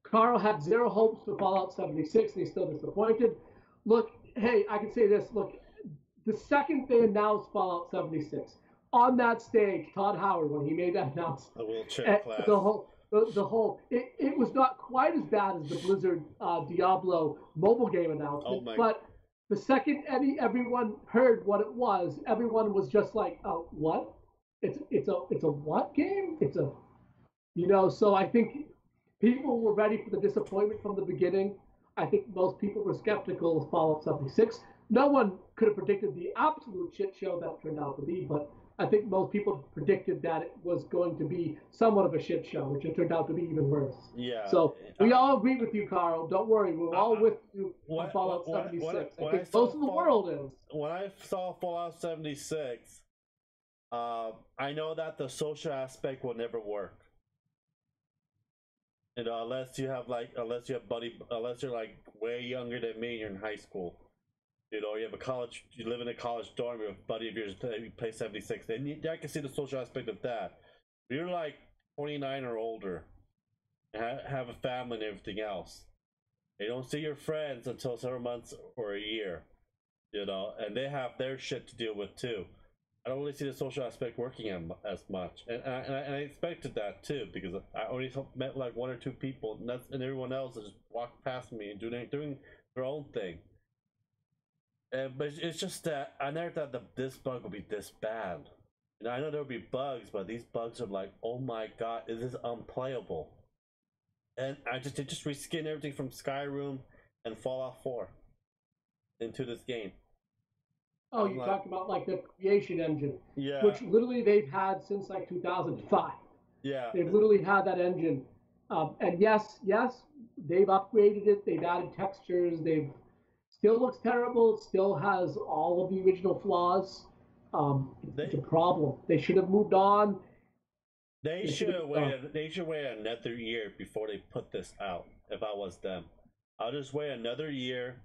Carl had zero hopes for Fallout 76 and he's still disappointed. Look, hey, I can say this. Look, the second they announced Fallout 76, on that stage, Todd Howard, when he made that announcement, the wheelchair class. the whole it was not quite as bad as the Blizzard Diablo mobile game announcement, but the second everyone heard what it was, everyone was just like, oh, what? It's a what game? It's a so I think people were ready for the disappointment from the beginning. I think most people were skeptical of Fallout 76. No one could have predicted the absolute shit show that turned out to be, but I think most people predicted that it was going to be somewhat of a shit show, which it turned out to be even worse. Yeah. So we all agree with you, Carl. Don't worry, we're all with you on Fallout 76. I think most of the world is. When I saw Fallout 76, I know that the social aspect will never work. Unless you're like way younger than me, you're in high school. You have you live in a college dorm with a buddy of yours who plays 76. Then I can see the social aspect of that. If you're like 29 or older, and have a family and everything else, you don't see your friends until several months or a year, and they have their shit to deal with too. I don't really see the social aspect working as much, and I expected that too, because I only met like one or two people, and everyone else just walked past me and doing their own thing. But it's just that I never thought this bug would be this bad. I know there would be bugs, but these bugs are like, oh my god, this is unplayable. And they just reskin everything from Skyrim and Fallout 4 into this game. Oh, you talked about like the creation engine, yeah, which literally they've had since like 2005. Yeah, they've literally had that engine, and yes, they've upgraded it. They've added textures. Still looks terrible. It still has all of the original flaws. It's a problem. They should have moved on. They should wait another year before they put this out. If I was them, I'll just wait another year,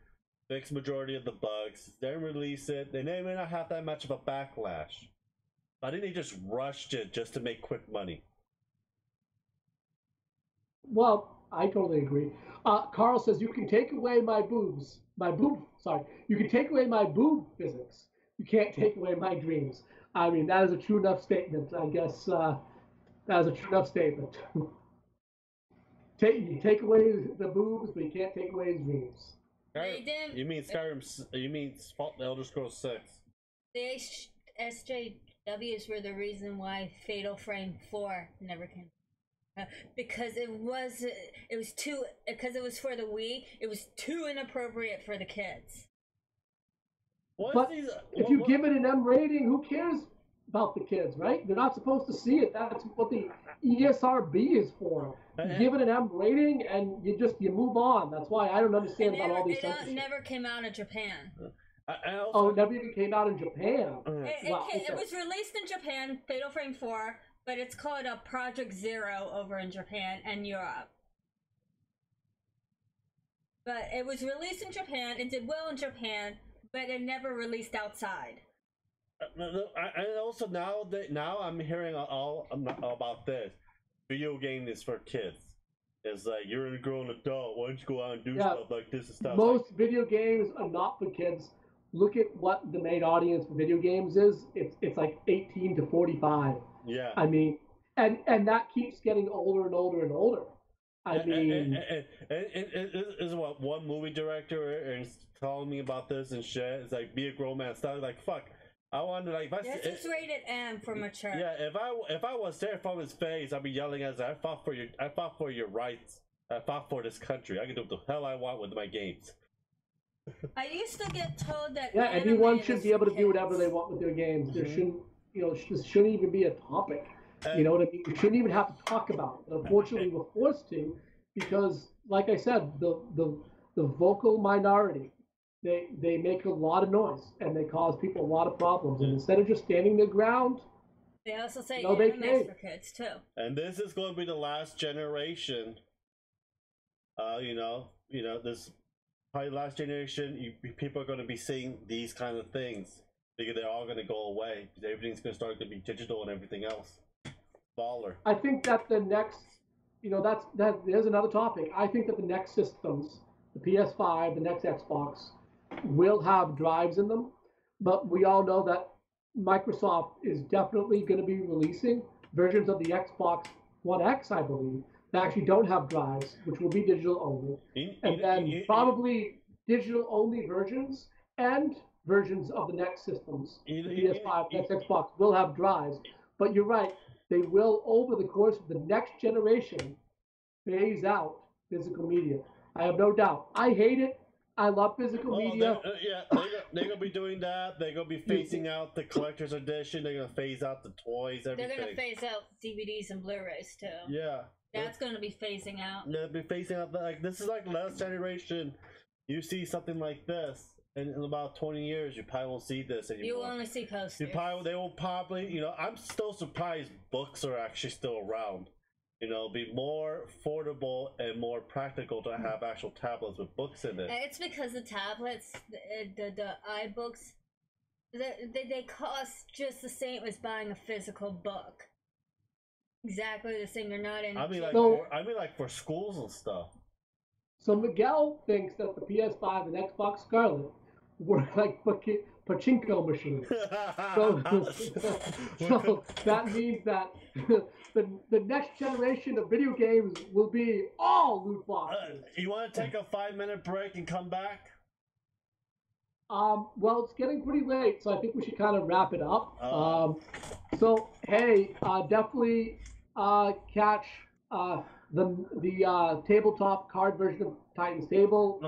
fix majority of the bugs, then release it. They may not have that much of a backlash. I think they just rushed it just to make quick money. Well, I totally agree. Carl says you can take away you can take away my boob physics. You can't take away my dreams. I mean, that is a true enough statement. I guess that is a true enough statement. Take away the boobs, but you can't take away his dreams. You mean Skyrim? You mean Elder Scrolls 6? The SJWs were the reason why Fatal Frame 4 never came. Because it was for the Wii, it was too inappropriate for the kids. If you give it an M rating, who cares about the kids, right? They're not supposed to see it. That's what the ESRB is for. You give it an M rating and you move on. That's why I don't understand about all these censorship. It never came out in Japan. It never even came out in Japan. It was released in Japan, Fatal Frame 4, but it's called a Project Zero over in Japan and Europe. But it was released in Japan, it did well in Japan, but it never released outside. And also now I'm hearing all about this. Video game is for kids. It's like, you're a grown adult, why don't you go out and do stuff like this and stuff. Most video games are not for kids. Look at what the main audience for video games is. It's like 18 to 45. Yeah. I mean, and that keeps getting older and older and older. Is what one movie director is telling me about this and shit. It's like, be a grown man. Stop. Like, fuck. I wanted this is rated M for mature. Yeah, if I was there from his face, I'd be yelling as I fought for your rights. I fought for this country. I can do what the hell I want with my games. I used to get told that anyone should be able to do whatever they want with their games. There shouldn't this shouldn't even be a topic. You know what I mean? We shouldn't even have to talk about it. Unfortunately, we're forced to, because, like I said, the vocal minority, they make a lot of noise and they cause people a lot of problems. And instead of just standing their ground, they also say anime for kids too. And this is going to be the last generation. This probably last generation. People are going to be seeing these kind of things because they're all going to go away. Everything's going to start to be digital and everything else. Baller. I think that the next, there's another topic. I think that the next systems, the PS5, the next Xbox, will have drives in them, but we all know that Microsoft is definitely going to be releasing versions of the Xbox One X, I believe, that actually don't have drives, which will be digital only, and then probably digital only versions and versions of the next systems, the PS5, next Xbox will have drives. But you're right, they will over the course of the next generation phase out physical media. I have no doubt. I hate it. I love physical media. They're gonna be doing that. They're gonna be phasing out the collector's edition. They're gonna phase out the toys. Everything. They're gonna phase out DVDs and Blu-rays too. Yeah, that's gonna be phasing out. They'll be phasing out. Like this is like last generation. You see something like this, and in about 20 years, you probably won't see this anymore. You will only see posters. They will probably, you know, I'm still surprised books are actually still around. You know, be more affordable and more practical to have actual tablets with books in it. It's because the tablets, the iBooks, they cost just the same as buying a physical book. Exactly the same. They're not in. I mean, like for schools and stuff. So Miguel thinks that the PS5 and Xbox Scarlet were like pachinko machines. So that means that the next generation of video games will be all loot boxes. You want to take a 5-minute break and come back? Well, it's getting pretty late, so I think we should kind of wrap it up. So hey, definitely catch the tabletop card version of Titan's Table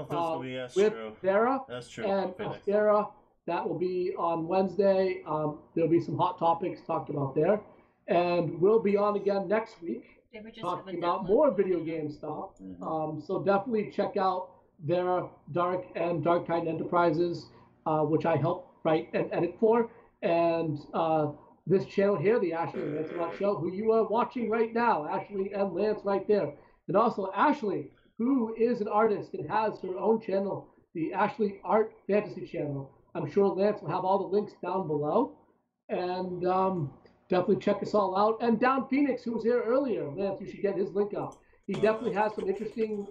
with Sarah. That's true. And Sarah, that will be on Wednesday. There'll be some hot topics talked about there. And we'll be on again next week talking about more video game stuff. So definitely check out their Dark Titan Enterprises, which I help write and edit for. And this channel here, the Ashley and Lancelot Show, who you are watching right now, Ashley and Lance right there. And also Ashley, who is an artist and has her own channel, the Ashley Art Fantasy channel. I'm sure Lance will have all the links down below. And definitely check us all out. And Down Phoenix, who was here earlier, Lance, you should get his link up. He definitely has some interesting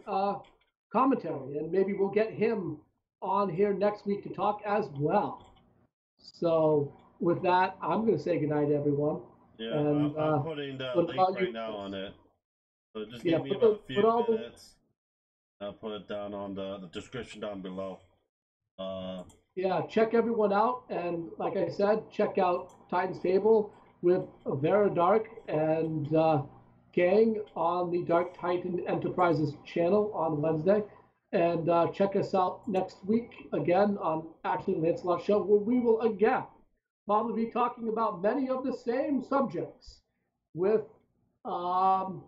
commentary, and maybe we'll get him on here next week to talk as well. So with that, I'm going to say goodnight, everyone. Yeah, and, I'm putting the link right now on it. So just give me about a few minutes. I'll put it down on the description down below. Yeah, check everyone out. And like I said, check out Titan's Table with Vera Dark and gang on the Dark Titan Enterprises channel on Wednesday. And check us out next week again on Ashley and Lancelot Show, where we will again probably be talking about many of the same subjects with Down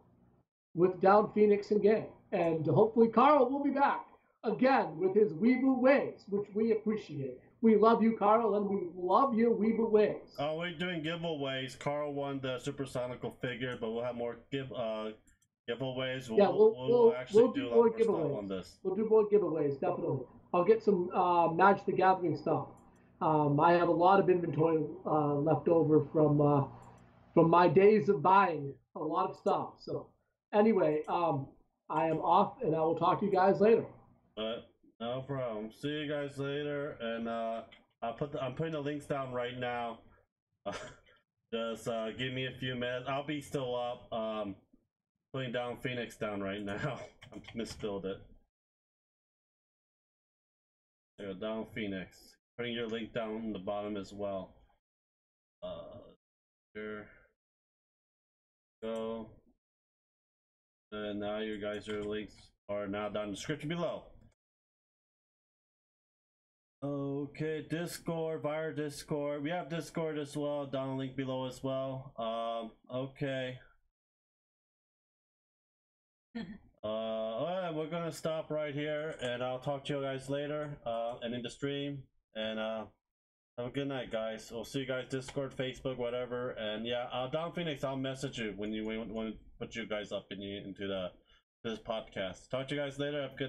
Phoenix and gang. And hopefully Carl will be back again with his Weeble ways, which we appreciate. We love you, Carl, and we love your Weeble ways. Oh, we're doing giveaways. Carl won the supersonical figure, but we'll have more giveaways. We'll actually do more giveaways on this. We'll do more giveaways, definitely. I'll get some Magic the Gathering stuff. I have a lot of inventory left over from my days of buying a lot of stuff. So anyway, I am off, and I will talk to you guys later. No problem. See you guys later, and I'm putting the links down right now. Just give me a few minutes. I'll be still up. Putting Down Phoenix down right now. I misspelled it. There, Down Phoenix. Putting your link down in the bottom as well. Here. Go. And now your guys' links are now down in the description below. Okay, Discord, via Discord. We have Discord as well, down the link below as well. Okay. Alright, we're gonna stop right here, and I'll talk to you guys later, and in the stream. And have a good night, guys. We'll see you guys Discord, Facebook, whatever. And yeah, Down Phoenix, I'll message you when you want to put you guys up into this podcast. Talk to you guys later. Have a good night.